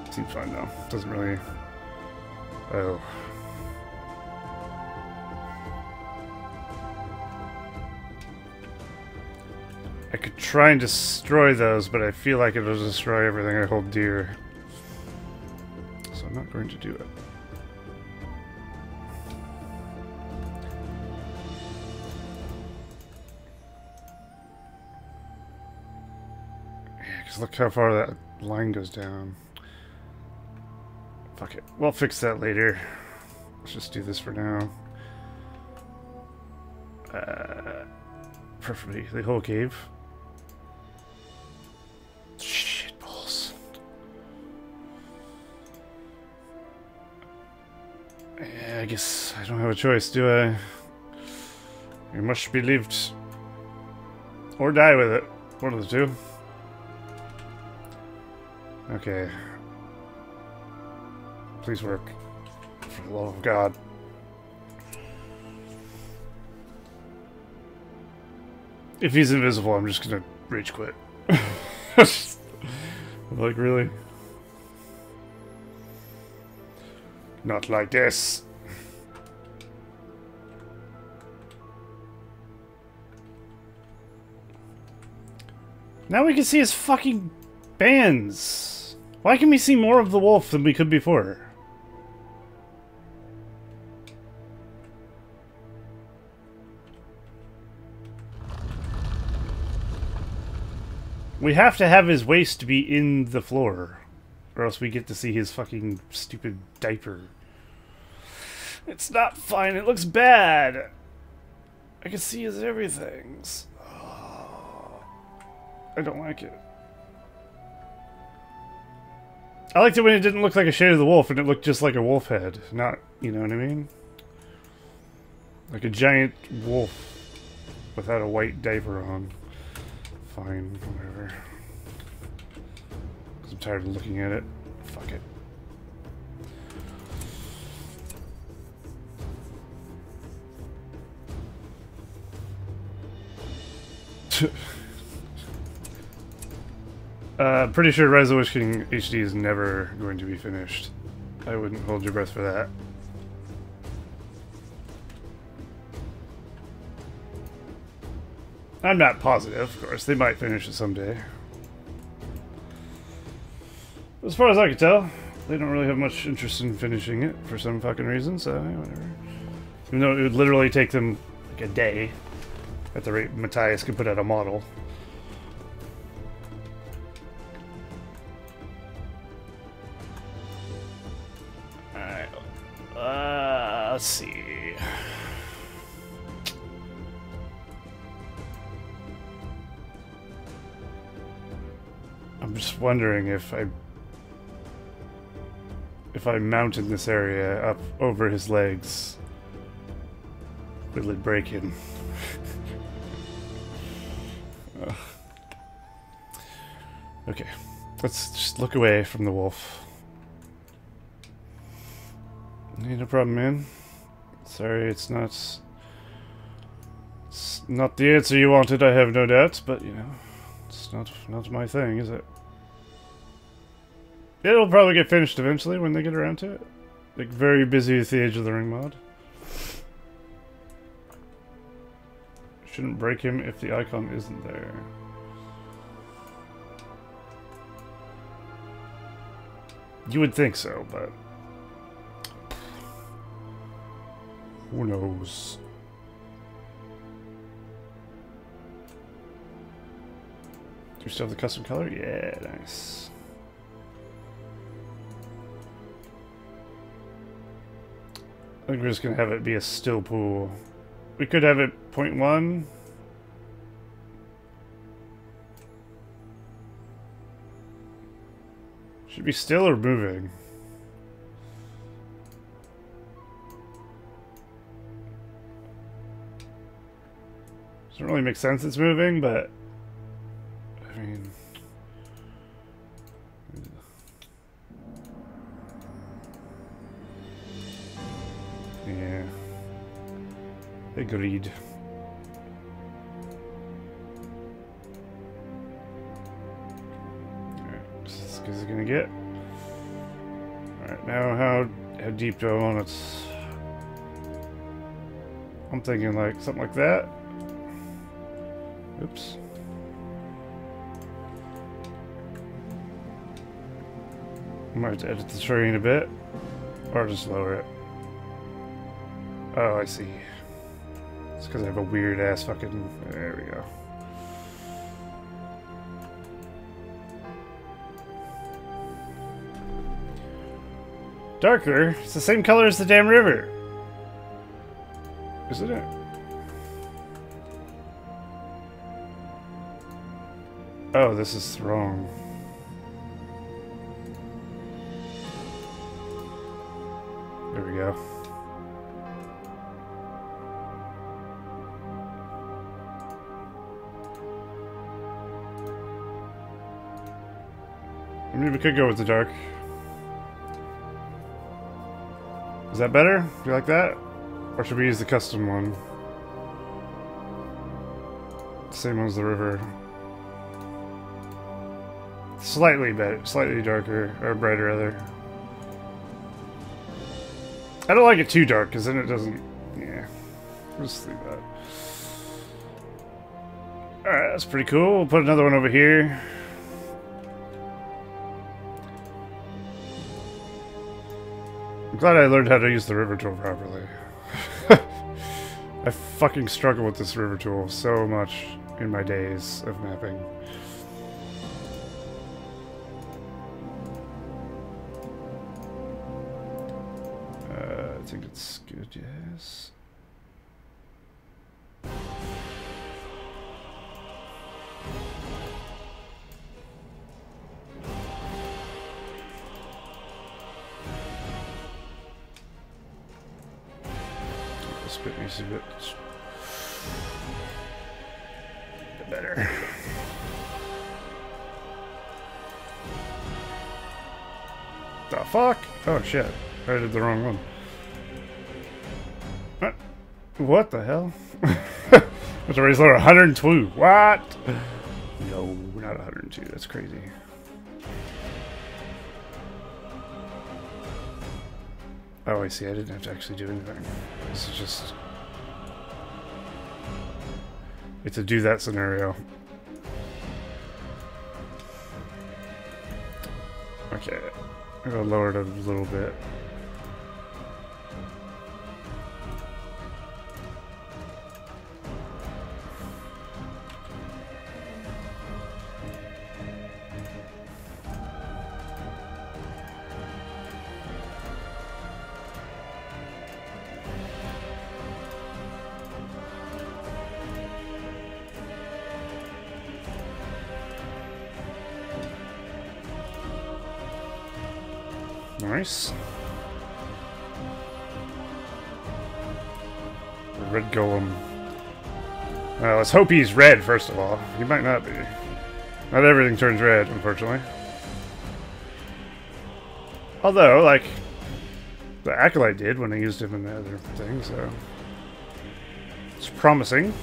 Seems fine though. Doesn't really... Oh. I could try and destroy those, but I feel like it'll destroy everything I hold dear. So I'm not going to do it. Look how far that line goes down. Fuck it. We'll fix that later. Let's just do this for now. Preferably the whole cave. Shit balls. Yeah, I guess I don't have a choice, do I? You must be lived. Or die with it. One of the two. Okay. Please work. For the love of God. If he's invisible, I'm just gonna rage quit. Like, really? Not like this. Now we can see his fucking bands. Why can we see more of the wolf than we could before? We have to have his waist be in the floor, or else we get to see his fucking stupid diaper. It's not fine, it looks bad. I can see his everythings. Oh, I don't like it. I liked it when it didn't look like a shade of the wolf and it looked just like a wolf head. Not, you know what I mean? Like a giant wolf without a white diaper on. Fine, whatever. 'Cause I'm tired of looking at it. Fuck it. Pretty sure Rise of the Witch King HD is never going to be finished. I wouldn't hold your breath for that. I'm not positive, of course. They might finish it someday. As far as I can tell, they don't really have much interest in finishing it for some fucking reason, so yeah, whatever. Even though it would literally take them like a day at the rate Matthias could put out a model. Let's see. I'm just wondering if if I mounted this area up over his legs, will it break him? Okay, let's just look away from the wolf. Hey, no problem, man. Sorry, it's not the answer you wanted, I have no doubt, but you know, it's not my thing, is it? It'll probably get finished eventually when they get around to it. Like, very busy with the Age of the Ring mod. Shouldn't break him if the icon isn't there. You would think so, but who knows? Do you still have the custom color? Yeah, nice. I think we're just gonna have it be a still pool. We could have it 0.1. Should be still or moving. Doesn't really make sense it's moving, but I mean, yeah, agreed. Alright, this is as good as it's gonna get. Alright, now how deep do I want it? I'm thinking like something like that. Oops. I might have to edit the terrain a bit, or just lower it. Oh, I see. It's because I have a weird ass fucking. There we go. Darker? It's the same color as the damn river. Isn't it? Oh, this is wrong. There we go. I mean, we could go with the dark. Is that better? Do you like that? Or should we use the custom one? Same one as the river. Slightly better, slightly darker, or brighter rather. I don't like it too dark, because then it doesn't, yeah. We'll just leave that. Alright, that's pretty cool. We'll put another one over here. I'm glad I learned how to use the river tool properly. I fucking struggle with this river tool so much in my days of mapping. I think it's good, yes. This bit needs a bit better. The fuck? Oh shit. I did the wrong one. What the hell? What's the raise lower? 102. What? No, not 102. That's crazy. Oh, I see. I didn't have to actually do anything. This is just... it's a do that scenario. Okay. I'm gonna lower it a little bit. Nice. red golem. Let's hope he's red, first of all. He might not be. Not everything turns red, unfortunately. Although, like, the Acolyte did when I used him in the other thing, so... It's promising.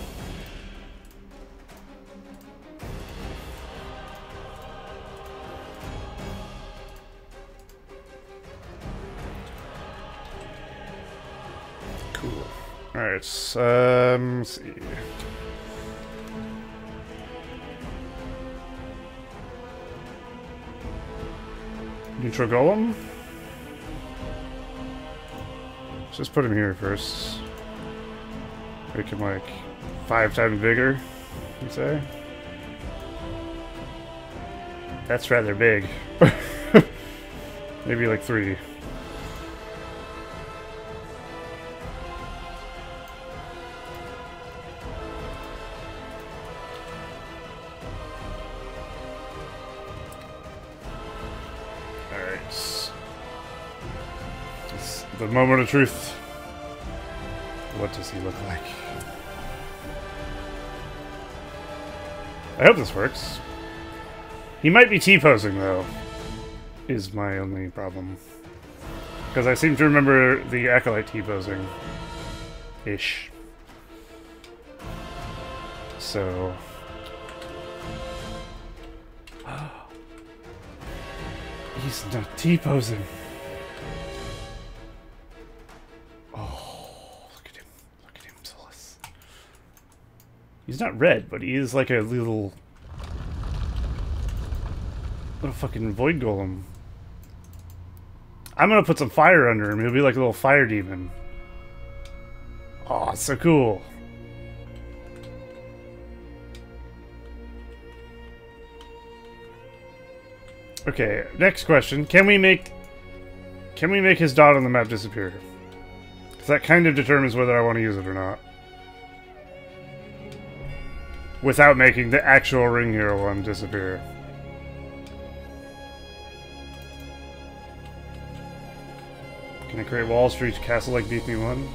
Cool. Alright, let's see. Neutral golem? Let's just put him here first. Make him like 5 times bigger, you say? That's rather big. Maybe like 3. The moment of truth. What does he look like? I hope this works. He might be T-posing, though, is my only problem. Because I seem to remember the Acolyte T-posing-ish. So... He's not T-posing. He's not red, but he is like a little fucking void golem. I'm gonna put some fire under him. He'll be like a little fire demon. Oh, it's so cool. Okay, next question. Can we make his dot on the map disappear? Because that kind of determines whether I want to use it or not. Without making the actual Ring Hero one disappear. Can I create walls for each castle like Beat Me 1?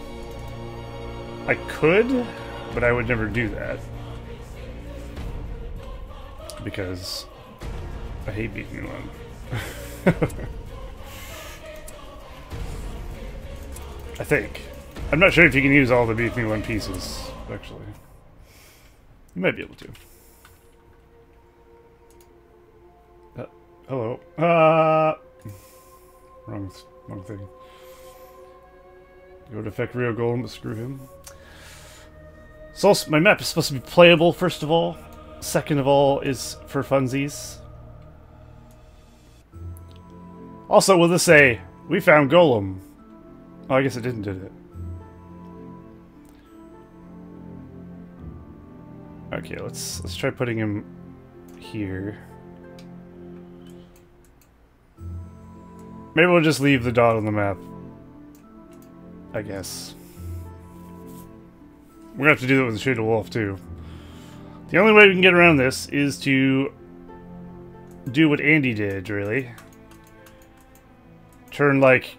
I could, but I would never do that. Because I hate Beat Me 1. I think. I'm not sure if you can use all the Beat Me 1 pieces, actually. You might be able to. Hello. Wrong thing. Go to affect Rio Golem, but screw him. So my map is supposed to be playable, first of all. Second of all is for funsies. Also, will this say, we found Golem? Oh, I guess it didn't, did it? Okay, let's try putting him here. Maybe we'll just leave the dot on the map. I guess. We're gonna have to do that with the Shade of Wolf too. The only way we can get around this is to do what Andy did, really. Turn like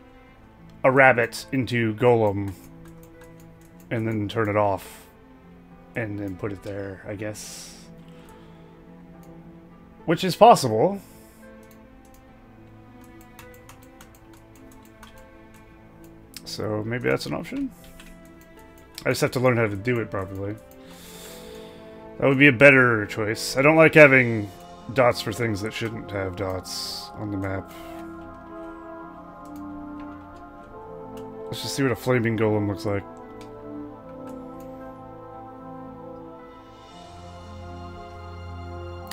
a rabbit into Golem and then turn it off. And then put it there, I guess. Which is possible. So maybe that's an option? I just have to learn how to do it properly. That would be a better choice. I don't like having dots for things that shouldn't have dots on the map. Let's just see what a flaming golem looks like.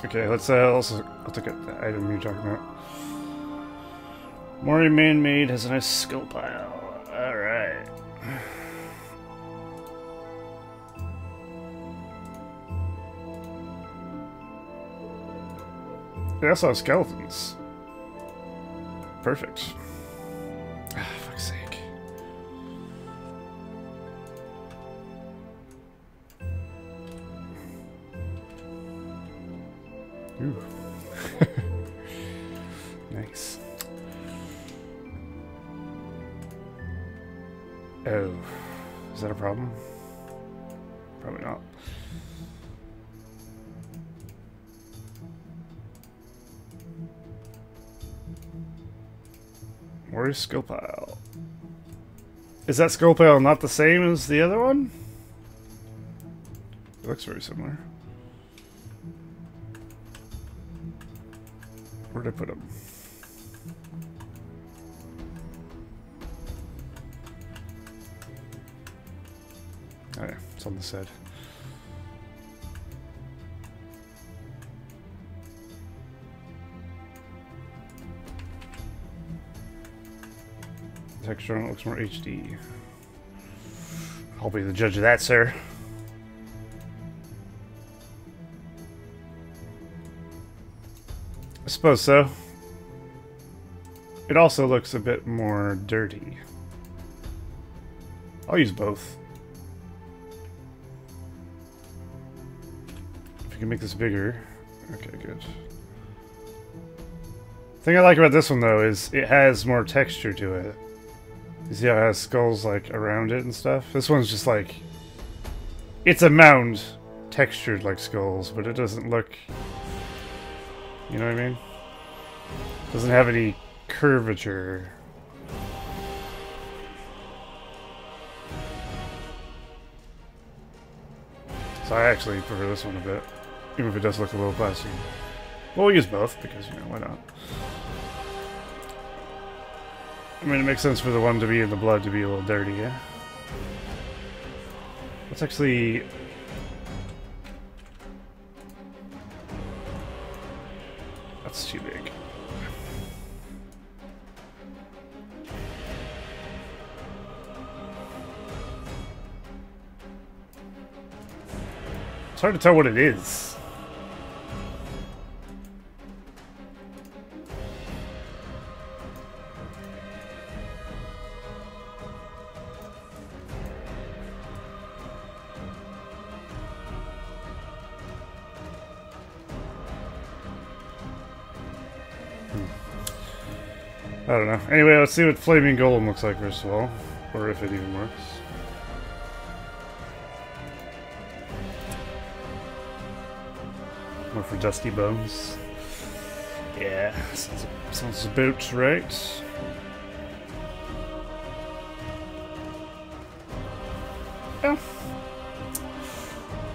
Okay, let's I'll take the item you're talking about. Mori Man-Made has a nice skill pile. Alright. They also have skeletons. Perfect. Ah, fuck's sake. Ooh. Nice. Oh. Is that a problem? Probably not. Where's skill pile? Is that skill pile not the same as the other one? It looks very similar. Where'd I put them? Oh yeah, it's on the side. Texture on it looks more HD. I'll be the judge of that, sir. I suppose so. It also looks a bit more dirty. I'll use both. If you can make this bigger. Okay, good. The thing I like about this one, though, is it has more texture to it. You see how it has skulls, like, around it and stuff? This one's just like... It's a mound textured like skulls, but it doesn't look... You know what I mean? Doesn't have any curvature. So I actually prefer this one a bit. Even if it does look a little classy. Well, we'll use both, because, you know, why not? I mean, it makes sense for the one to be in the blood to be a little dirty, yeah? Let's actually... That's too big. It's hard to tell what it is. I don't know. Anyway, let's see what Flaming Golem looks like first of all. Or if it even works. More for Dusty Bones. Yeah, sounds about right. Well,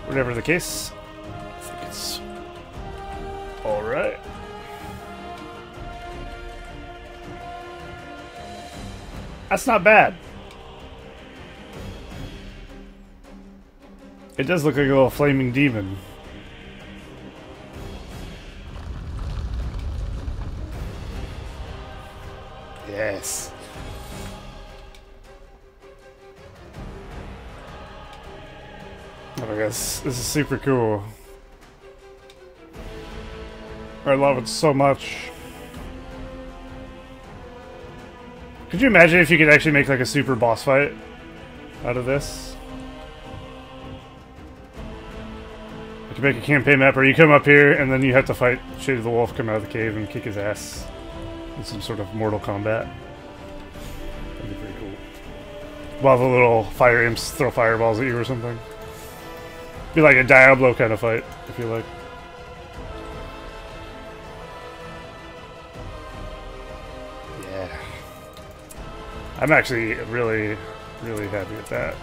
whatever the case, I think it's alright. That's not bad. It does look like a little flaming demon. Yes. Oh my gosh, this is super cool. I love it so much. Could you imagine if you could actually make like a super boss fight out of this? You could make a campaign map where you come up here and then you have to fight Shade of the Wolf, come out of the cave and kick his ass in some sort of Mortal Kombat. That'd be pretty cool. While the little fire imps throw fireballs at you or something. Be like a Diablo kind of fight, if you like. I'm actually really happy with that.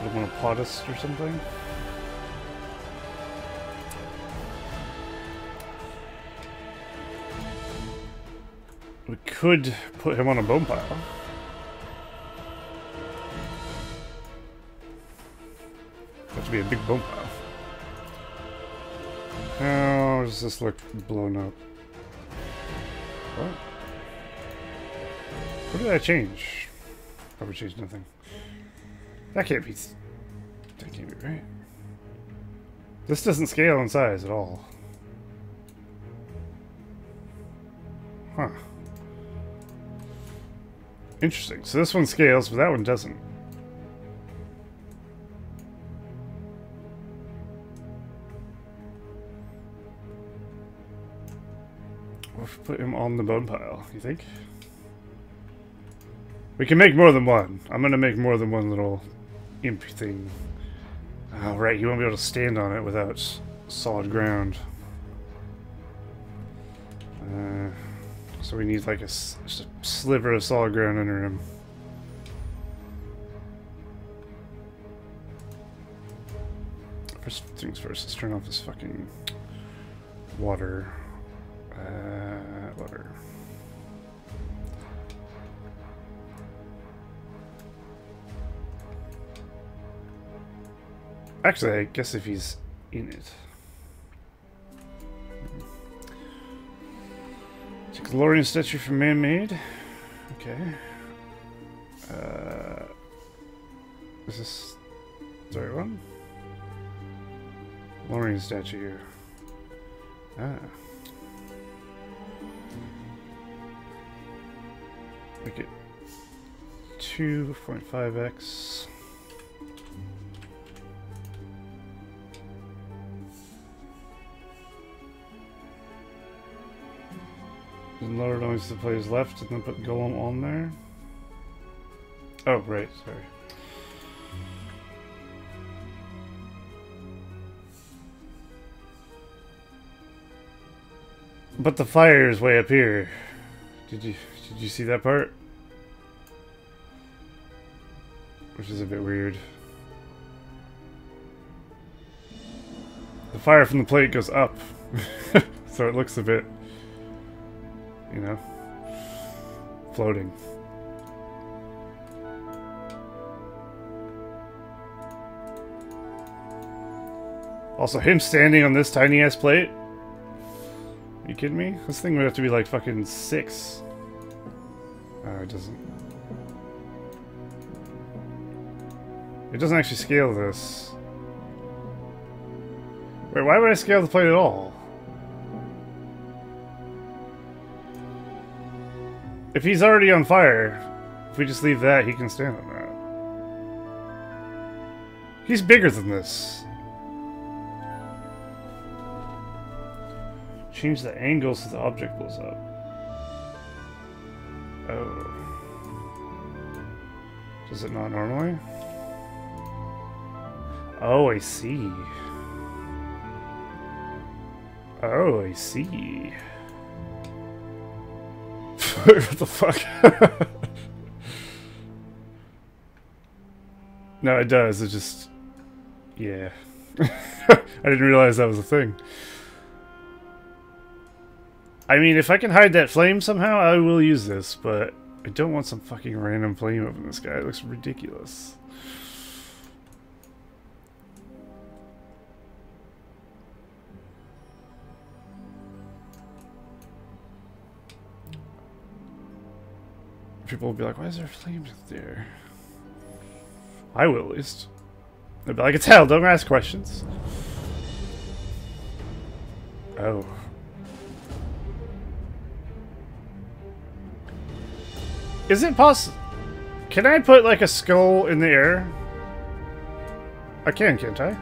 I want a Podest or something. We could put him on a bone pile. That should be a big bone pile. How does this look blown up? What? What did I change? Probably changed nothing. That can't be right. This doesn't scale in size at all. Huh. Interesting. So this one scales, but that one doesn't. We'll put him on the bone pile, you think? We can make more than one. I'm gonna make more than one little imp thing. Oh, right, you won't be able to stand on it without solid ground. So we need like just a sliver of solid ground under him. First things first, let's turn off this fucking water. Water. Actually, I guess if he's in it. It's a glorious statue from man-made. Okay. Is this the right one? Lorien statue. Ah. Make it 2.5x. And lower noise the player's left and then put golem on there. Oh, right, sorry. But the fire is way up here. Did you see that part? Which is a bit weird. The fire from the plate goes up. So it looks a bit, you know, floating. Also, him standing on this tiny ass plate. Are you kidding me? This thing would have to be like fucking 6. Oh, it doesn't. It doesn't actually scale this. Wait, why would I scale the plate at all? If he's already on fire, if we just leave that, he can stand on that. He's bigger than this. Change the angle so the object blows up. Oh. Does it not normally? Oh, I see. Oh, I see. What the fuck? No, it does. It just... Yeah. I didn't realize that was a thing. I mean, if I can hide that flame somehow, I will use this, but I don't want some fucking random flame up in this guy. It looks ridiculous. People will be like, why is there flames there? I will, at least. They'll be like, it's hell, don't ask questions. Oh. Is it possible? Can I put like a skull in the air? I can, can't I?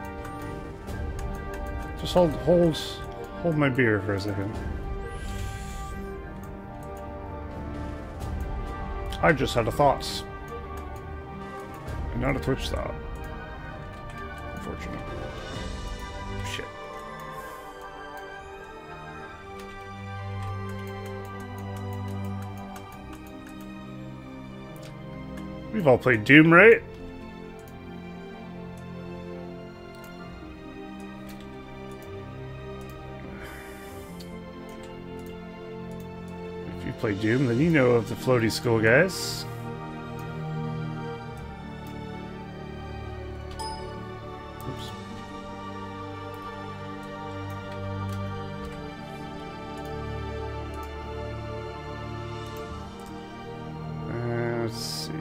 Just hold my beer for a second. I just had a thought. And not a Twitch thought. Unfortunately. Shit. We've all played Doom, right? If you play Doom, then you know of the floaty skull guys. Oops. Let's see.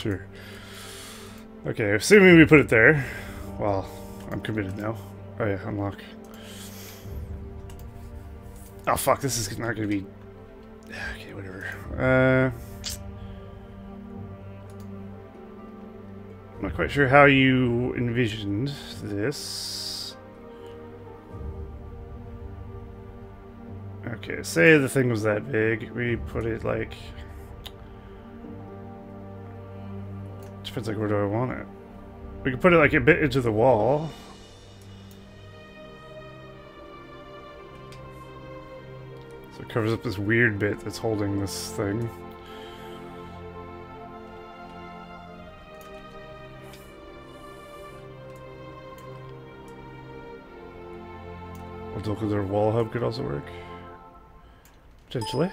sure. Okay, assuming we put it there. Well, I'm committed now. Oh yeah, unlock. Oh fuck, this is not gonna be... Okay, whatever. I'm not quite sure how you envisioned this. Okay, say the thing was that big. We put it like... Depends like where do I want it. We can put it like a bit into the wall. So it covers up this weird bit that's holding this thing. A dual wall hub could also work. Potentially.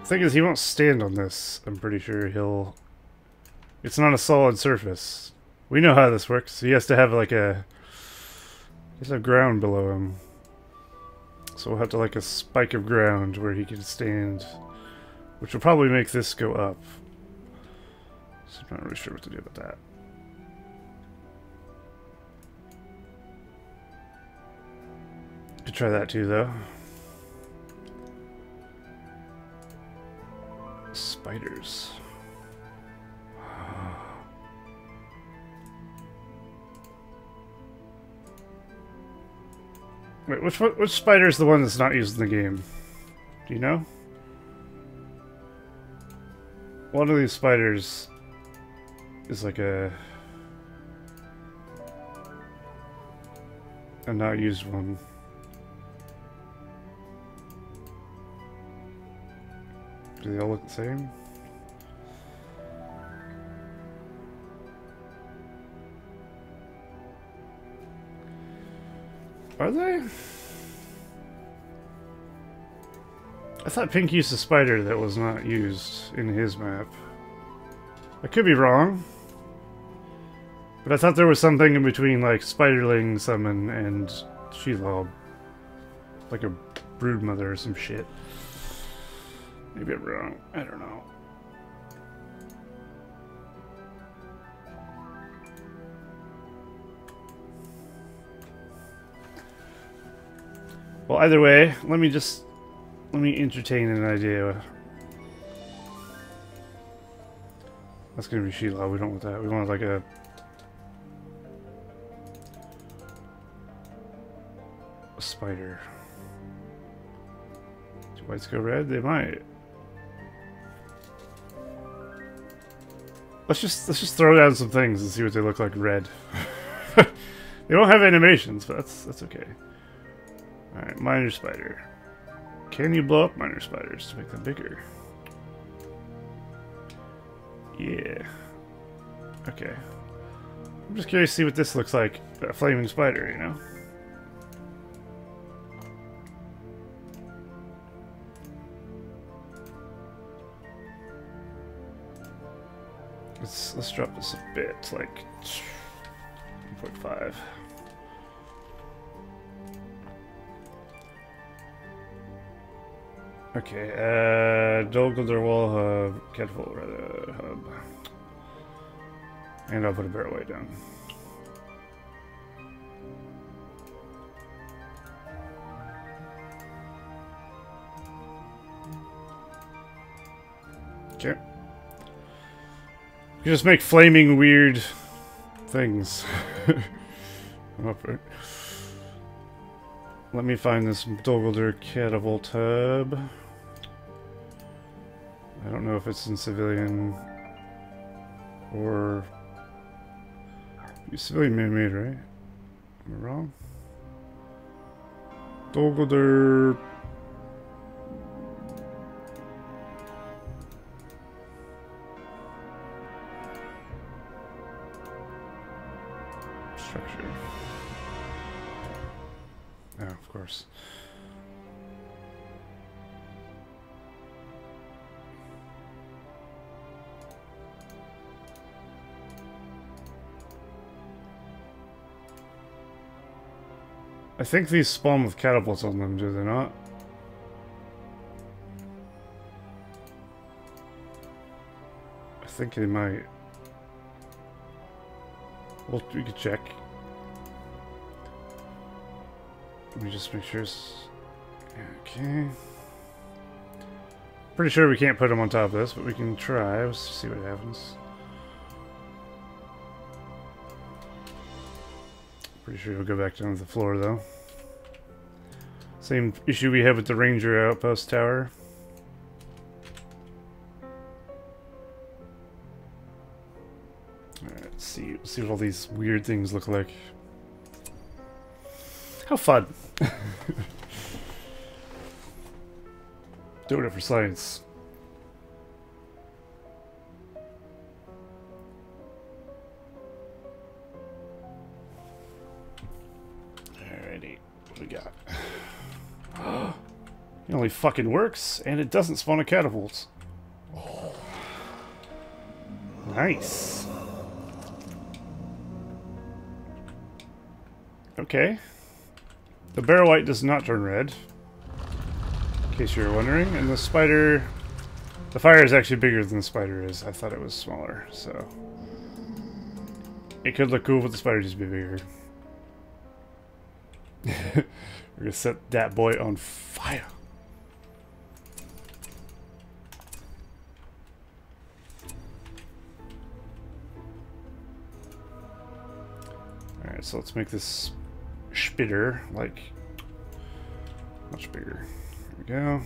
The thing is, he won't stand on this. I'm pretty sure he'll... It's not a solid surface. We know how this works. He has to have like a... There's a ground below him. So we'll have to like a spike of ground where he can stand. Which will probably make this go up. So I'm not really sure what to do about that. Could try that too, though. Spiders. Wait, which spider is the one that's not used in the game? Do you know? One of these spiders is like a not used one. Do they all look the same? Are they? I thought Pink used a spider that was not used in his map. I could be wrong. But I thought there was something in between like Spiderling Summon and Shelob. Like a broodmother or some shit. Maybe I'm wrong. I don't know. Well, either way, let me entertain an idea. That's gonna be Sheila. We don't want that. We want like a spider. Do whites go red? They might. Let's just throw down some things and see what they look like red. They don't have animations, but that's okay. Alright, miner spider. Can you blow up miner spiders to make them bigger? Yeah. Okay. I'm just curious to see what this looks like. A flaming spider, you know? Let's drop this a bit, like 1.5. Okay, Dolguldur wall hub, catapult rather hub. And I'll put a barrel weight down. Okay. You just make flaming weird things. I'm up for it. Let me find this Dolguldur catapult hub. I don't know if it's in civilian or civilian man-made, right? Am I wrong? Dolguldur. Structure. Oh, of course. I think these spawn with catapults on them, do they not? think they might. Well, we could check. Let me just make sure it's... Okay. Pretty sure we can't put them on top of this, but we can try. Let's see what happens. Pretty sure we'll go back down to the floor, though. Same issue we had with the Ranger Outpost Tower. Alright, let's see what all these weird things look like. How fun! Doing it for science. Alrighty, what do we got? It only fucking works, and it doesn't spawn a catapult. Nice. Okay. The barrel light does not turn red, in case you were wondering. And the spider... The fire is actually bigger than the spider is. I thought it was smaller, so... It could look cool, but the spider just be bigger. We're gonna set that boy on fire. Alright, so let's make this spitter like much bigger. There we go.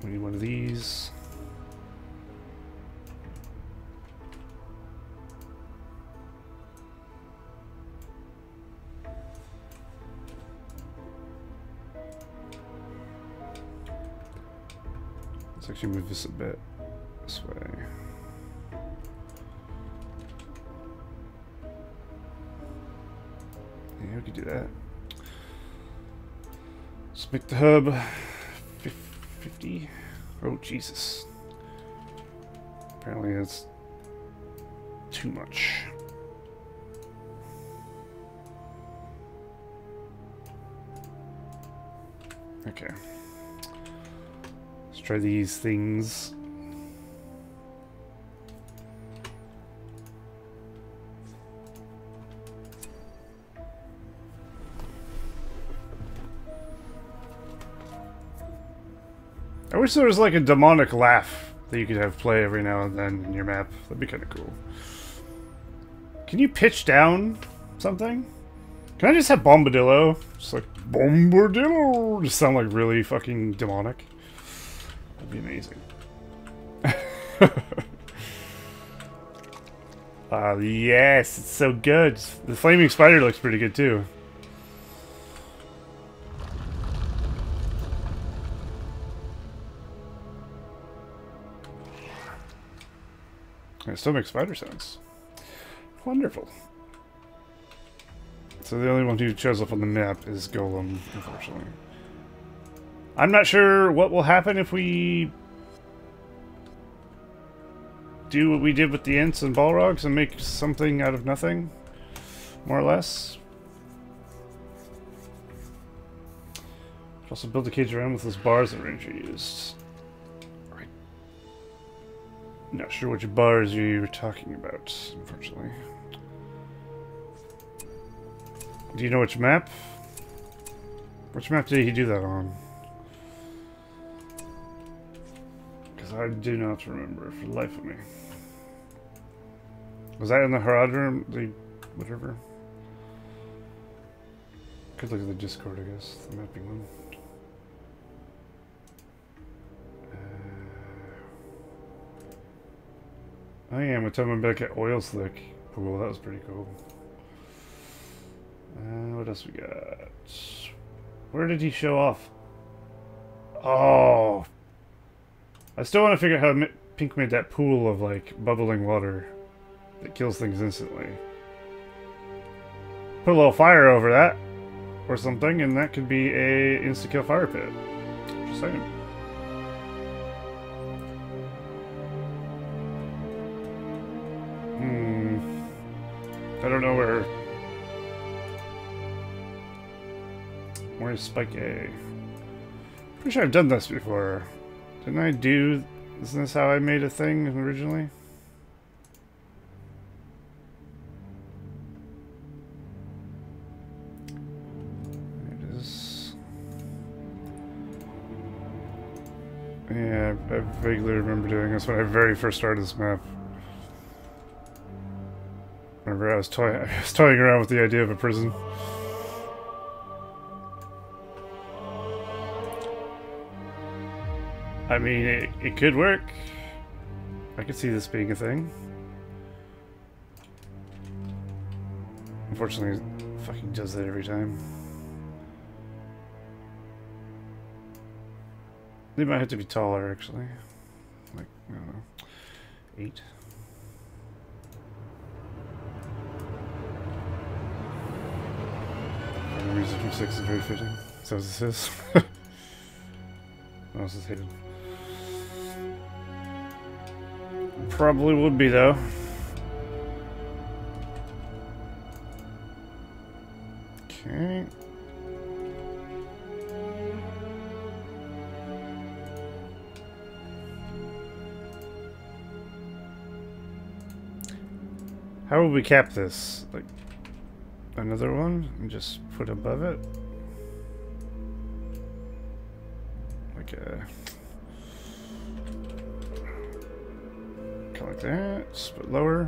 We need one of these. Let's actually move this a bit this way. Yeah, we could do that. Let's make the hub 50. Oh, Jesus. Apparently that's too much. Okay. Let's try these things. I wish there was like a demonic laugh that you could have play every now and then in your map. That'd be kind of cool. Can you pitch down something? Can I just have Bombadillo? Just like, Bombadillo! Just sound like really fucking demonic. That'd be amazing. Yes, it's so good. The flaming spider looks pretty good too. It still makes spider sounds. Wonderful. So the only one who shows up on the map is Golem, unfortunately. I'm not sure what will happen if we do what we did with the Ents and Balrogs and make something out of nothing, more or less. Also build a cage around with those bars that Ranger used. Not sure which bars you were talking about, unfortunately. Do you know which map? Which map did he do that on? Because I do not remember for the life of me. Was that in the Haradrim? The whatever? Could look at the Discord, I guess. The mapping one. Oh yeah, I'm talking back at Oil Slick pool. That was pretty cool. What else we got? Where did he show off? Oh, I still want to figure out how Pink made that pool of like bubbling water that kills things instantly. Put a little fire over that or something, and that could be a insta-kill fire pit. Just saying. I don't know where... Where's Spike A? Pretty sure I've done this before. Didn't I do Isn't this how I made a thing originally? There it is. Yeah, I vaguely remember doing this when I very first started this map. Remember, I was toying around with the idea of a prison. I mean, it could work. I could see this being a thing. Unfortunately, it fucking does that every time. They might have to be taller, actually. Like, I don't know, 8. The reason from 6 is very fitting. So this is. What else is hidden? Probably would be, though. Okay. How would we cap this? Like, another one? And just put above it? Like a... kind of like that. Just put lower.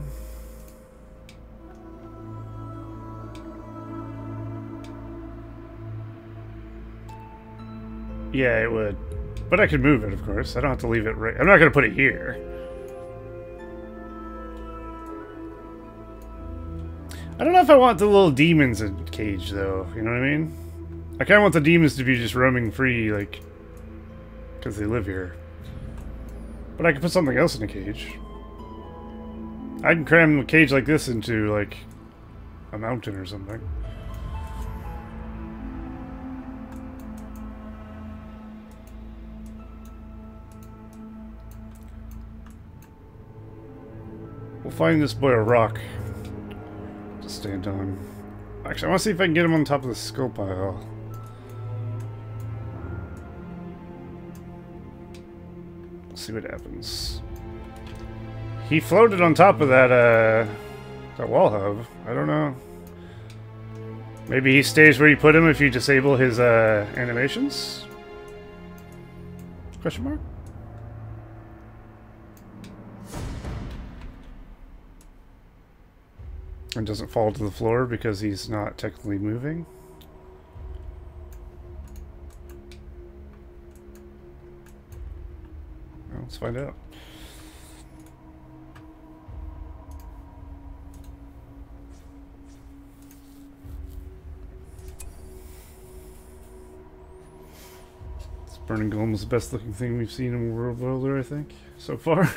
Yeah, it would. But I could move it, of course. I don't have to leave it right... I'm not going to put it here. I don't know if I want the little demons in cage, though. You know what I mean? I kind of want the demons to be just roaming free, like... because they live here. But I can put something else in a cage. I can cram a cage like this into, like... a mountain or something. We'll find this boy a rock to stand on. Actually, I want to see if I can get him on top of the skull pile. Let's see what happens. He floated on top of that wall hub. I don't know. Maybe he stays where you put him if you disable his animations? Question mark? And doesn't fall to the floor because he's not technically moving. Well, let's find out. This burning golem is the best looking thing we've seen in World Builder, I think, so far.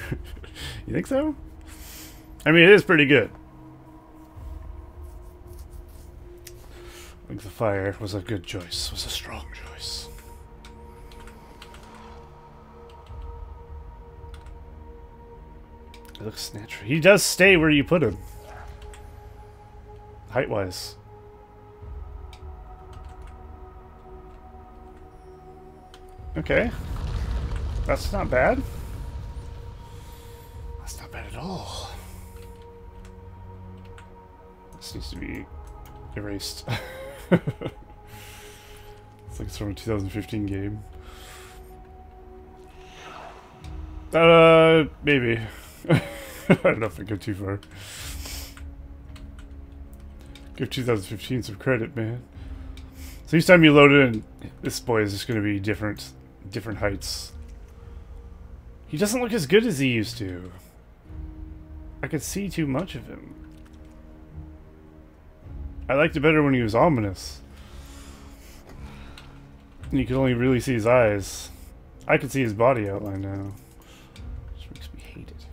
You think so? I mean, it is pretty good. I think the fire was a good choice, was a strong choice. It looks natural. He does stay where you put him. Height-wise. Okay. That's not bad. That's not bad at all. This needs to be erased. It's like it's from a 2015 game. Maybe. I don't know if I go too far. Give 2015 some credit, man. So each time you load it in, this boy is just going to be different heights. He doesn't look as good as he used to. I could see too much of him. I liked it better when he was ominous. And you could only really see his eyes. I can see his body outline now. Which makes me hate it.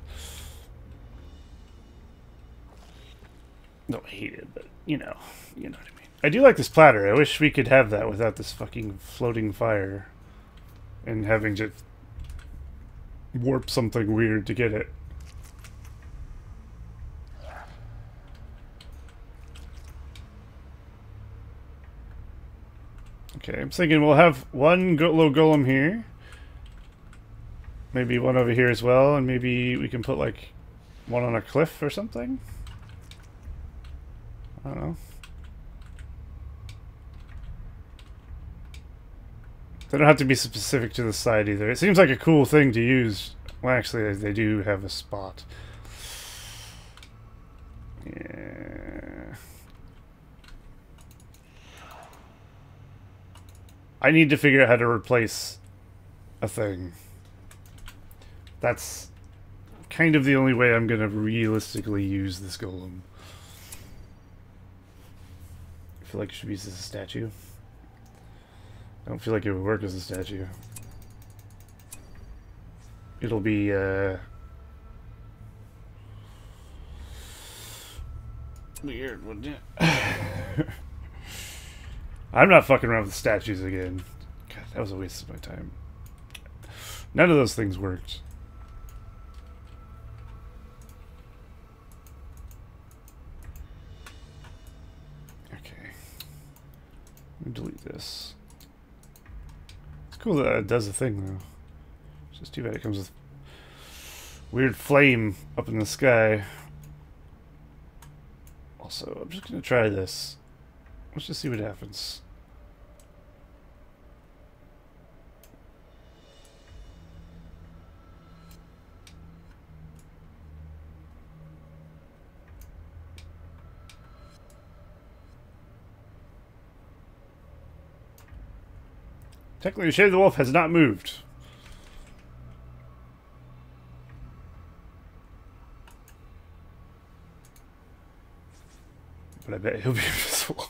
Not hate it, but you know what I mean. I do like this platter. I wish we could have that without this fucking floating fire. And having to warp something weird to get it. Okay, I'm thinking we'll have one little golem here. Maybe one over here as well, and maybe we can put like one on a cliff or something? I don't know. They don't have to be specific to the side either. It seems like a cool thing to use. Well, actually, they do have a spot. Yeah. I need to figure out how to replace a thing. That's kind of the only way I'm going to realistically use this golem. I feel like it should be as a statue. I don't feel like it would work as a statue. It'll be, weird, wouldn't it? I'm not fucking around with statues again. God, that was a waste of my time. None of those things worked. Okay. Let me delete this. It's cool that it does a thing, though. It's just too bad it comes with weird flame up in the sky. Also, I'm just going to try this. Let's just see what happens. Technically, the Shade of the Wolf has not moved. But I bet he'll be invisible.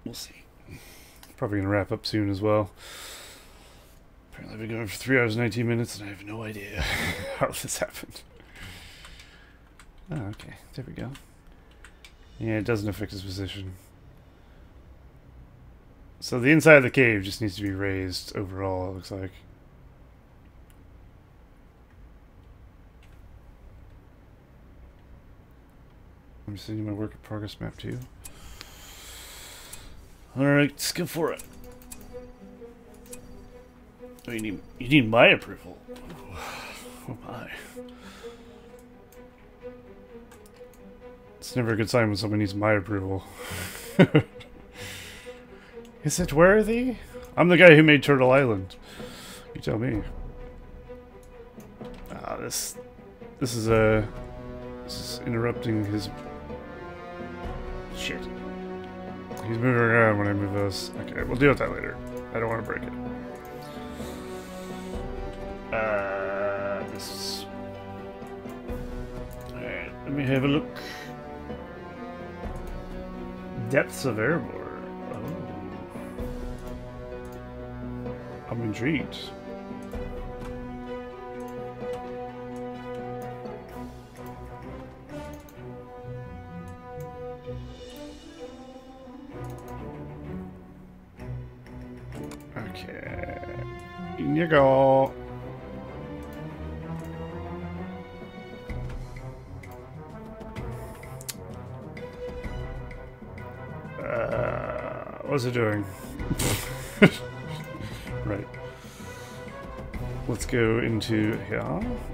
We'll see. Probably gonna wrap up soon as well. Apparently I've been going for 3 hours and 19 minutes and I have no idea how this happened. Oh, okay. There we go. Yeah, it doesn't affect his position. So the inside of the cave just needs to be raised overall, it looks like. I'm sending my work in progress map too. Alright, let's go for it. Oh, you need my approval. Oh my. It's never a good sign when someone needs my approval. Is it worthy? I'm the guy who made Turtle Island. You tell me. Ah, this is interrupting his shit. He's moving around when I move this. Okay, we'll deal with that later. I don't want to break it. This. Alright, let me have a look. Depths of Erebor. I'm intrigued. Okay. In you go. What's it doing? Right. Let's go into here.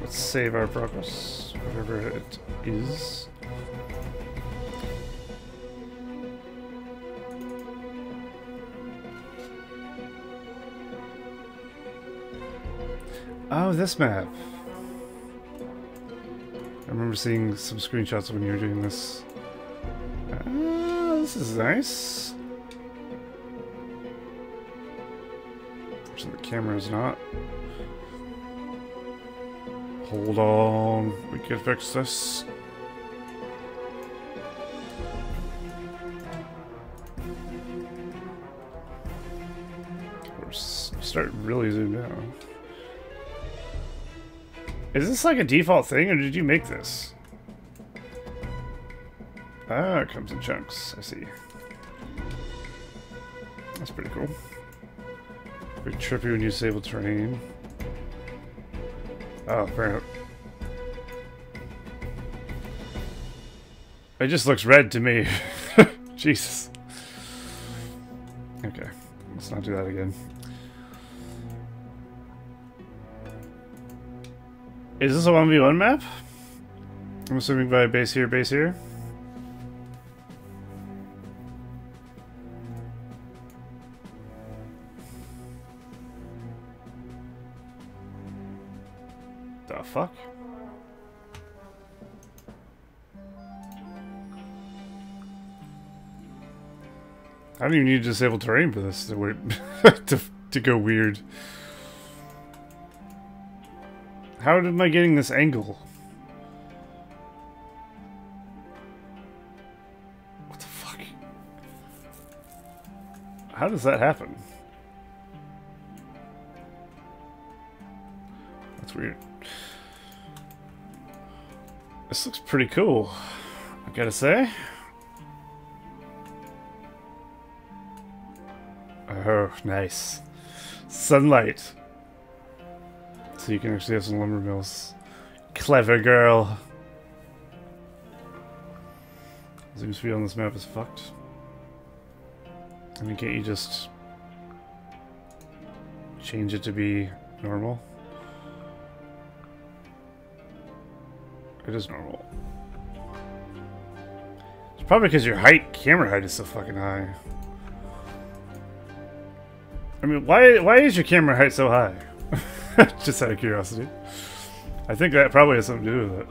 Let's save our progress, whatever it is. Oh, this map. I remember seeing some screenshots when you were doing this. This is nice. The camera's not. Hold on, we can fix this. We're starting really zoomed out. Is this like a default thing, or did you make this? Ah, it comes in chunks. I see. That's pretty cool. Pretty trippy when you disable terrain. Oh, fair enough. It just looks red to me. Jesus. Okay, let's not do that again. Is this a 1v1 map? I'm assuming by base here, base here. The fuck? I don't even need to disable terrain for this to go weird. How am I getting this angle? What the fuck? How does that happen? That's weird. This looks pretty cool, I gotta say. Oh, nice. Sunlight. So you can actually have some lumber mills. Clever girl. Zoom speed on this map is fucked. I mean, can't you just change it to be normal? It is normal. It's probably because your camera height is so fucking high. I mean, why is your camera height so high? Just out of curiosity. I think that probably has something to do with it.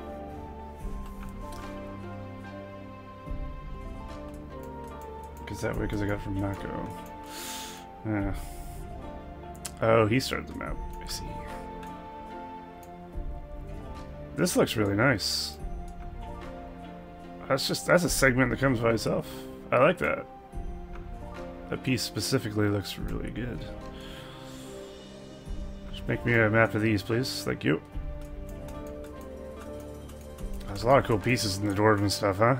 Because I got it from Mako. Yeah. Oh, he started the map. I see. This looks really nice. That's a segment that comes by itself. I like that. That piece specifically looks really good. Just make me a map of these, please. Thank you. There's a lot of cool pieces in the dwarven stuff, huh?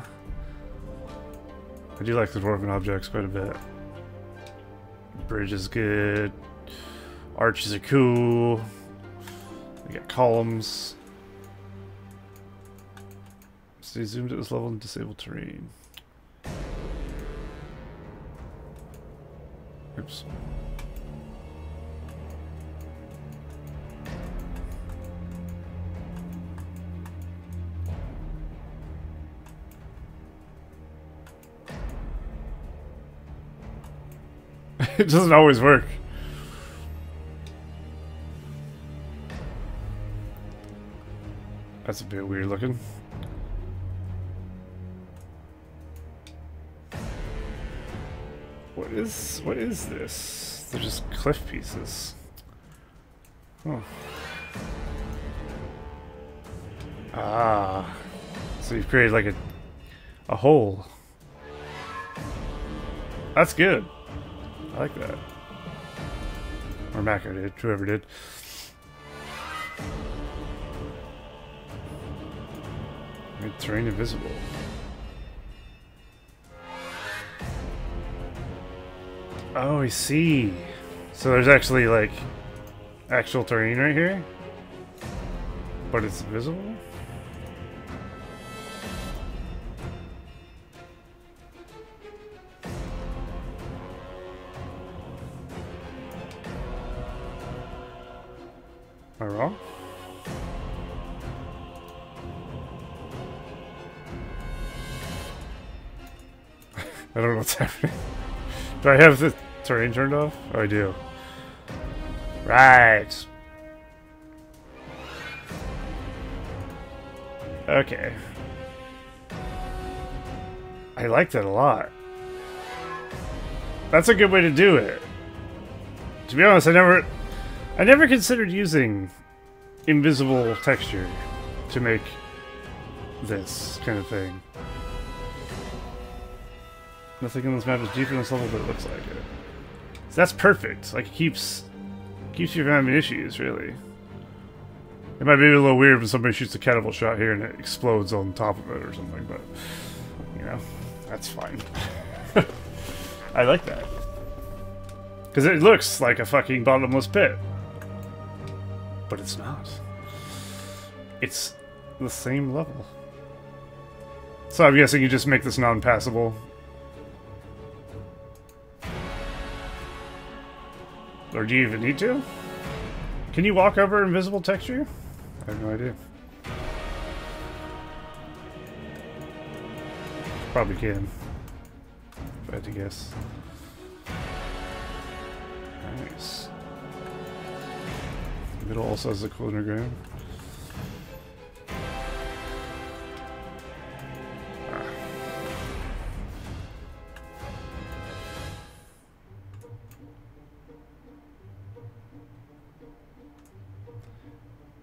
I do like the dwarven objects quite a bit. Bridge is good. Arches are cool. We got columns. Stay zoomed at this level and disable terrain. Oops. It doesn't always work. That's a bit weird looking. What is this? They're just cliff pieces. Oh. Ah. So you've created like a hole. That's good. I like that. Or Mako did, whoever did. Made terrain invisible. Oh, I see. So there's actually like actual terrain right here, but it's invisible? Am I wrong? I don't know what's happening. Do I have the terrain turned off? Oh, I do. Right. Okay. I like that a lot. That's a good way to do it. To be honest, I never considered using invisible texture to make this kind of thing. Nothing in this map is deeper than this level, but it looks like it. So that's perfect. Like, it keeps you from having issues, really. It might be a little weird when somebody shoots a catapult shot here and it explodes on top of it or something, but, you know, that's fine. I like that. Because it looks like a fucking bottomless pit. But it's not. It's the same level. So I'm guessing you just make this non-passable. Or do you even need to? Can you walk over invisible texture? I have no idea. Probably can. If I had to guess. Nice. The middle also has a cool underground.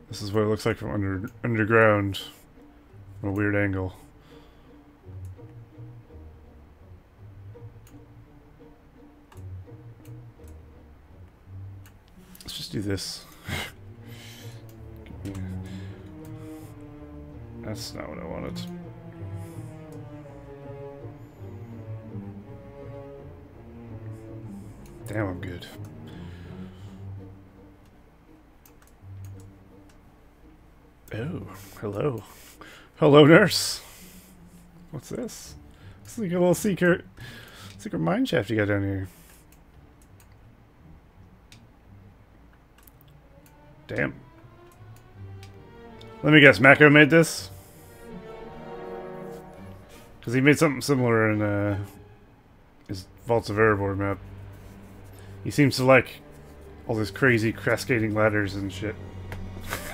This is what it looks like from underground. From a weird angle. Let's just do this. That's not what I wanted. Damn, I'm good. Oh, hello. Hello, nurse. What's this? It's like a little secret mine shaft you got down here. Damn. Let me guess, Mako made this? Because he made something similar in his Vaults of Erebor map. He seems to like all these crazy cascading ladders and shit.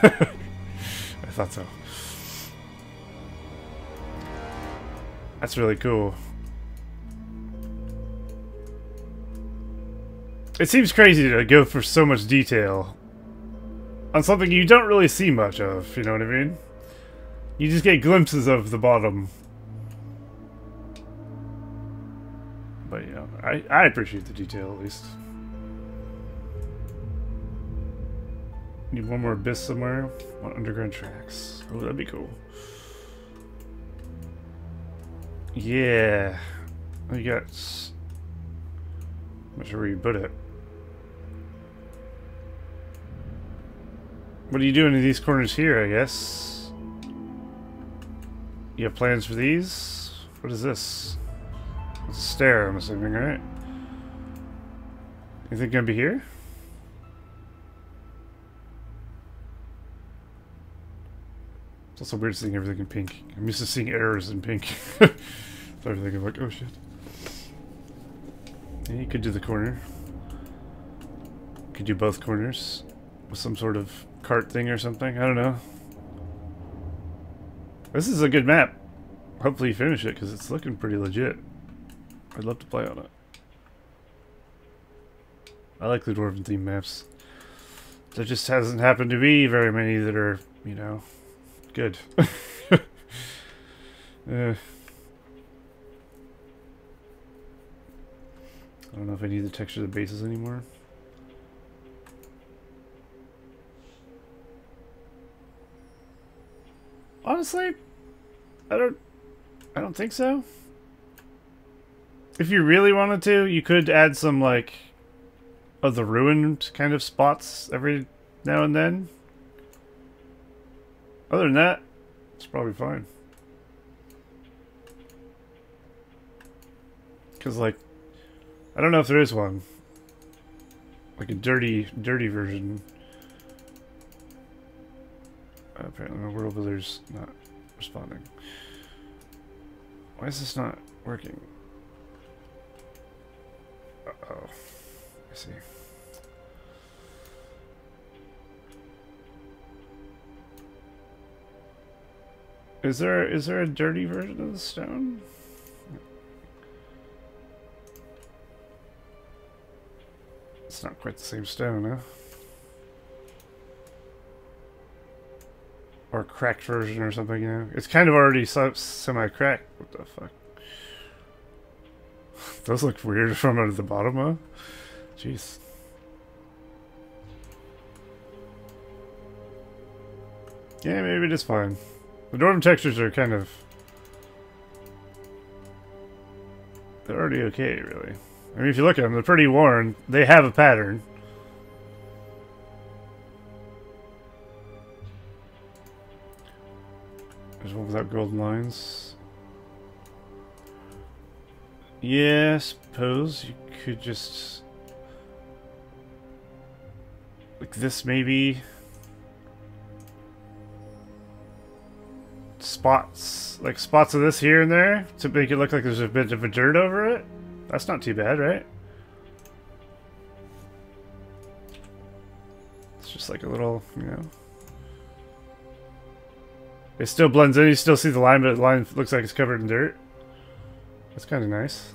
I thought so. That's really cool. It seems crazy to go for so much detail on something you don't really see much of, you know what I mean? You just get glimpses of the bottom. But, you know, I appreciate the detail, at least. Need one more abyss somewhere. One underground tracks. Oh, that'd be cool. Yeah. We got... I'm not sure where you put it. What are you doing in these corners here, I guess? You have plans for these? What is this? It's a stair, I'm assuming, right? You think gonna be here? It's also weird seeing everything in pink. I'm used to seeing errors in pink. So everything, I'm like, oh shit. Yeah, you could do the corner. Could do both corners with some sort of cart thing or something. I don't know. This is a good map. Hopefully you finish it because it's looking pretty legit. I'd love to play on it. I like the Dwarven theme maps. There just hasn't happened to be very many that are, you know, good. I don't know if I need to texture the bases anymore. Honestly, I don't think so. If you really wanted to, you could add some like of the ruined kind of spots every now and then. Other than that, it's probably fine. Because like, I don't know if there is one. Like a dirty version. Apparently my world builder's not responding. Why is this not working? Uh-oh. I see. Is there a dirty version of the stone? It's not quite the same stone, huh? Or a cracked version or something, you know? It's kind of already semi-cracked. What the fuck? Those look weird from under the bottom, huh? Jeez. Yeah, maybe it is fine. The Dwarven textures are kind of... they're already okay, really. I mean, if you look at them, they're pretty worn. They have a pattern. There's one without golden lines. Yeah, I suppose you could just... like this, maybe. Spots. Like spots of this here and there to make it look like there's a bit of a dirt over it. That's not too bad, right? It's just like a little, you know... It still blends in. You still see the line, but the line looks like it's covered in dirt. That's kind of nice.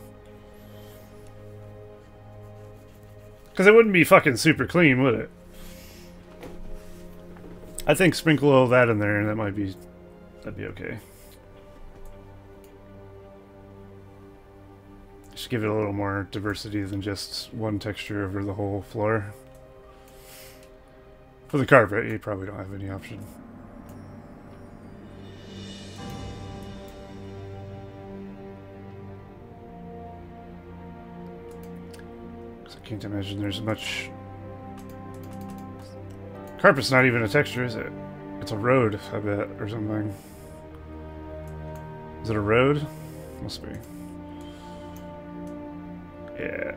Because it wouldn't be fucking super clean, would it? I think sprinkle all that in there and that'd be okay. Just give it a little more diversity than just one texture over the whole floor. For the carpet, you probably don't have any option. I can't imagine there's much... Carpet's not even a texture, is it? It's a road, I bet, or something. Is it a road? Must be. Yeah.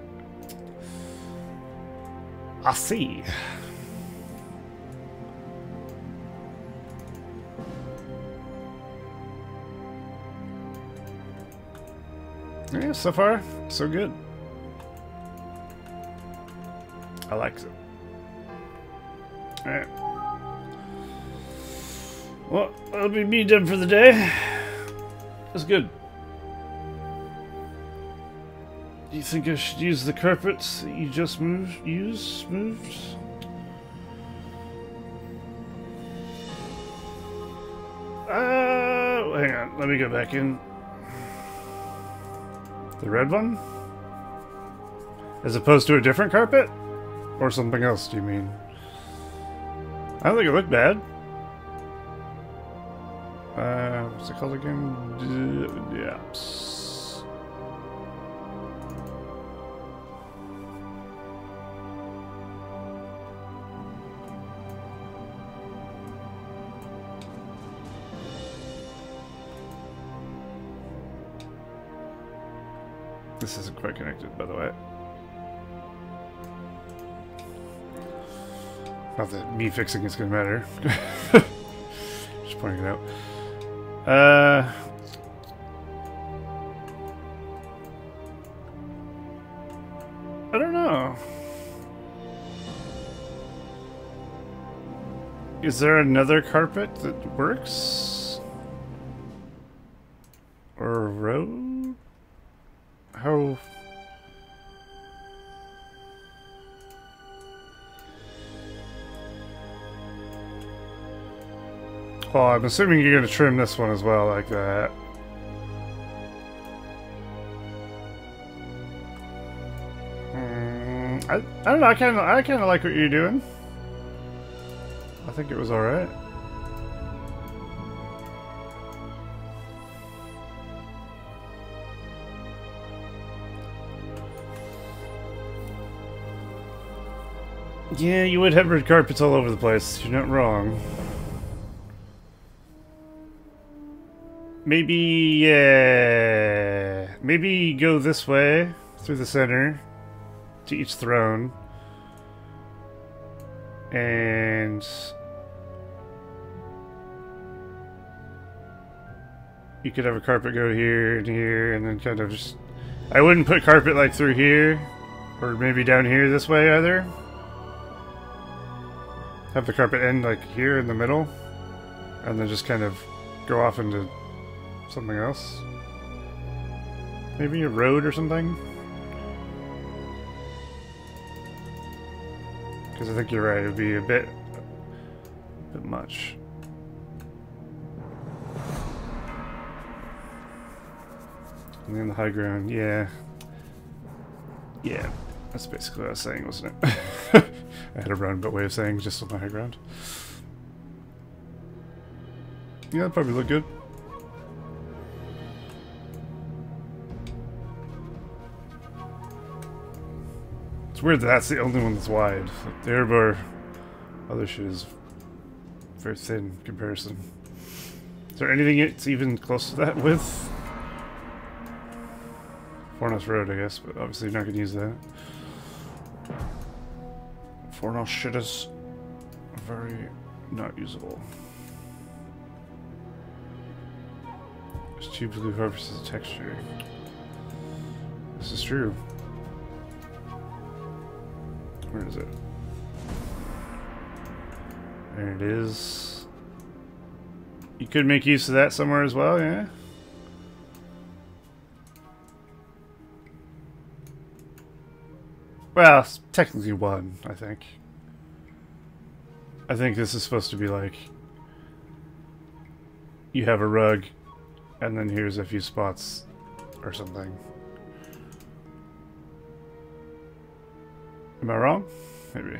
I see. Yeah, so far, so good. I like it. Alright. Well, that'll be me done for the day. That's good. Do you think I should use the carpets that you just moved? Hang on, let me go back in. The red one? As opposed to a different carpet? Or something else, do you mean? I don't think it looked bad. What's it called again? Yeah. This isn't quite connected, by the way. Not that me fixing it's gonna matter. Just pointing it out. I don't know. Is there another carpet that works? Or a road? How... Well, I'm assuming you're going to trim this one as well, like that. I don't know. I kind of like what you're doing. I think it was all right. Yeah, you would have red carpets all over the place. You're not wrong. Maybe, yeah. Maybe go this way through the center to each throne. And you could have a carpet go here and here and then kind of just... I wouldn't put carpet like through here or maybe down here this way either. Have the carpet end like here in the middle and then just kind of go off into something else. Maybe a road or something? Because I think you're right, it would be a bit much. And then the high ground, yeah. Yeah, that's basically what I was saying, wasn't it? I had a roundabout way of saying just on the high ground. Yeah, that'd probably look good. It's weird that that's the only one that's wide. Like, the airbar, other shit is very thin in comparison. Is there anything it's even close to that width? Fornos Road, I guess, but obviously you're not going to use that. Fornos shit is very not usable. There's 2 blue purposes of texture. This is true. Where is it? There it is. You could make use of that somewhere as well, yeah? Well, it's technically 1, I think. I think this is supposed to be like... You have a rug, and then here's a few spots or something. Am I wrong? Maybe.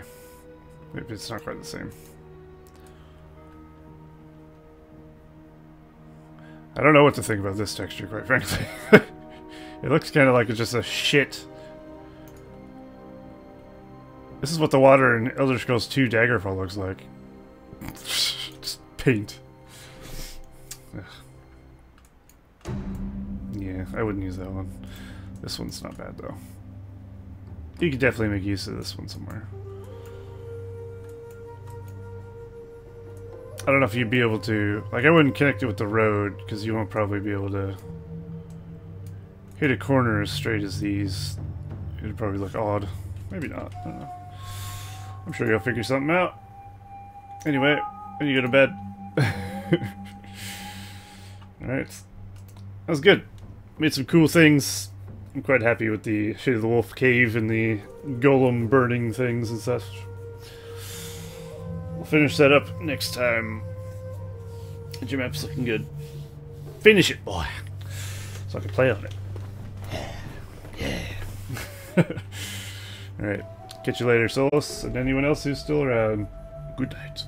Maybe it's not quite the same. I don't know what to think about this texture, quite frankly. It looks kind of like it's just a shit. This is what the water in Elder Scrolls 2 Daggerfall looks like. Just paint. Ugh. Yeah, I wouldn't use that one. This one's not bad, though. You could definitely make use of this one somewhere. I don't know if you'd be able to... Like, I wouldn't connect it with the road, because you won't probably be able to hit a corner as straight as these. It'd probably look odd. Maybe not. I don't know. I'm sure you'll figure something out. Anyway, when you go to bed. Alright. That was good. Made some cool things. I'm quite happy with the Shade of the Wolf cave and the golem burning things and such. We'll finish that up next time. The map's looking good. Finish it, boy. So I can play on it. Yeah. Alright. Catch you later, Solus, and anyone else who's still around. Good night.